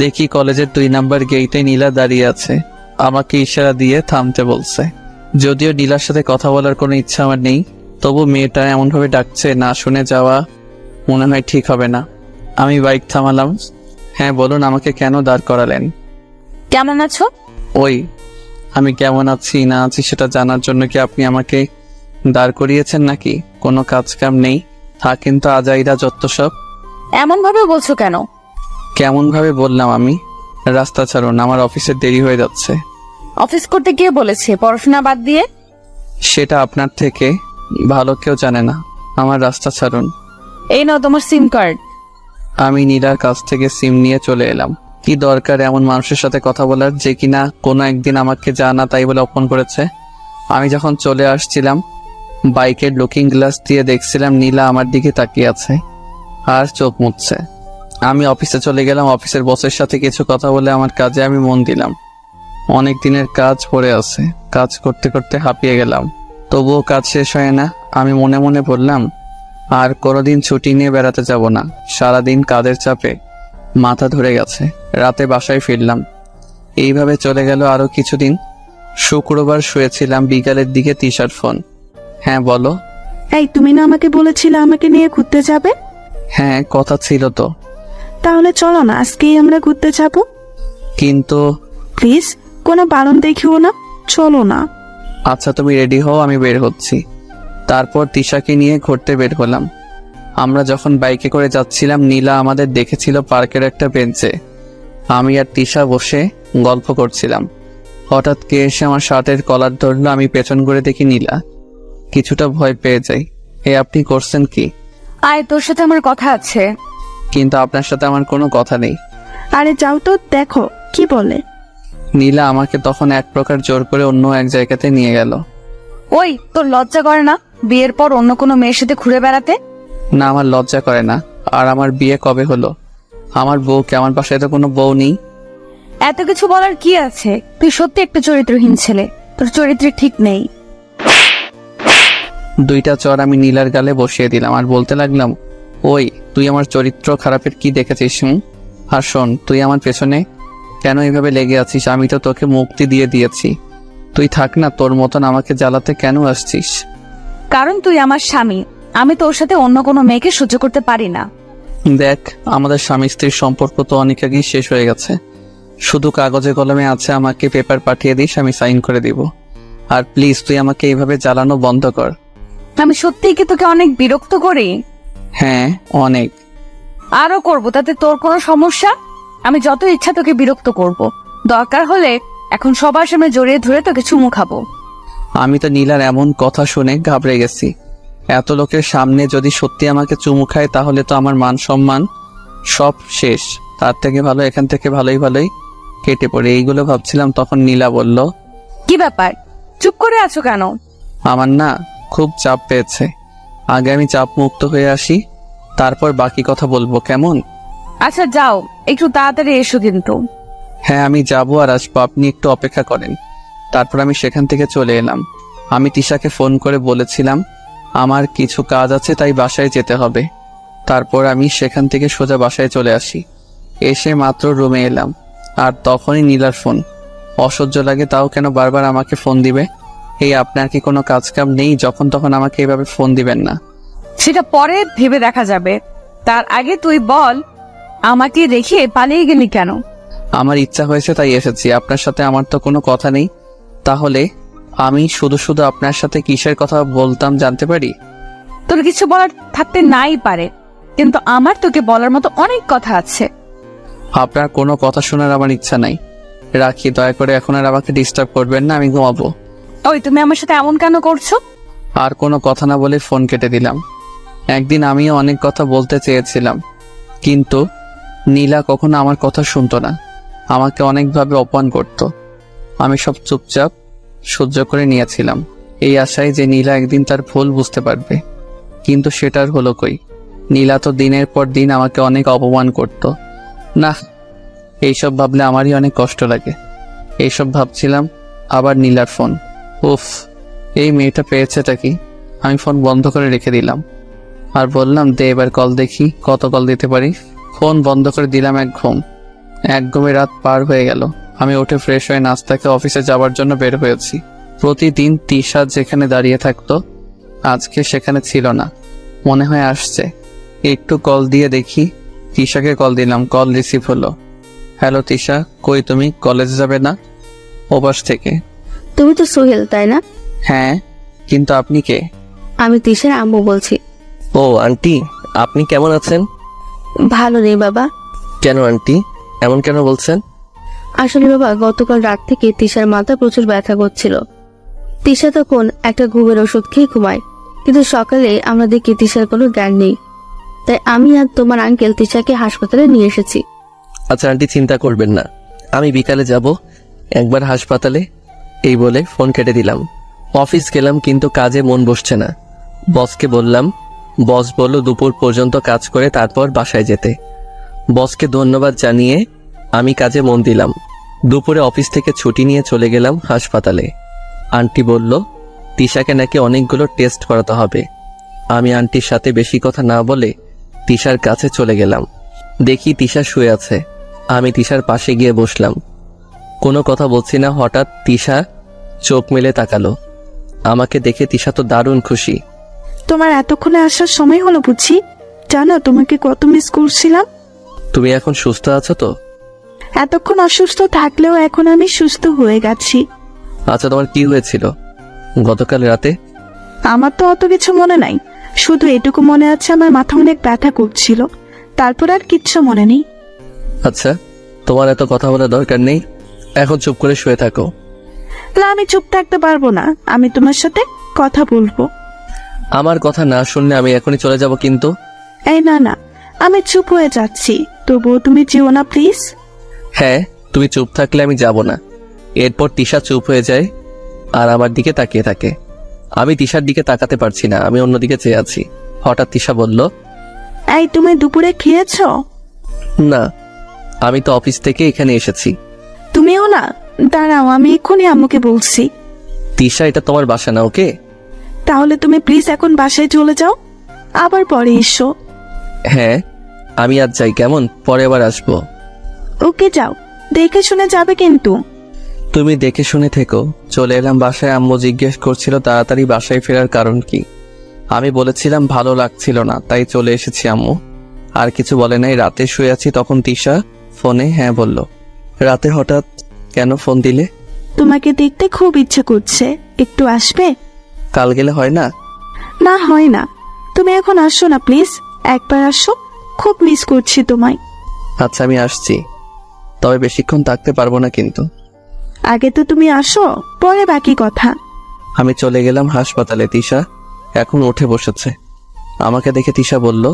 Speaker 1: দেখি কলেজের 2 নাম্বার গেটে নীলা দাঁড়িয়ে আছে। আমাকে ইশারা দিয়ে থামতে বলছে। যদিও নীলার সাথে কথা বলার কোনো ইচ্ছা আমার নেই, তবু মেয়েটা এমনভাবে ডাকছে, না শুনে যাওয়া মনে হয় ঠিক হবে না। আমি বাইক থামালাম। হ্যাঁ বলুন, আমাকে কেন দাঁড় করালেন?
Speaker 6: কেমন আছো?
Speaker 1: ওই, আমি কেমন আছি না আছি সেটা জানার জন্য কি আপনি আমাকে দাঁড় করিয়েছেন নাকি? কোনো কাজ কাম নেই? থাকেন তো আজাইরা যত সব।
Speaker 6: এমন ভাবে বলছো কেন?
Speaker 1: কেমন ভাবে বললাম আমি? রাস্তা ছাড়ুন, আমার অফিসের দেরি হয়ে যাচ্ছে।
Speaker 6: অফিস করতে গিয়ে বলেছে পড়াশোনা বাদ দিয়ে?
Speaker 1: সেটা আপনার থেকে ভালো কেউ জানে না। আমার রাস্তা ছাড়ুন।
Speaker 6: এই নাও তোমার সিম কার্ড।
Speaker 1: আমি নীলার কাছ থেকে সিম নিয়ে চলে এলাম। কি দরকার এমন মানুষের সাথে কথা বলার, যে কিনা কোনো একদিন আমাকে জানা তাই বলে অপমান করেছে? আমি যখন চলে আসছিলাম বাইকের লুকিং গ্লাস দিয়ে দেখছিলাম নীলা আমার দিকে তাকিয়ে আছে আর চোখ মুছছে। আমি অফিসে চলে গেলাম। অফিসের বসের সাথে কিছু কথা বলে আমার কাজে আমি মন দিলাম। অনেক দিনের কাজ পড়ে আছে। কাজ করতে করতে হাঁপিয়ে গেলাম, তবুও কাজ শেষ হয় না। আমি মনে মনে বললাম, আর কোনোদিন ছুটি নিয়ে বেড়াতে যাব না। সারাদিন কাজের চাপে মাথা ধরে গেছে। রাতে বাসায় ফিরলাম। এইভাবে চলে গেল আরো কিছুদিন। শুক্রবার শুয়েছিলাম, বিকালের দিকে তিশার ফোন। হ্যাঁ বলো।
Speaker 2: এই, তুমি না আমাকে বলেছিলে আমাকে নিয়ে ঘুরতে যাবে?
Speaker 1: হ্যাঁ কথা ছিল তো।
Speaker 2: তাহলে চলো না, আজকেই আমরা ঘুরতে যাব।
Speaker 1: কিন্তু
Speaker 2: প্লিজ, কোনো বারণ দেখিও না, চলো না।
Speaker 1: আচ্ছা তুমি রেডি হও, আমি বের হচ্ছি। তারপর তিশাকে নিয়ে ঘুরতে বের হলাম। আমরা যখন বাইকে করে যাচ্ছিলাম নীলা আমাদের দেখেছিল পার্কের একটা বেঞ্চে। আমি আর তিশা বসে গল্প করছিলাম। হঠাৎ কে এসে আমার শার্টের কলার ধরলো। আমি পেছন করে দেখি নীলা। কিছুটা ভয় পেয়ে যাই। আপনি করছেন কি?
Speaker 6: আয়, তোর সাথে আমার কথা আছে।
Speaker 1: কিন্তু আপনার সাথে আমার কোনো কথা নেই।
Speaker 2: আরে যাও তো, দেখো কি বলে।
Speaker 1: নীলা আমাকে তখন এক প্রকার জোর করে অন্য এক জায়গাতে নিয়ে গেল।
Speaker 6: ওই, তোর লজ্জা করে না বিয়ের পর অন্য কোনো মেয়ের সাথে ঘুরে বেড়াতে?
Speaker 1: না, আমার লজ্জা করে না। আর আমার বিয়ে কবে হলো? আমার বউ কে? আমার বাসায় তো কোনো বউ নেই।
Speaker 6: এত কিছু বলার কি আছে? তুই সত্যি একটা চরিত্রহীন ছেলে, তোর চরিত্র ঠিক নেই।
Speaker 1: 2টা চড় আমি নীলার গালে বসিয়ে দিলাম আর বলতে লাগলাম, ওই তুই আমার চরিত্র খারাপের কি দেখেছিস? আর শোন, তুই আমার পেছনে কেন এইভাবে লেগে আছিস? আমি তো তোকে মুক্তি দিয়ে দিয়েছি। তুই থাক না, তোর মতন আমাকে জ্বালাতে কেন আসছিস?
Speaker 6: কারণ তুই আমার স্বামী। আমি তোর সাথে অন্য কোনো মেয়েকে সহ্য করতে পারি না।
Speaker 1: দেখ, আমাদের স্বামী স্ত্রীর সম্পর্ক তো অনেক আগেই শেষ হয়ে গেছে। শুধু কাগজে কলমে আছে। আমাকে পেপার পাঠিয়ে দিস, আমি সাইন করে দিব। আর প্লিজ তুই আমাকে এইভাবে জ্বালানো বন্ধ কর।
Speaker 6: আমি সত্যিই কি তোকে অনেক বিরক্ত করি?
Speaker 1: হ্যাঁ অনেক।
Speaker 6: আরো করব, তাতে তোর কোনো সমস্যা? আমি যত ইচ্ছা তোকে বিরক্ত করব। দরকার হলে এখন সবার সামনে জড়িয়ে ধরে তোকে চুমু খাবো।
Speaker 1: আমি তো নীলার এমন কথা শুনে ঘাবড়ে গেছি। এত লোকের সামনে যদি সত্যি আমাকে চুমু খায় তাহলে তো আমার মান সম্মান সব শেষ। তার থেকে ভালো এখান থেকে ভালোই কেটে পড়ে। এইগুলো ভাবছিলাম, তখন নীলা বলল,
Speaker 6: কি ব্যাপার, চুপ করে আছো কেন?
Speaker 1: আমার না খুব চাপ পেয়েছে, আগে আমি চাপ মুক্ত হয়ে আসি, তারপর বাকি কথা বলবো, কেমন?
Speaker 6: আচ্ছা যাও, একটু তাড়াতাড়ি এসো কিন্তু।
Speaker 1: হ্যাঁ, আমি যাবো আর আসবো, আপনি একটু অপেক্ষা করেন। তারপর আমি সেখান থেকে চলে এলাম। আমি তিশাকে ফোন করে বলেছিলাম আমার কিছু কাজ আছে, তাই বাসায় যেতে হবে। তারপর আমি সেখান থেকে সোজা বাসায় চলে আসি। এসে মাত্র রুমে এলাম, আর তখনই নীলার ফোন। অসহ্য লাগে, তাও কেন বারবার আমাকে ফোন দিবে? এই আপনার কি কোনো কাজ কাম নেই? যখন তখন আমাকে এভাবে ফোন দিবেন না।
Speaker 6: সেটা পরে ভেবে দেখা যাবে, তার আগে তুই বল, আমাকে রেখে পালিয়ে গেলি কেন?
Speaker 1: আমার ইচ্ছা হয়েছে তাই এসেছি, আপনার সাথে আমার তো কোনো কথা নেই। তাহলে আমি শুধু শুধু আপনার সাথে কিসের কথা বলতাম জানতে পারি?
Speaker 6: তোর কিছু বলার থাকতে নাই পারে, কিন্তু আমার তোকে বলার মতো অনেক কথা আছে।
Speaker 1: আপনার কোনো কথা শোনার আমার ইচ্ছা নাই, রাখি। দয়া করে এখন আর আমাকে ডিস্টার্ব করবেন না, আমি ঘুমাবো।
Speaker 6: ওই তুমি আমার সাথে এমন কেন করছো?
Speaker 1: আর কোনো কথা না বলে ফোন কেটে দিলাম। একদিন আমিও অনেক কথা বলতে চেয়েছিলাম, কিন্তু নীলা কখনো আমার কথা শুনতো না, আমাকে অনেকভাবে অপমান করত। আমি সব চুপচাপ সহ্য করে নিয়েছিলাম, এই আশায় যে নীলা একদিন তার ভুল বুঝতে পারবে। কিন্তু সেটার হলো কই? নীলা তো দিনের পর দিন আমাকে অনেক অপমান করত। না, এইসব ভাবলে আমারই অনেক কষ্ট লাগে। এইসব ভাবছিলাম, আবার নীলার ফোন। উফ, এই মেয়েটা পেয়েছেটা কি? আমি ফোন বন্ধ করে রেখে দিলাম আর বললাম, দে এবার কল দেখি কত কল দিতে পারি। ফোন বন্ধ করে দিলাম। এক ঘুমে রাত পার হয়ে গেল। আমি উঠে ফ্রেশ হয়ে নাস্তা খেয়ে অফিসে যাওয়ার জন্য বের হয়েছি। প্রতিদিন তিশা যেখানে দাঁড়িয়ে থাকতো, আজকে সেখানে ছিল না। মনে হয় আসছে, একটু কল দিয়ে দেখি। তিশাকে কল দিলাম, কল রিসিভ হলো। হ্যালো তিশা, কই তুমি? কলেজে যাবে না? ওপাশ থেকে।
Speaker 10: তুমি তো সোহেল, তাই না?
Speaker 1: হ্যাঁ, কিন্তু আপনি কে?
Speaker 10: আমি তিশার আম্মু বলছি।
Speaker 11: ও আন্টি, আপনি কেমন আছেন?
Speaker 10: ভালো নেই বাবা।
Speaker 11: কেন আন্টি, এমন কেন বলছেন?
Speaker 10: আসলে বাবা, গতকাল রাত থেকে তিশার মাথা প্রচুর ব্যথা করছিল। তিশা তখন একটা ঘুমের ওষুধ খেয়ে ঘুমায়, কিন্তু সকালে আমরা দেখি তিশার কোনো জ্ঞান নেই। তাই আমি আর তোমার আঙ্কেল তিশাকে হাসপাতালে নিয়ে এসেছি।
Speaker 11: আচ্ছা আন্টি, চিন্তা করবেন না, আমি বিকালে যাব একবার হাসপাতালে। এই বলে ফোন কেটে দিলাম। অফিস গেলাম, কিন্তু কাজে মন বসছে না। বসকে বললাম, বস বলল দুপুর পর্যন্ত কাজ করে তারপর বাসায় যেতে। বসকে ধন্যবাদ জানিয়ে আমি কাজে মন দিলাম। দুপুরে অফিস থেকে ছুটি নিয়ে চলে গেলাম হাসপাতালে। আন্টি বলল তিশাকে নাকি অনেকগুলো টেস্ট করাতে হবে। আমি আন্টির সাথে বেশি কথা না বলে তিশার কাছে চলে গেলাম। দেখি তিশা শুয়ে আছে। আমি তিশার পাশে গিয়ে বসলাম। কোনো কথা বলছি না। হঠাৎ তিশা চোখ মেলে তাকালো। আমাকে দেখে তিশা তো দারুণ খুশি।
Speaker 2: তোমার এতক্ষণে আসার সময় হলো বুঝি? জানো তোমাকে কত মিস করছিলাম।
Speaker 11: তুমি এখন সুস্থ আছো তো?
Speaker 2: এতক্ষণ অসুস্থ থাকলেও এখন আমি সুস্থ হয়ে গেছি।
Speaker 11: আচ্ছা, তোমার কি হয়েছিল গতকাল রাতে?
Speaker 2: আমার তো অত কিছু মনে নাই, শুধু এটুকু মনে আছে আমার মাথা অনেক ব্যথা করছিল। তারপর আর কিচ্ছু মনে নেই।
Speaker 11: আচ্ছা, তোমার এত কথা বলার দরকার নেই, এখন চুপ করে শুয়ে থাকো।
Speaker 2: না, আমি চুপ থাকতে পারবো না, আমি তোমার সাথে কথা বলবো।
Speaker 11: আমার কথা না শুনলে আমি এখনই চলে যাব কিন্তু।
Speaker 2: এই না না, আমি চুপ হয়ে যাচ্ছি, তবুও তুমি যেও না প্লিজ।
Speaker 11: হ্যাঁ, তুমি চুপ থাকলে আমি যাব না। এরপর তিশা চুপ হয়ে যায় আর আমার দিকে তাকিয়ে থাকে। আমি তিশার দিকে তাকাতে পারছি না, আমি অন্যদিকে চেয়ে আছি। হঠাৎ তিশা বলল,
Speaker 2: এই তুমি দুপুরে খেয়েছো?
Speaker 11: না, আমি তো অফিস থেকে এখানে এসেছি।
Speaker 2: তুমিও না? দাঁড়াও, আমি এক্ষুনি আম্মুকে বলছি।
Speaker 11: তিশা, এটা তোমার বাসা না, ওকে?
Speaker 2: তাহলে তুমি প্লিজ এখন বাসায় চলে যাও, আবার পরে এসো।
Speaker 11: হ্যাঁ, আমি আজ যাই, কেমন? পরে আবার আসবো।
Speaker 2: ওকে, যাও, দেখে শুনে যাবে কিন্তু।
Speaker 1: তুমি দেখে শুনে থেকো। চলে এলাম বাসায়। আম্মু জিজ্ঞেস করছিল তাড়াতাড়ি বাসায় ফেরার কারণ কি। আমি বলেছিলাম ভালো লাগছিল না, তাই চলে এসেছি। আম্মু আর কিছু বলে নাই। রাতে শুয়ে আছি, তখন তিশা ফোনে হ্যাঁ বলল। রাতে হঠাৎ কেন ফোন দিলে?
Speaker 2: তোমাকে দেখতে খুব ইচ্ছে করছে, একটু আসবে?
Speaker 1: কাল গেলে হয় না?
Speaker 2: না, হয় না। তুমি এখন আসো না প্লিজ, একবার আসো, খুব মিস করছি তোমায়।
Speaker 1: আচ্ছা, আমি আসছি, তবে বেশিক্ষণ থাকতে পারবো না কিন্তু।
Speaker 2: আগে তো তুমি আসো, পরে বাকি কথা।
Speaker 11: আমি চলে গেলাম হাসপাতালে। তিশা এখন উঠে বসেছে। আমাকে দেখে তিশা বলল,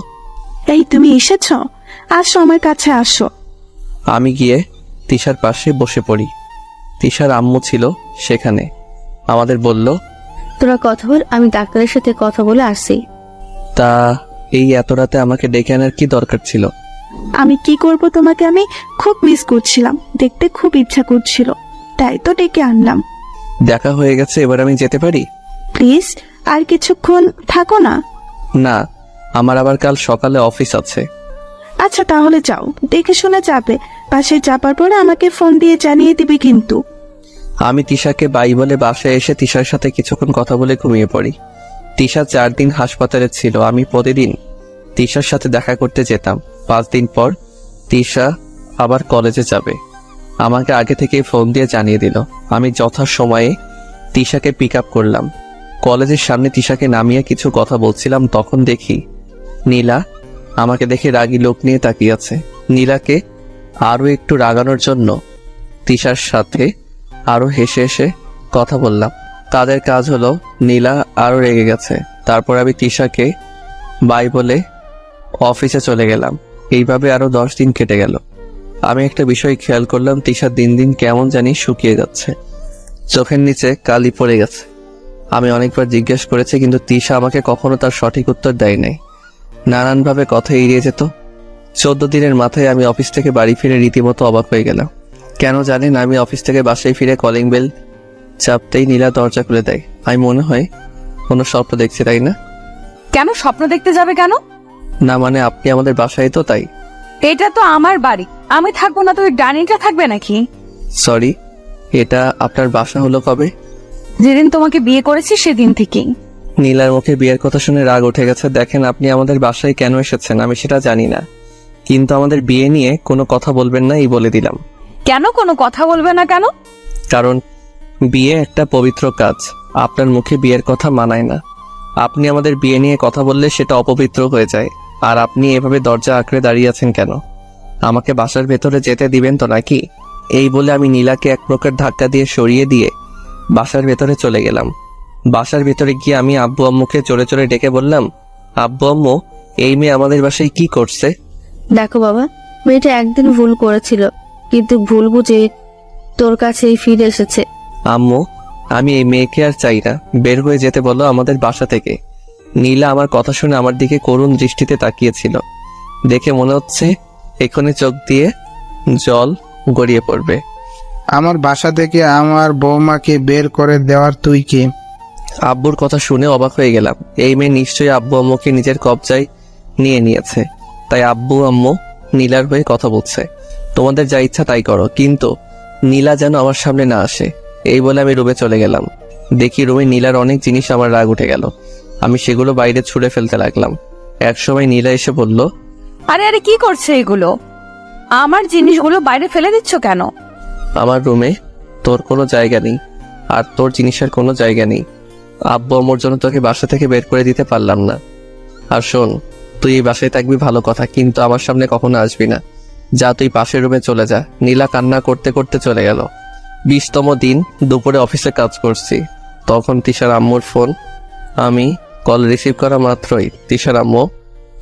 Speaker 2: এই তুমি এসেছো, আসো আমার কাছে আসো।
Speaker 11: আমি গিয়ে তিশার পাশে বসে পড়ি। তিশার আম্মু ছিল সেখানে। আমাদের বলল,
Speaker 10: তোরা কথা বল, আমি ডাক্তারের সাথে কথা বলে আসছি।
Speaker 11: তা এই এত রাতে আমাকে ডেকে আনার কি দরকার ছিল?
Speaker 2: আমি কি করব, তোমাকে আমি খুব মিস করছিলাম, দেখতে খুব ইচ্ছা করছিল, তাই তো ডেকে আনলাম।
Speaker 11: দেখা হয়ে গেছে, এবার আমি যেতে পারি?
Speaker 2: প্লিজ আর কিছুক্ষণ থাকো না।
Speaker 11: না, আমার আবার কাল সকালে অফিস আছে।
Speaker 2: আচ্ছা তাহলে যাও, দেখে শুনে যাবে। পাশে যাবার পরে আমাকে ফোন দিয়ে জানিয়ে দিবে কিন্তু।
Speaker 11: আমি তিশাকে বাই বলে বাসায় এসে তিশার সাথে কিছুক্ষণ কথা বলে ঘুমিয়ে পড়ি। তিশা 4 দিন হাসপাতালে ছিল। আমি প্রতিদিন তিশার সাথে দেখা করতে যেতাম। 5 দিন পর তিশা আবার কলেজে যাবে। আমাকে আগে থেকেই ফোন দিয়ে জানিয়ে দিল। আমি যথাসময়ে তিশাকে পিক আপ করলাম। কলেজের সামনে তিশাকে নামিয়ে কিছু কথা বলছিলাম, তখন দেখি নীলা আমাকে দেখে রাগী লোক নিয়ে তাকিয়ে আছে। নীলাকে আরো একটু রাগানোর জন্য তিশার সাথে আরো হেসে হেসে কথা বললাম। তাদের কাজ হলো নীলা আরো রেগে গেছে। তারপর আমি তিশাকে বাই বলে অফিসে চলে গেলাম। এইভাবে আরো 10 দিন কেটে গেল। আমি একটা বিষয় খেয়াল করলাম, তিশা দিন দিন কেমন জানি শুকিয়ে যাচ্ছে। চোখের নিচে কালি পড়ে গেছে। আমি অনেকবার জিজ্ঞেস করেছি, কিন্তু তিশা আমাকে কখনো তার সঠিক উত্তর দেয় নাই। নানানভাবে কথা এড়িয়ে যেত। 14 দিনের মাথায় আমি অফিস থেকে বাড়ি ফিরে রীতিমতো অবাক হয়ে গেলাম। কেন জানেন, আমি অফিস থেকে বাসায় ফিরে কলিং বেল চাপতেই নীলা দরজা খুলে দেয়। আমি মনে হয় কোনো স্বপ্ন দেখছি, তাই না?
Speaker 6: কেন স্বপ্ন দেখতে যাবে কেন?
Speaker 11: না মানে আপনি আমাদের বাসায়, তো তাই।
Speaker 6: এটা তো আমার বাড়ি, আমি থাকবো না তো ওই ডাইনিংটা থাকবে নাকি?
Speaker 11: সরি, এটা আপনার বাসা হলো কবে?
Speaker 6: যেদিন তোমাকে বিয়ে করেছি সেদিন থেকেই।
Speaker 11: নীলার মুখে বিয়ের কথা শুনে রাগ উঠে গেছে। দেখেন, আপনি আমাদের বাসায় কেন এসেছেন আমি সেটা জানি না, কিন্তু আমাদের বিয়ে নিয়ে কোনো কথা বলবেন না, এই বলে দিলাম।
Speaker 6: কেন কোনো কথা বলবে না কেন?
Speaker 11: কারণ বিয়ে একটা পবিত্র কাজ। আপনার মুখে বিয়ের কথা মানায় না। আপনি আমাদের বিয়ে নিয়ে কথা বললে সেটা অপবিত্র হয়ে যায়। আর আপনি এভাবে দরজা আঁকড়ে দাঁড়িয়ে আছেন কেন? আমাকে বাসার ভেতরে যেতে দিবেন তো নাকি? এই বলে আমি নীলাকে এক প্রকার ধাক্কা দিয়ে সরিয়ে দিয়ে বাসার ভেতরে চলে গেলাম। বাসার ভেতরে গিয়ে আমি আব্বু আম্মুকে চড়ে চড়ে ডেকে বললাম, আব্বু আম্মু, এই মেয়ে আমাদের বাসায় কি করছে?
Speaker 10: দেখো বাবা, মেয়েটা একদিন ভুল করেছিল, কিন্তু ভুল বুঝে তোর কাছেই ফিরে এসেছে।
Speaker 11: আম্মু, আমি এই মেয়েকে আর চাই না, বের হয়ে যেতে বলো আমাদের বাসা থেকে। নীলা আমার কথা শুনে আমার দিকে করুণ দৃষ্টিতে তাকিয়েছিল। দেখে মনে হচ্ছে এখনই চোখ দিয়ে জল গড়িয়ে পড়বে।
Speaker 7: আমার বাসা থেকে আমার বৌমাকে বের করে দেওয়ার তুই কে?
Speaker 11: আব্বুর কথা শুনে অবাক হয়ে গেলাম। এই মেয়ে নিশ্চয়ই আব্বু আম্মুকে নিজের কবজায় নিয়ে নিয়েছে, তাই আব্বু আম্মু নীলার হয়ে কথা বলছে। তোমাদের যা ইচ্ছা তাই করো, কিন্তু নীলা যেন আমার সামনে না আসে। এই বলে আমি রুমে চলে গেলাম। দেখি রুমে নীলার অনেক জিনিস, আমার রাগ উঠে গেল। আমি সেগুলো বাইরে ছুঁড়ে ফেলতে লাগলাম। একসময় নীলা এসে বলল,
Speaker 6: আরে আরে কি করছে এগুলো? আমার জিনিসগুলো বাইরে ফেলে দিচ্ছ কেন?
Speaker 11: আমার রুমে তোর কোনো জায়গা নেই, আর তোর জিনিসের কোনো জায়গা নেই। আব্বু আম্মুর জন্য তোকে বাসা থেকে বের করে দিতে পারলাম না। আর শোন, তুই এই বাসায় থাকবি ভালো কথা, কিন্তু আমার সামনে কখনো আসবি না। যা, তুই পাশের রুমে চলে যা। নীলা কান্না করতে করতে চলে গেল। 20তম দিন দুপুরে অফিসে কাজ করছি, তখন তিশার আম্মুর ফোন। আমি কল রিসিভ করা মাত্রই তিশার আম্মু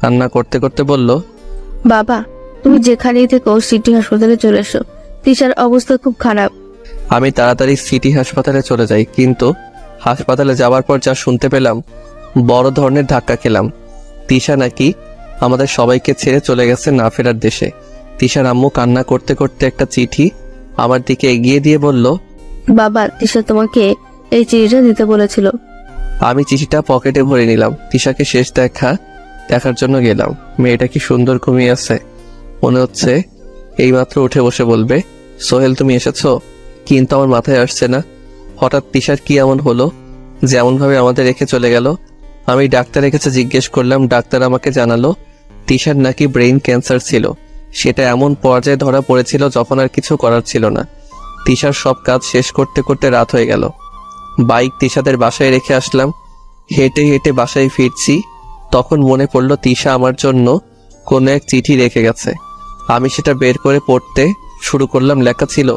Speaker 11: কান্না করতে করতে বলল,
Speaker 10: বাবা, তুমি যেখানেই থেকো সিটি হাসপাতালে চলে এসো, তিশার অবস্থা খুব খারাপ।
Speaker 11: আমি তাড়াতাড়ি সিটি হাসপাতালে চলে যাই, কিন্তু হাসপাতালে যাওয়ার পর যা শুনতে পেলাম, বড় ধরনের ধাক্কা খেলাম। তিশা নাকি আমাদের সবাইকে ছেড়ে চলে গেছে না ফেরার দেশে। তিশার আম্মু কান্না করতে করতে একটা চিঠি আমার দিকে এগিয়ে দিয়ে বলল,
Speaker 10: বাবা, তিশা তোমাকে এই চিঠিটা দিতে বলেছিল।
Speaker 11: আমি চিঠিটা পকেটে ভরে নিলাম। তিশাকে শেষ দেখার জন্য গেলাম। মেয়েটা কি সুন্দর ঘুমিয়ে আছে, মনে হচ্ছে এইমাত্র উঠে বসে বলবে, সোহেল তুমি এসেছো। কিন্তু আমার মাথায় আসছে না, হঠাৎ তিশার কি এমন হলো যেমন ভাবে আমাদের রেখে চলে গেল। আমি ডাক্তারের কাছে জিজ্ঞেস করলাম। ডাক্তার আমাকে জানালো তিশার নাকি ব্রেইন ক্যান্সার ছিল। সেটা এমন পর্যায়ে ধরা পড়েছিল যখন আর কিছু করার ছিল না। তিশার সব কাজ শেষ করতে করতে রাত হয়ে গেল। বাইক তিশাদের বাসায় রেখে আসলাম। হেঁটে হেঁটে বাসায় ফিরছি, তখন মনে পড়লো তিশা আমার জন্য কোনো এক চিঠি রেখে গেছে। আমি সেটা বের করে পড়তে শুরু করলাম। লেখা ছিল,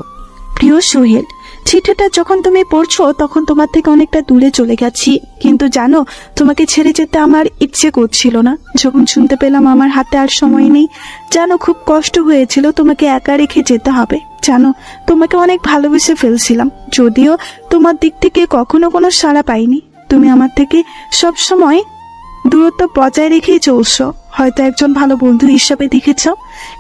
Speaker 2: প্রিয় সোহেল, চিঠিটা যখন তুমি পড়ছো তখন তোমার থেকে অনেকটা দূরে চলে গেছি, কিন্তু জানো তোমাকে ছেড়ে যেতে আমার ইচ্ছে করছিল না। যখন শুনতে পেলাম আমার হাতে আর সময় নেই, জানো খুব কষ্ট হয়েছিল তোমাকে একা রেখে যেতে হবে। জানো তোমাকে অনেক ভালোবেসে ফেলছিলাম, যদিও তোমার দিক থেকে কখনো কোনো সাড়া পাইনি। তুমি আমার থেকে সব সময় দূরত্ব বজায় রেখেই চলছো, হয়তো একজন ভালো বন্ধু হিসাবে দেখেছ,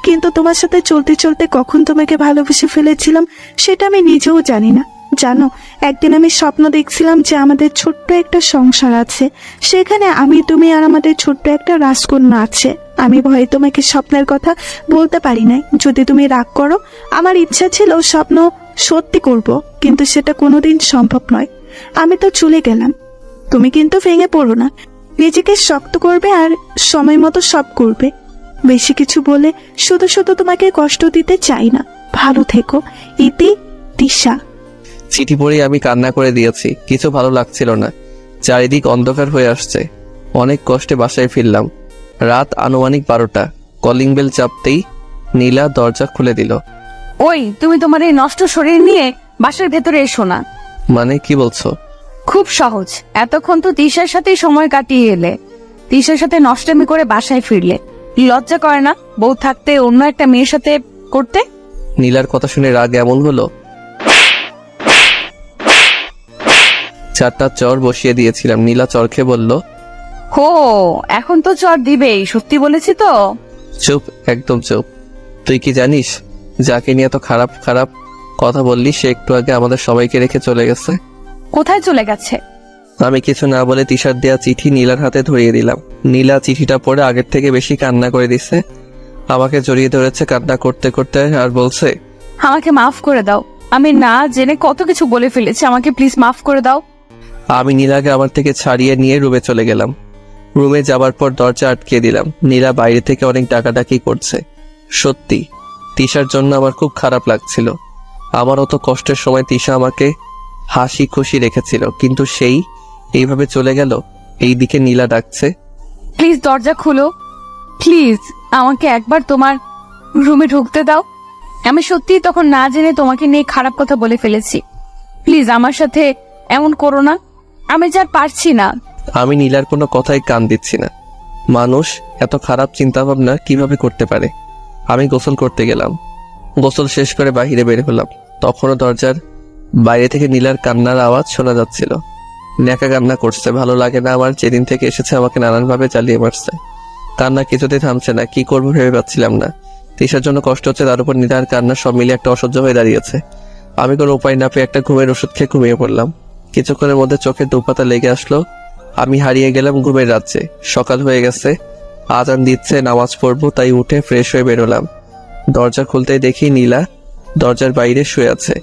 Speaker 2: কিন্তু তোমার সাথে চলতে চলতে কখন তোমাকে ভালোবেসে ফেলেছিলাম সেটা আমি নিজেও জানি না। জানো একদিন আমি স্বপ্ন দেখছিলাম যে আমাদের ছোট্ট একটা সংসার আছে, সেখানে আমি, তুমি আর আমাদের ছোট্ট একটা রাজকন্যা আছে। আমি ভয়ে তোমাকে স্বপ্নের কথা বলতে পারি নাই, যদি তুমি রাগ করো। আমার ইচ্ছা ছিল স্বপ্ন সত্যি করব, কিন্তু সেটা কোনোদিন সম্ভব নয়। আমি তো চলে গেলাম, তুমি কিন্তু ভেঙে পড়ো না, নিজেকে শক্ত করবে আর সময় মতো সব করবে। বেশি কিছু বলে শুধু শুধু তোমাকে কষ্ট দিতে চাই না। ভালো থেকো, ইতি, তিশা।
Speaker 11: চিঠি পড়ে আমি কান্না করে দিয়েছি, কিছু ভালো লাগছিল না, চারিদিক অন্ধকার হয়ে আসছে। অনেক কষ্টে বাসায় ফিরলাম। রাত আনুমানিক 12টা। কলিং বেল চাপতেই নীলা দরজা খুলে দিল।
Speaker 6: ওই তুমি তোমার এই নষ্ট শরীর নিয়ে বাসার ভেতরে এসো না।
Speaker 11: মানে কি বলছো?
Speaker 6: খুব সহজ, এতক্ষণ তো তিশার সাথেই সময় কাটিয়ে এলে, তিশার সাথে নষ্টামি করে বাসায় ফিরলে। লজ্জা করে না বউ থাকতে অন্য একটা মেয়ের সাথে করতে?
Speaker 11: নীলার কথা শুনে রাগ এমন হলো, 4টা চর বসিয়ে দিয়েছিলাম। নীলা চর খেয়ে বলল,
Speaker 6: হো, এখন তো চর দিবেই, সত্যি বলেছি তো।
Speaker 11: চুপ, একদম চুপ। তুই কি জানিস যাকে নিয়ে এত খারাপ খারাপ কথা বললি সে একটু আগে আমাদের সবাইকে রেখে চলে গেছে?
Speaker 6: কোথায় চলে গেছে?
Speaker 11: আমি কিছু না বলে তিশার দেয়া চিঠি নীলার হাতে ধরিয়ে দিলাম। নীলা চিঠিটা পড়ে আগের থেকে বেশি কান্না করে দিছে, আমাকে জড়িয়ে ধরেছে কান্না করতে করতে, আর বলছে,
Speaker 6: আমাকে মাফ করে দাও, আমি না জেনে কত কিছু বলে ফেলেছি, আমাকে প্লিজ মাফ করে দাও।
Speaker 11: আমি নীলাকে আমার থেকে ছাড়িয়ে নিয়ে রুমে চলে গেলাম। রুমে যাবার পর দরজা আটকে দিলাম। নীলা বাইরে থেকে অনেক ডাকাডাকি করছে। সত্যি তিশার জন্য আমার খুব খারাপ লাগছিল। আমার অত কষ্টের সময় তিশা আমাকে হাসি খুশি রেখেছিল, কিন্তু সেই এইভাবে চলে গেল। এই দিকে নীলা ডাকছে,
Speaker 6: প্লিজ দরজা খুলো, প্লিজ আমাকে একবার তোমার রুমে ঢুকতে দাও। আমি সত্যি তখন না জেনে তোমাকে নিয়ে খারাপ কথা বলে ফেলেছি, প্লিজ আমার সাথে এমন করো না, আমি যা পারছি না।
Speaker 11: আমি নীলার কোনো কথাই কান দিচ্ছি না। মানুষ এত খারাপ চিন্তা ভাবনা কিভাবে করতে পারে? আমি গোসল করতে গেলাম। গোসল শেষ করে বাহিরে বের হলাম। তখনও দরজার বাইরে থেকে নীলার কান্নার আওয়াজ শোনা যাচ্ছিল। ন্যাকা কান্না করছে। ভালো লাগে না আমার, যেদিন থেকে এসেছে আমাকে নানানভাবে চালিয়ে মারছে। কান্না কিছুতেই থামছে না, কি করবো ভেবে পাচ্ছিলাম না। তিশার জন্য কষ্ট হচ্ছে, তার উপর নীলার কান্না, সব মিলিয়ে একটা অসহ্য হয়ে দাঁড়িয়েছে। আমি কোনো উপায় না পেয়ে একটা ঘুমের ওষুধ খেয়ে ঘুমিয়ে পড়লাম। কিছুক্ষণের মধ্যে চোখে দুপাতা লেগে আসলো। আমি হারিয়ে গেলাম ঘুমের রাজ্যে। সকাল হয়ে গেছে, আজান দিচ্ছে, নামাজ পড়বো, তাই উঠে ফ্রেশ হয়ে বেরোলাম। দরজা খুলতেই দেখি নীলা দরজার বাইরে শুয়ে আছে।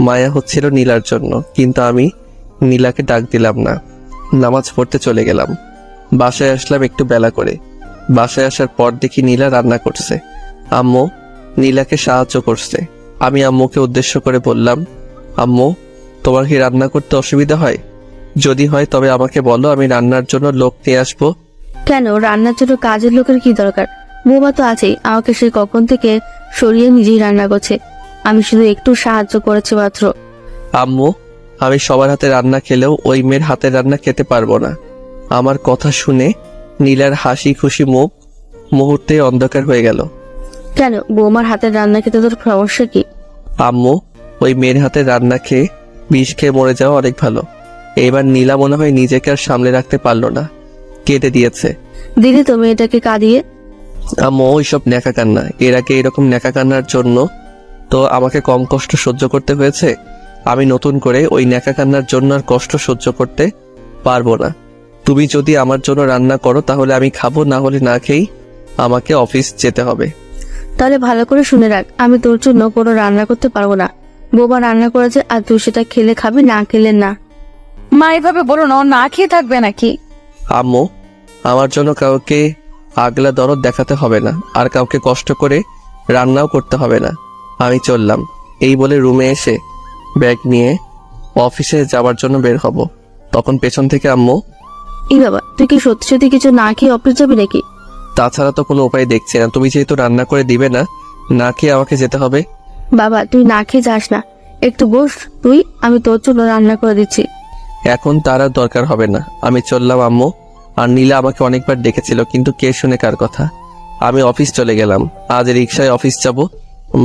Speaker 11: মায়া হচ্ছিল নীলার জন্য, কিন্তু আমি নীলাকে ডাক দিলাম না। নামাজ পড়তে চলে গেলাম। বাসায় আসলাম একটু বেলা করে। বাসায় আসার পর দেখি নীলা রান্না করছে। আম্মু নীলাকে সাহায্য করছে। আমি আম্মুকে উদ্দেশ্য করে বললাম, আম্মু তোমার কি রান্না করতে অসুবিধা হয়? যদি হয় তবে আমাকে বলো, আমি রান্নার জন্য লোক নিয়ে আসবো।
Speaker 10: কেন, রান্নার জন্য কাজের লোকের কি দরকার? বৌমা তো আছেই, আমাকে সে কখন থেকে সরিয়ে নিজেই রান্না করছে, আমি শুধু একটু সাহায্য করেছি মাত্র।
Speaker 11: আম্মু আমি সবার হাতে রান্না খেলেও ওই মেয়ের হাতের রান্না খেতে পারবো না। আমার কথা শুনে নীলার হাসি খুশি মুখ মুহূর্তে অন্ধকার হয়ে গেল।
Speaker 10: কেন, বৌমার হাতের রান্না খেতে তোর সমস্যা কি?
Speaker 11: আম্মু ওই মেয়ের হাতের রান্না খেয়ে বিষ খেয়ে মরে যাওয়া অনেক ভালো। এবার নীলা মনে হয় নিজেকে আর সামলে রাখতে পারলো না, কেটে দিয়েছে।
Speaker 10: দিদি তো মেয়েটাকে কাঁদিয়ে।
Speaker 11: আম্মু ওইসব ন্যাকা কান্না, এর আগে এরকম ন্যাকা কান্নার জন্য তো আমাকে কম কষ্ট সহ্য করতে হয়েছে। আমি নতুন করে ওই ন্যাকা কান্নার জন্য আর কষ্ট সহ্য করতে পারবো না। তুমি যদি আমার জন্য রান্না করো তাহলে আমি খাবো, না হলে না খেয়েই আমাকে অফিস যেতে হবে।
Speaker 10: তাহলে ভালো করে শুনে রাখ, আমি তোর জন্য কোনো রান্না করতে পারবো না। বৌমা রান্না করেছে আর তুই সেটা খেলে খাবি, না খেলে না।
Speaker 6: মা এভাবে বলো না, ও না খেয়ে থাকবে নাকি?
Speaker 11: আম্মু আমার জন্য কাউকে আগলা দরদ দেখাতে হবে না, আর কাউকে কষ্ট করে রান্নাও করতে হবে না। আমি চললাম। এই বলে রুমে এসে ব্যাগ নিয়ে অফিসে যাওয়ার জন্য বের হব। তখন পেছন থেকে আম্মু,
Speaker 10: এই বাবা, তুই কি সত্যি সত্যি কিছু না খেয়ে অফিস যাবি নাকি?
Speaker 11: তাছাড়া তো কোনো উপায় দেখছি না, তুমি যেহেতু রান্না করে দিবে না, না খেয়ে আমাকে যেতে হবে।
Speaker 10: বাবা তুই না খেয়ে যাস না, একটু বস তুই, আমি তোর জন্য রান্না করে দিচ্ছি।
Speaker 11: এখন তার আর দরকার হবে না, আমি চললাম আম্মু। আর নীলা আমাকে অনেকবার ডেকেছিল, কিন্তু কে শুনে কার কথা। আমি অফিস চলে গেলাম। আজ রিক্সায় অফিস যাব।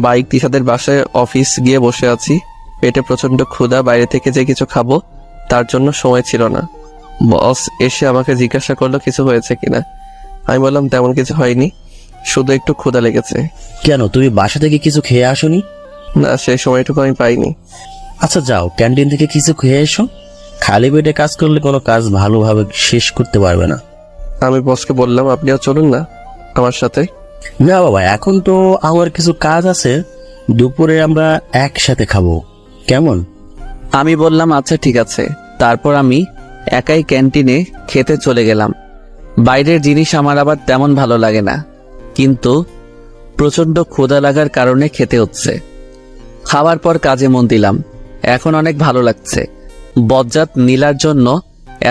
Speaker 11: বাইক তিশাদের বাসায় অফিস গিয়ে বসে আছি। পেটে প্রচন্ড ক্ষুধা, বাইরে থেকে যে কিছু খাবো তার জন্য সময় ছিল না। বস এসে আমাকে জিজ্ঞাসা করলো কিছু হয়েছে কিনা। আমি বললাম তেমন কিছু হয়নি, শুধু একটু ক্ষুধা লেগেছে।
Speaker 8: কেন, তুমি বাসা থেকে কিছু খেয়ে আসোনি?
Speaker 11: না, সেই সময়টুকু আমি পাইনি।
Speaker 8: আচ্ছা যাও, ক্যান্টিন থেকে কিছু খেয়ে এসো। খালি পেটে কাজ করলে কোনো কাজ ভালোভাবে শেষ করতে পারবে না।
Speaker 11: আমি বসকে বললাম আপনিও চলুন না আমার সাথে।
Speaker 8: না বাবা, এখন তো আমার কিছু কাজ আছে, দুপুরে আমরা একসাথে খাবো, কেমন?
Speaker 1: আমি বললাম আচ্ছা ঠিক আছে। তারপর আমি একাই ক্যান্টিনে খেতে চলে গেলাম। বাইরের জিনিস আমার আবার তেমন ভালো লাগে না, কিন্তু প্রচন্ড ক্ষুধা লাগার কারণে খেতে হচ্ছে। খাওয়ার পর কাজে মন দিলাম। এখন অনেক ভালো লাগছে। বজ্জাত নীলার জন্য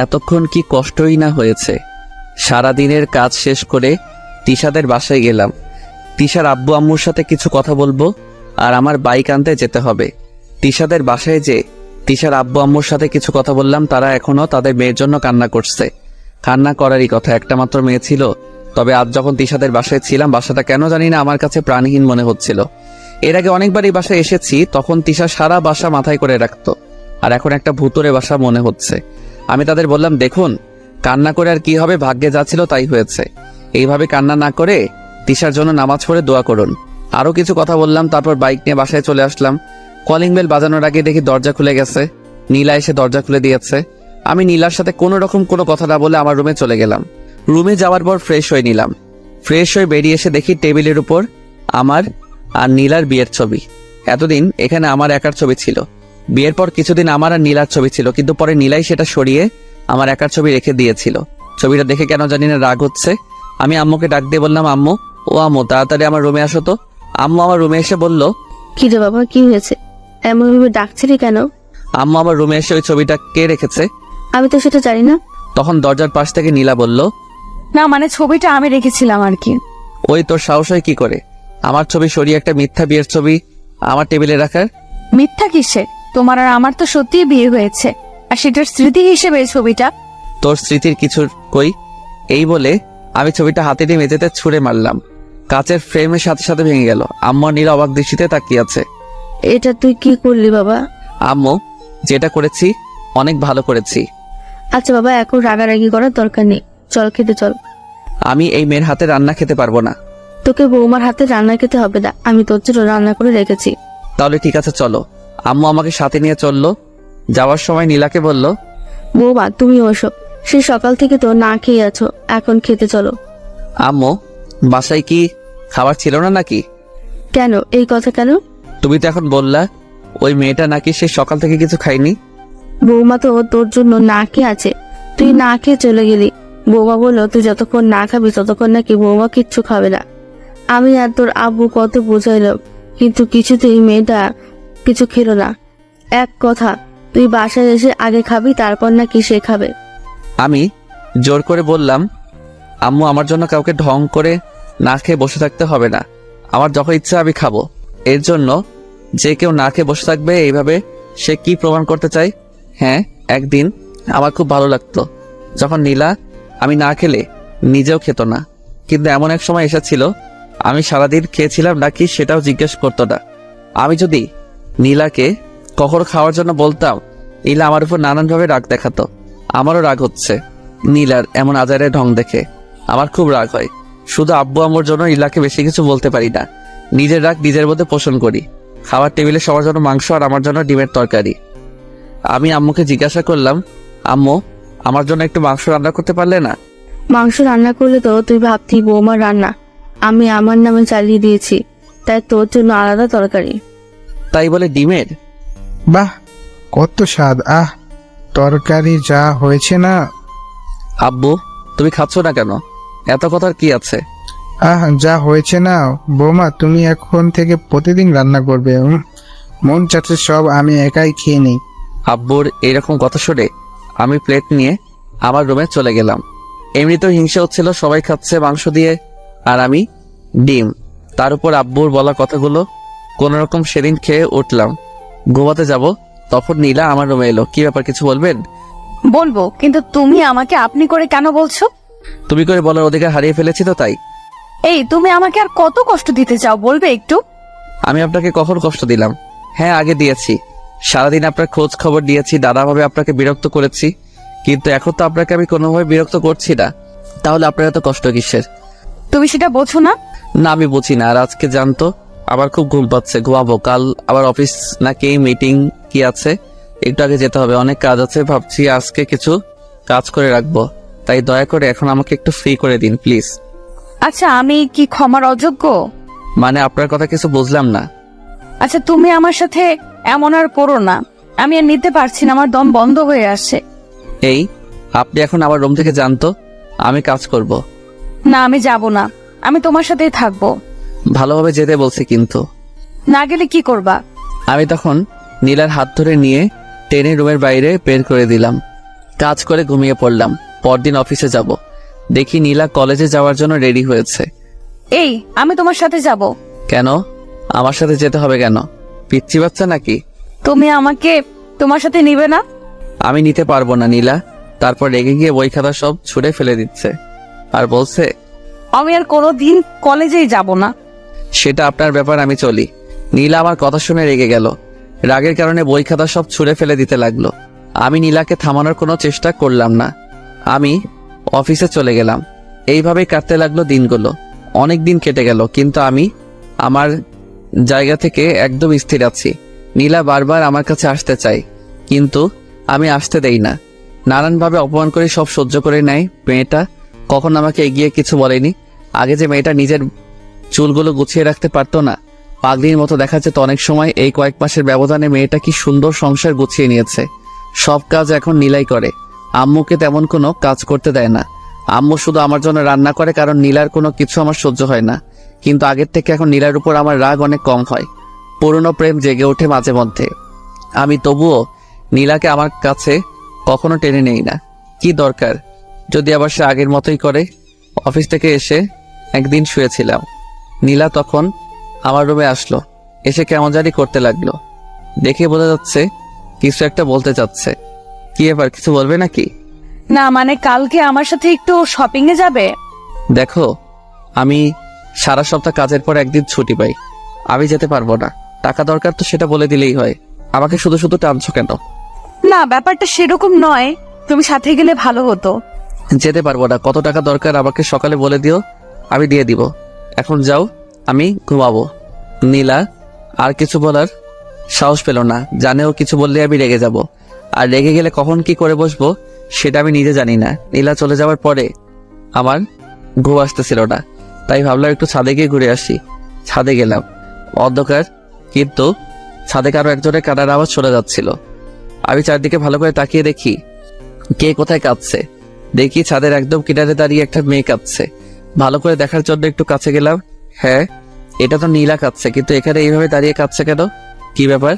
Speaker 1: এতক্ষণ কি কষ্টই না হয়েছে। সারাদিনের কাজ শেষ করে তিশাদের বাসায় গেলাম। তিশার আব্বু আম্মুর সাথে কিছু কথা বলবো, আর আমার বাইক আনতে যেতে হবে। তিশাদের বাসায় যে তিশার আব্বু আম্মুর সাথে কিছু কথা বললাম, তারা এখনো তাদের মেয়ের জন্য কান্না করছে। কান্না করারই কথা, একটা মাত্র মেয়ে ছিল। তবে আজ যখন তিশাদের বাসায় ছিলাম, বাসাটা কেন জানি না আমার কাছে প্রাণহীন মনে হচ্ছিল। এর আগে অনেকবার এই বাসায় এসেছি, তখন তিশা সারা বাসা মাথায় করে রাখতো, আর এখন একটা ভুতুরে বাসা মনে হচ্ছে। আমি তাদের বললাম দেখুন, কান্না করে আর কি হবে, ভাগ্যে যা ছিল তাই হয়েছে। এইভাবে কান্না না করে তিশার জন্য নামাজ পড়ে দোয়া করুন। আরো কিছু কথা বললাম, তারপর বাইক নিয়ে বাসায় চলে আসলাম। কলিং বেল বাজানোর আগে দেখি দরজা খুলে গেছে। নীলা এসে দরজা খুলে দিয়েছে। আমি নীলার সাথে কোনো রকম কোনো কথা না বলে আমার রুমে চলে গেলাম। রুমে যাওয়ার পর ফ্রেশ হয়ে নিলাম। ফ্রেশ হয়ে বেরিয়ে এসে দেখি টেবিলের উপর আমার আর নীলার বিয়ের ছবি। এতদিন এখানে আমার একার ছবি ছিল। বিয়ের পর কিছুদিন আমার আর নীলার ছবি ছিল, কিন্তু পরে নীলাই সেটা সরিয়ে আমার একার ছবি রেখে দিয়েছিল। ছবিটা দেখে কেন জানি না রাগ হচ্ছে। আমি আম্মুকে ডাক দিয়ে বললাম আম্মু, ও আম্মু তাড়াতাড়ি আমার রুমে আসো তো। আম্মু আমার রুমে এসে বলল
Speaker 10: কি রে বাবা, কি হয়েছে? এমন ভাবে ডাকছিলি কেন?
Speaker 1: আম্মু আমার রুমে এসে ওই ছবিটা কে রেখেছে?
Speaker 10: আমি তো সেটা জানি না।
Speaker 1: তখন দরজার পাশ থেকে নীলা বলল,
Speaker 6: না মানে ছবিটা আমি রেখেছিলাম আর কি।
Speaker 1: ওই তোর সাহস হয় কি করে আমার ছবি সরিয়ে একটা মিথ্যা বিয়ের ছবি আমার টেবিলে রাখার?
Speaker 6: মিথ্যা কিসের? তোমার আর আমার তো সত্যিই বিয়ে হয়েছে, আর সেটার স্মৃতি হিসেবে এই ছবিটা।
Speaker 1: তোর স্মৃতির কিছু কই। এই বলে আমি ছবিটা হাতে নিয়ে মেঝেতে ছুঁড়ে মারলাম। কাচের ফ্রেমের সাথে সাথে ভেঙে গেল। আম্মু নীলা অবাক দৃষ্টিতে তাকিয়ে আছে।
Speaker 10: এটা তুই কি করলি বাবা?
Speaker 1: আম্মু, যেটা করেছি অনেক ভালো করেছি।
Speaker 10: আচ্ছা বাবা, এখন রাগারাগি করার দরকার নেই, চল খেতে চল।
Speaker 1: আমি এই মেয়ের হাতে রান্না খেতে পারবো না।
Speaker 10: তোকে বৌমার হাতে রান্না খেতে হবে না, আমি তোর জন্য রান্না করে রেখেছি।
Speaker 1: তাহলে ঠিক আছে চলো। আম্মু আমাকে সাথে নিয়ে চললো। যাওয়ার সময় নীলাকে বলল,
Speaker 10: বৌমা তুমি ওসব, সে সকাল থেকে তো না খেয়ে আছো, এখন খেতে চলো।
Speaker 1: আম্মু, বাসায় কি খাবার ছিল না নাকি?
Speaker 10: কেন, এই কথা কেন?
Speaker 1: তুমি তো এখন বললা ওই মেয়েটা নাকি সে সকাল থেকে কিছু খায়নি।
Speaker 10: বৌমা তো তোর জন্য না খেয়ে আছে, তুই না খেয়ে চলে গেলি। বৌমা বললো তুই যতক্ষণ না খাবি ততক্ষণ নাকি বৌমা কিচ্ছু খাবে না। আমি আর তোর আব্বু কত বোঝাইলাম, কিন্তু কিছুতেই মেয়েটা কিছু খেলো না। এক কথা, তুই বাসায় এসে আগে খাবি, তারপর নাকি সে খাবে।
Speaker 1: আমি জোর করে বললাম, আম্মু আমার জন্য কাউকে ঢং করে না খেয়ে বসে থাকতে হবে না, আমার যখন ইচ্ছা আমি খাবো। এর জন্য যে কেউ না খেয়ে বসে থাকবে এইভাবে সে কি প্রমাণ করতে চায়? হ্যাঁ, একদিন আমার খুব ভালো লাগতো যখন নীলা আমি না খেলে নিজেও খেত না, কিন্তু এমন এক সময় এসেছিল আমি সারাদিন খেয়েছিলাম নাকি সেটাও জিজ্ঞেস করতো না। আমি যদি নীলাকে কখনো খাওয়ার জন্য বলতাম, নীলা আমার উপর নানানভাবে রাগ দেখাতো। আমারও রাগ হচ্ছে নীলার এমন আজারে ঢং দেখে। আমার খুব রাগ হয়। শুধু আব্বু আম্মুর জন্য নীলাকে বেশি কিছু বলতে পারি না। নিজের রাগ নিজের মধ্যে পোষণ করি। খাবার টেবিলে সবার জন্য মাংস আর আমার জন্য ডিমের তরকারি। আমি আম্মুকে জিজ্ঞাসা করলাম, আম্মু আমার জন্য একটু মাংস রান্না করতে পারলে না?
Speaker 10: মাংস রান্না করলে তো তুই ভাবতি বৌমার রান্না, আমি আমার নামে চালিয়ে দিয়েছি, তাই তোর জন্য আলাদা তরকারি।
Speaker 1: তাই বলে ডিমের?
Speaker 7: বাহ, কত স্বাদ! আহ, তরকারি যা হয়েছে না।
Speaker 1: আব্বু তুমি খাচ্ছ না কেন? এত কথার কি আছে?
Speaker 7: আহ, যা হয়েছে না। বৌমা তুমি এখন থেকে প্রতিদিন রান্না করবে। মন চাচ্ছে সব আমি একাই খেয়ে নিই।
Speaker 1: আব্বুর এরকম কথা শুনে আমি প্লেট নিয়ে আমার রুমে চলে গেলাম। এমনিতেও হিংসা হচ্ছিল, সবাই খাচ্ছে মাংস দিয়ে আর আমি ডিম। তার উপর আব্বুর বলা কথাগুলো কোনোরকম সেদিন খেয়ে উঠলাম। ঘুমাতে যাব, তখন নীলা আমার রুমে এলো। কি ব্যাপার, কিছু বলবেন?
Speaker 6: বলবো, কিন্তু তুমি আমাকে আপনি করে কেন বলছো?
Speaker 1: তুমি করে বলার অধিকার হারিয়ে ফেলেছি তো তাই।
Speaker 6: এই, তুমি আমাকে আর কত কষ্ট দিতে চাও বলবে একটু?
Speaker 1: আমি আপনাকে কখন কষ্ট দিলাম? হ্যাঁ, আগে দিয়েছি। সারাদিন আপনার খোঁজ খবর দিয়েছি, নানাভাবে আপনাকে বিরক্ত করেছি, কিন্তু এখন তো আপনাকে আমি কোনোভাবে বিরক্ত করছি না। তাহলে আপনার এত কষ্ট কিসের?
Speaker 6: তুমি সেটা বোঝো না?
Speaker 1: না, আমি বুঝি না। আর আজকে জানতো আমার খুব ঘুম পাচ্ছে, ঘুমাবো। কাল আবার অফিস নাকি মিটিং কি আছে, একটু আগে যেতে হবে, অনেক কাজ আছে। ভাবছি আজকে কিছু কাজ করে রাখবো, তাই দয়া করে এখন আমাকে একটু ফ্রি করে দিন প্লিজ।
Speaker 6: আচ্ছা, আমি কি ক্ষমার অযোগ্য?
Speaker 1: মানে আপনার কথা কিছু বুঝলাম না।
Speaker 6: আচ্ছা, তুমি আমার সাথে এমন আর করো না। আমি আর নিতে পারছি না, আমার দম বন্ধ হয়ে আসছে।
Speaker 1: এই, আপনি এখন আমার রুম থেকে জানতো, আমি কাজ করব।
Speaker 6: না, আমি যাব না, আমি তোমার সাথেই থাকবো।
Speaker 1: ভালোভাবে যেতে বলছি কিন্তু।
Speaker 6: না গেলে কি করবা?
Speaker 1: আমি তখন নীলার হাত ধরে নিয়ে টেনে রুমের বাইরে বের করে দিলাম। কাজ করে ঘুমিয়ে পড়লাম। পরদিন অফিসে যাব, দেখি নীলা কলেজে যাওয়ার জন্য রেডি হয়েছে।
Speaker 6: এই, আমি তোমার সাথে যাব।
Speaker 1: কেন আমার সাথে যেতে হবে? কেন পিচ্ছি বাচ্চা নাকি?
Speaker 6: তুমি আমাকে তোমার সাথে নিবে না?
Speaker 1: আমি নিতে পারবো না নীলা। তারপর রেগে গিয়ে বই খাতা সব ছুঁড়ে ফেলে দিচ্ছে আর বলছে
Speaker 6: আমি আর কোনোদিন কলেজেই যাব না।
Speaker 1: সেটা আপনার ব্যাপার, আমি চলি। নীলা আমার কথা শুনে রেগে গেল। রাগের কারণে বই খাতা সব ছুঁড়ে ফেলে দিতে লাগলো। আমি নীলাকে থামানোর কোনো চেষ্টা করলাম না। আমি অফিসে চলে গেলাম। এইভাবেই কাটতে লাগলো দিনগুলো। অনেক দিন কেটে গেল, কিন্তু আমি আমার জায়গা থেকে একদম স্থির আছি। নীলা বারবার আমার কাছে আসতে চাই, কিন্তু আমি আসতে দেই না। নানানভাবে অপমান করে সব সহ্য করে নেয় মেয়েটা। কখন আমাকে এগিয়ে কিছু বলেনি। আগে যে মেয়েটা নিজের চুলগুলো গুছিয়ে রাখতে পারতো না, পাগলির মতো দেখা যেত অনেক সময়, এই কয়েক মাসের ব্যবধানে মেয়েটা কি সুন্দর সংসার গুছিয়ে নিয়েছে। সব কাজ এখন নীলাই করে। আম্মুকে তেমন কোনো কাজ করতে দেয় না। আম্মু শুধু আমার জন্য রান্না করে, কারণ নীলার কোনো কিছু আমার সহ্য হয় না। কিন্তু আগের থেকে এখন নীলার উপর আমার রাগ অনেক কম হয়। পুরনো প্রেম জেগে ওঠে মাঝে মধ্যে। আমি তবুও নীলাকে আমার কাছে কখনো টেনে নেই না। কি দরকার যদি আবার সে আগের মতোই করে। অফিস থেকে এসে একদিন শুয়েছিলাম। নীলা তখন আমার রুমে আসলো, এসে কেমন জানি করতে লাগলো। দেখে বোঝা যাচ্ছে কিছু একটা বলতে চাচ্ছে। কি এবার কিছু বলবে নাকি?
Speaker 6: না, মানে কালকে আমার সাথে একটু শপিং এ যাবে?
Speaker 1: দেখো, আমি সারা সপ্তাহ কাজের পর একদিন ছুটি পাই, আমি যেতে পারবো না। টাকা দরকার তো সেটা বলে দিলেই হয়, আমাকে শুধু শুধু টানছো কেন?
Speaker 6: না, ব্যাপারটা সেরকম নয়, তুমি সাথে গেলে ভালো হতো।
Speaker 1: যেতে পারবো না। কত টাকা দরকার আমাকে সকালে বলে দিও, আমি দিয়ে দিব। এখন যাও, আমি ঘুমাবো। নীলা আর কিছু বলার সাহস পেল না। জানেও কিছু বললে আমি রেগে যাব, আর রেগে গেলে কখন কি করে বসবো সেটা আমি নিজে জানি না। নীলা চলে যাওয়ার পরে আমার ঘুম আসতেছিল না, তাই ভাবলাম একটু ছাদে গিয়ে ঘুরে আসি। ছাদে গেলাম, অন্ধকার, কিন্তু ছাদে কারো একজনের কান্নার আওয়াজ শোনা যাচ্ছিল। আমি চারদিকে ভালো করে তাকিয়ে দেখি কে কোথায় কাঁদছে। দেখি ছাদের একদম কিনারে দাঁড়িয়ে একটা মেয়ে কাঁদছে। ভালো করে দেখার জন্য একটু কাছে গেলাম। হ্যাঁ, এটা তো নীলা কাঁদছে, কিন্তু এখানে এইভাবে দাঁড়িয়ে কাঁদছে কেন? কি ব্যাপার,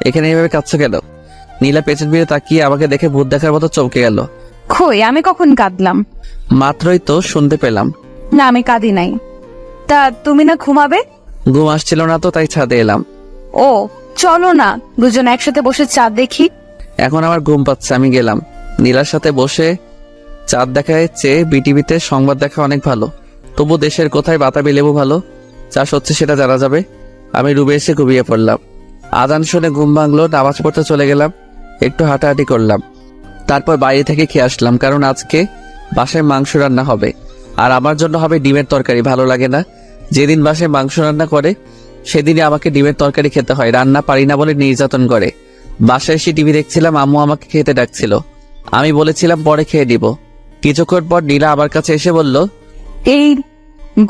Speaker 1: এখানে এইভাবে কাঁদছে কেন? নীলা পেছন ফিরে তাকিয়ে আমাকে দেখে ভূত দেখার মতো চমকে গেল।
Speaker 6: কই, আমি কখন কাঁদলাম?
Speaker 1: মাত্রই তো শুনতে পেলাম।
Speaker 6: না, আমি কাঁদি নাই। তা তুমি না ঘুমাবে?
Speaker 1: ঘুম আসছিল না তো, তাই ছাদে এলাম।
Speaker 6: ও, চলো না দুজন একসাথে বসে চাঁদ দেখি।
Speaker 1: এখন আমার ঘুম পাচ্ছে, আমি গেলাম। নীলার সাথে বসে চাঁদ দেখায় চেয়ে বিটিভিতে সংবাদ দেখা অনেক ভালো। তবু দেশের কোথায় বাতাবি লেবু ভালো চাষ হচ্ছে সেটা জানা যাবে। আমি রুমে এসে ঘুমিয়ে পড়লাম। আজান শুনে ঘুম ভাঙলো, নামাজ পড়তে চলে গেলাম। একটু হাঁটাহাঁটি করলাম, তারপর বাইরে থেকে খেয়ে আসলাম, কারণ আজকে বাসায় মাংস রান্না হবে। আর আমার জন্য হবে ডিমের তরকারি। ভালো লাগে না, যেদিন বাসায় মাংস রান্না করে সেদিনই আমাকে ডিমের তরকারি খেতে হয়। রান্না পারি না বলে নির্যাতন করে। বাসায় এসে টিভি দেখছিলাম, আম্মু আমাকে খেতে ডাকছিল। আমি বলেছিলাম পরে খেয়ে দিব। কিছুক্ষণ পর নীলা আমার কাছে এসে বলল,
Speaker 6: এই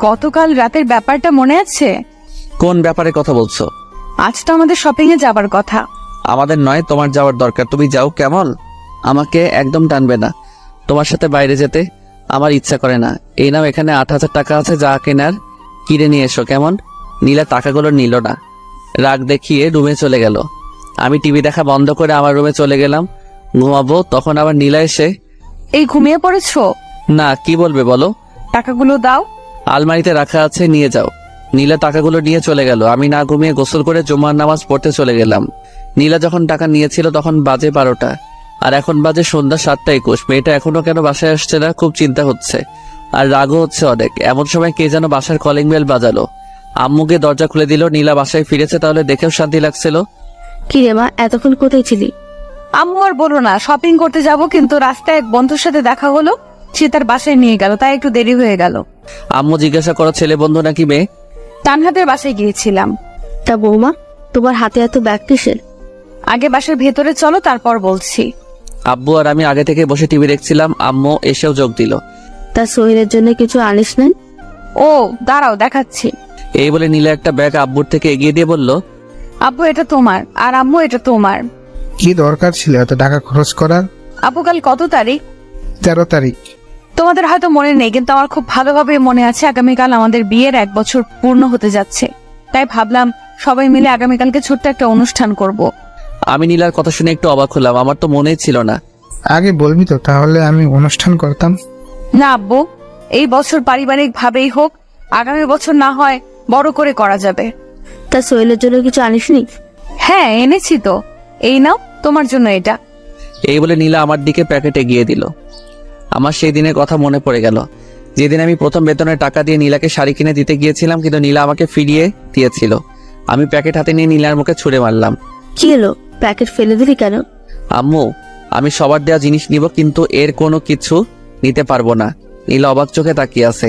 Speaker 6: গতকাল রাতের ব্যাপারটা মনে আছে?
Speaker 1: কোন ব্যাপারে কথা বলছো?
Speaker 6: আজ তো আমাদের শপিং এ যাবার কথা।
Speaker 1: আমাদের নয়, তোমার যাওয়ার দরকার। তুমি যাও। কেমন? আমাকে একদম টানবে না। তোমার সাথে বাইরে যেতে আমার ইচ্ছা করে না। এই নাও, এখানে 8,000 টাকা আছে, যা কেনার কিনে নিয়ে এসো। কেমন? নীলা টাকাগুলো নিল না, রাগ দেখিয়ে রুমে চলে গেল। আমি টিভি দেখা বন্ধ করে আমার রুমে চলে গেলাম ঘুমাবো। তখন আবার নীলা এসে,
Speaker 6: এই ঘুমিয়ে পড়েছো?
Speaker 1: না, কি বলবে বলো?
Speaker 6: টাকাগুলো দাও।
Speaker 1: আলমারিতে রাখা আছে, নিয়ে যাও। নীলা টাকাগুলো নিয়ে চলে গেল। আমি না ঘুমিয়ে গোসল করে জুমার নামাজ পড়তে চলে গেলাম। নীলা যখন টাকা নিয়েছিল তখন বাজে 12টা, আর এখন বাজে সন্ধ্যা 7:21। মেয়েটা এখনো কেন বাসায় আসছে না, খুব চিন্তা হচ্ছে আর রাগও হচ্ছে অনেক। এমন সময় কে যেন বাসার কলিং বেল বাজালো। আম্মুকে দরজা খুলে দিল। নীলা বাসায় ফিরেছে, তাহলে দেখেও শান্তি লাগছিল।
Speaker 10: কি রে মা, এতক্ষণ কোথায় ছিলি?
Speaker 6: আম্মু আর বলো না, শপিং করতে যাব, কিন্তু রাস্তায় এক বন্ধুর সাথে দেখা হলো, সে তার বাসায় নিয়ে গেল, তাই একটু দেরি হয়ে গেল।
Speaker 1: আম্মু জিজ্ঞাসা করো ছেলে বন্ধু নাকি মেয়ে?
Speaker 6: তানহাদের বাসায় গিয়েছিলাম।
Speaker 10: তা বৌমা, তোমার হাতে এত ব্যাগ কিসের?
Speaker 6: আগে বাসার ভেতরে চলো, তারপর বলছি।
Speaker 1: আব্বু আর আমি আগে থেকে বসে টিভি দেখছিলাম, আম্মু এসেও যোগ দিল।
Speaker 10: তা সোহেলের জন্য কিছু আনিস নেন?
Speaker 6: ও দাঁড়াও, দেখাচ্ছি।
Speaker 1: এই বলে নীলা একটা ব্যাগ আব্বুর থেকে এগিয়ে দিয়ে বলল,
Speaker 6: আব্বু এটা তোমার, আর আম্মু এটা তোমার।
Speaker 7: কি দরকার ছিল এত টাকা খরচ করার?
Speaker 6: আব্বু কাল কত তারিখ?
Speaker 7: 13 তারিখ।
Speaker 6: তোমাদের হয়তো মনে নেই, কিন্তু আমার খুব ভালোভাবে মনে আছে। আগামীকাল আমাদের বিয়ের 1 বছর পূর্ণ হতে যাচ্ছে, তাই ভাবলাম সবাই মিলে আগামীকালকে ছোট্ট একটা অনুষ্ঠান করব।
Speaker 1: আমি নীলার কথা শুনে একটু অবাক হলাম, আমার তো মনেই ছিল না।
Speaker 7: আগে বলবি তো, তাহলে আমি অনুষ্ঠান করতাম।
Speaker 6: না আব্বু, এই বছর পারিবারিক ভাবেই হোক, আগামী বছর না হয় বড় করে করা যাবে।
Speaker 10: তা সোহেলের জন্য কিছু আনিসনি?
Speaker 6: হ্যাঁ এনেছি তো, এই নাও তোমার জন্য এটা।
Speaker 1: এই বলে নীলা আমার দিকে প্যাকেট এগিয়ে দিল। আমার সেই দিনের কথা মনে পড়ে গেল, যেদিন আমি প্রথম বেতনের টাকা দিয়ে নীলাকে শাড়ি কিনে দিতে গিয়েছিলাম, কিন্তু নীলা আমাকে ফিরিয়ে দিয়েছিল। আমি প্যাকেট হাতে নিয়ে নীলার মুখে ছুঁড়ে মারলাম।
Speaker 10: কি হলো, প্যাকেট ফেলে দিলি কেন?
Speaker 1: আম্মু, আমি সবার দেওয়া জিনিস নিব, কিন্তু এর কোনো কিছু নিতে পারবো না। নীলা অবাক চোখে তাকিয়ে আছে।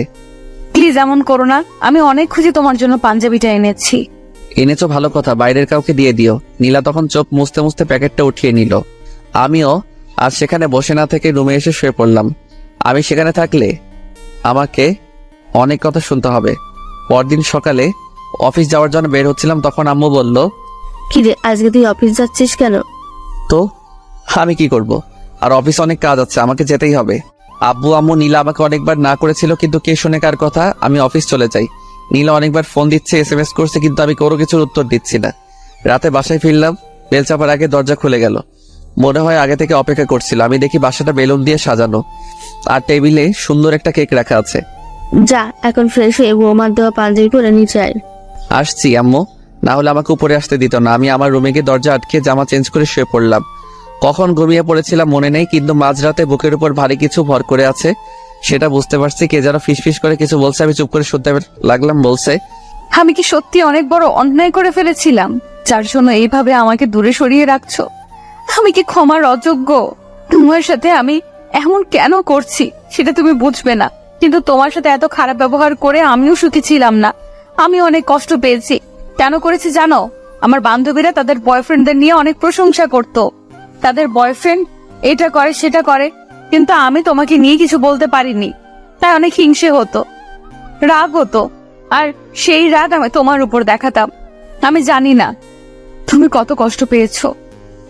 Speaker 6: প্লিজ এমন করো না, আমি অনেক খুশি তোমার জন্য পাঞ্জাবিটা এনেছি।
Speaker 1: এনেছো ভালো কথা, বাইরের কাউকে দিয়ে দিও। নীলা তখন চোখ মুছতে মুছতে প্যাকেটটা উঠিয়ে নিল। আমিও আর সেখানে বসে না থেকে রুমে এসে শুয়ে পড়লাম। আমি সেখানে থাকলে আমাকে অনেক কথা শুনতে হবে। পরদিন সকালে অফিস যাওয়ার জন্য বের হচ্ছিলাম, তখন আম্মু বলল,
Speaker 10: কি রে, আজকে তুই অফিস যাচ্ছিস কেন?
Speaker 1: তো আমি কি করব, আর অফিস অনেক কাজ আছে, আমাকে যেতেই হবে। আব্বু আম্মু নীলা আমাকে অনেকবার না করেছিল, কিন্তু কে শুনে কার কথা, আমি অফিস চলে যাই। নীলা অনেকবার ফোন দিচ্ছে, SMS করছে, কিন্তু আমি কোনো কিছুর উত্তর দিচ্ছি না। রাতে বাসায় ফিরলাম, বেল চাপার আগে দরজা খুলে গেল। মনে হয় আগে থেকে অপেক্ষা করছিল। আমি দেখি বাসাটা বেলুন দিয়ে সাজানো, আর টেবিলে সুন্দর একটা কেক রাখা আছে।
Speaker 10: যা এখন ফ্রেশ হয়ে বৌমার দেওয়া পাঞ্জাবি পরে নিচে আয়।
Speaker 1: আসছি আম্মু, না হলে আমাকে উপরে আসতে দিত না। আমি আমার রুমে গিয়ে দরজা আটকে জামা চেঞ্জ করে শুয়ে পড়লাম। কখন ঘুমিয়ে পড়েছিলাম মনে নেই, কিন্তু মাঝরাতে বুকের উপর ভারী কিছু ভর করে আছে, সেটা বুঝতে পারছি। কে যেন ফিসফিস করে কিছু বলছে, আমি চুপ করে শুনতে লাগলাম। বলছে,
Speaker 6: আমি কি সত্যি অনেক বড় অন্যায় করে ফেলেছিলাম, যার জন্য এইভাবে আমাকে দূরে সরিয়ে রাখছো? আমি কি ক্ষমার অযোগ্য? তোমার সাথে আমি এমন কেন করছি সেটা তুমি বুঝবে না, কিন্তু তোমার সাথে এত খারাপ ব্যবহার করে আমিও সুখী ছিলাম না। আমি অনেক কষ্ট পেয়েছি। কেন করেছি জানো? আমার বান্ধবীরা তাদের বয়ফ্রেন্ডদের নিয়ে অনেক প্রশংসা করত। তাদের বয়ফ্রেন্ড এটা করে সেটা করে, কিন্তু আমি তোমাকে নিয়ে কিছু বলতে পারিনি, তাই অনেক হিংসে হতো, রাগ হতো, আর সেই রাগ আমি তোমার উপর দেখাতাম। আমি জানি না তুমি কত কষ্ট পেয়েছো,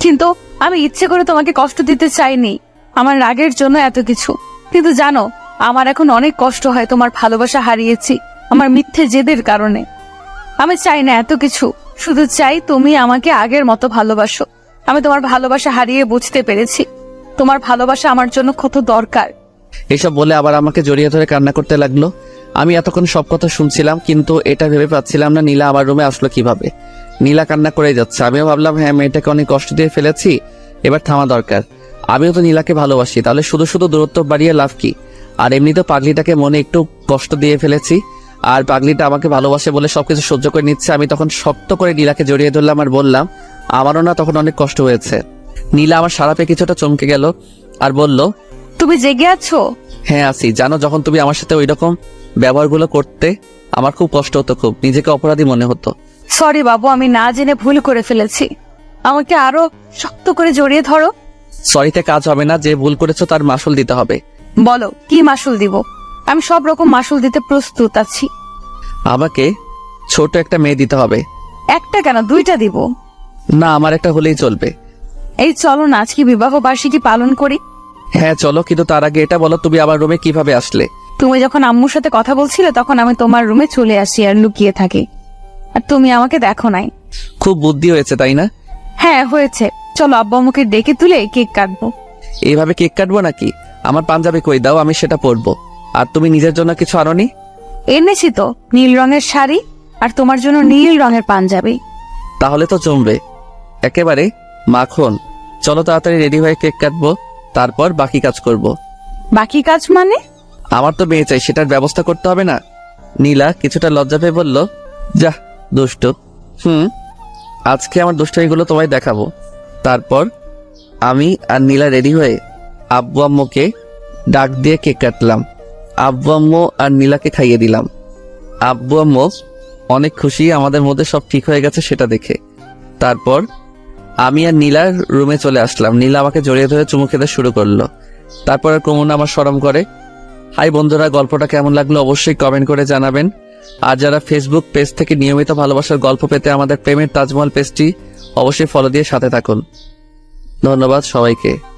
Speaker 6: কিন্তু আমি ইচ্ছে করে তোমাকে কষ্ট দিতে চাইনি, আমার রাগের জন্য এত কিছু। কিন্তু জানো, আমার এখন অনেক কষ্ট হয় তোমার ভালোবাসা হারিয়েছি আমার মিথ্যে জেদের কারণে। আমি চাই না এত কিছু, শুধু চাই তুমি আমাকে আগের মতো ভালোবাসো। আমি তোমার ভালোবাসা হারিয়ে বুঝতে পেরেছি তোমার ভালোবাসা আমার জন্য কত দরকার।
Speaker 1: এসব বলে আবার আমাকে জড়িয়ে ধরে কান্না করতে লাগলো। আমি এতক্ষণ সব কথা শুনছিলাম, কিন্তু এটা ভেবে পাচ্ছিলাম না নীলা আমার রুমে আসলো কিভাবে। নীলা কান্না করে যাচ্ছে, আমিও ভাবলাম হ্যাঁ মেয়েটাকে অনেক কষ্ট দিয়ে ফেলেছি, এবার থামা দরকার। আমিও তো নীলাকে ভালোবাসি, তাহলে শুধু শুধু দূরত্ব বাড়িয়ে লাভ কি? আর এমনি তো পাগলিটাকে মনে একটু কষ্ট দিয়ে ফেলেছি, আর পাগলিটা আমাকে ভালোবাসে বলে সবকিছু সহ্য করে নিচ্ছে। আমি তখন শক্ত করে নীলাকে জড়িয়ে ধরলাম আর বললাম, আমারও না তখন অনেক কষ্ট হয়েছে। নীলা আমার সারা পেয়ে কিছুটা চমকে গেল আর বলল,
Speaker 6: তুমি জেগে আছো?
Speaker 1: হ্যাঁ আছি। জানো, যখন তুমি আমার সাথে ওই রকম ব্যবহারগুলো করতে আমার খুব কষ্ট হতো, খুব নিজেকে অপরাধী মনে হতো।
Speaker 6: সরি বাবু, আমি না জেনে ভুল করে ফেলেছি, আমাকে আরো শক্ত করে জড়িয়ে ধরো।
Speaker 1: সরিতে কাজ হবে না, যে ভুল করেছো তার মাসুল দিতে হবে।
Speaker 6: বলো কি মাসুল দিব? আমি সব রকম মাসুল দিতে প্রস্তুত আছি।
Speaker 1: আমাকে ছোট একটা মেয়ে দিতে হবে।
Speaker 6: একটা কেন, 2টা দিব।
Speaker 1: না, আমার একটা হলেই চলবে।
Speaker 6: এই চলো না আজকে বিবাহ বার্ষিকী পালন করি।
Speaker 1: হ্যাঁ চলো, কিন্তু তার আগে এটা বলো, তুমি আমার রুমে কিভাবে আসলে?
Speaker 6: তুমি যখন আম্মুর সাথে কথা বলছিলে তখন আমি তোমার রুমে চলে আসি আর লুকিয়ে থাকি, আর তুমি আমাকে দেখো নাই।
Speaker 1: খুব বুদ্ধি হয়েছে তাই না?
Speaker 6: হ্যাঁ হয়েছে, চলো আব্বু আম্মুকে ডেকে তুলে কেক কাটবো।
Speaker 1: এইভাবে কেক কাটবো নাকি? আমার পাঞ্জাবি কই দাও, আমি সেটা পরবো। আর তুমি নিজের জন্য কিছু আনোনি?
Speaker 6: এনেছি তো, নীল রঙের শাড়ি আর তোমার জন্য নীল রঙের পাঞ্জাবি।
Speaker 1: তাহলে তো জমবে। একেবারে মাখন। চলো তাড়াতাড়ি রেডি হয়ে কেক কাটবো, তারপর বাকি কাজ করব।
Speaker 6: বাকি কাজ মানে?
Speaker 1: আমার তো মেয়ে চাই, সেটার ব্যবস্থা করতে হবে না? নীলা কিছুটা লজ্জা পেয়ে বলল, যা দুষ্ট। আজকে আমার দুষ্টামিগুলো তোমায় দেখাবো। তারপর আমি আর নীলা রেডি হয়ে আব্বু আম্মুকে ডাক দিয়ে কেক কাটলাম। আব্বু আম্মু আর নীলাকে খাইয়ে দিলাম। আব্বু আম্মু অনেক খুশি আমাদের মধ্যে সব ঠিক হয়ে গেছে সেটা দেখে। তারপর আমি আর নীলার রুমে চলে আসলাম। নীলা আমাকে জড়িয়ে ধরে চুমু খেতে শুরু করলো। তারপর আর কমুনা আমার শরম করে। হাই বন্ধুরা, গল্পটা কেমন লাগলো অবশ্যই কমেন্ট করে জানাবেন। আর যারা ফেসবুক পেজ থেকে নিয়মিত ভালোবাসার গল্প পেতে আমাদের প্রেমের তাজমহল পেজটি অবশ্যই ফলো দিয়ে সাথে থাকুন। ধন্যবাদ সবাইকে।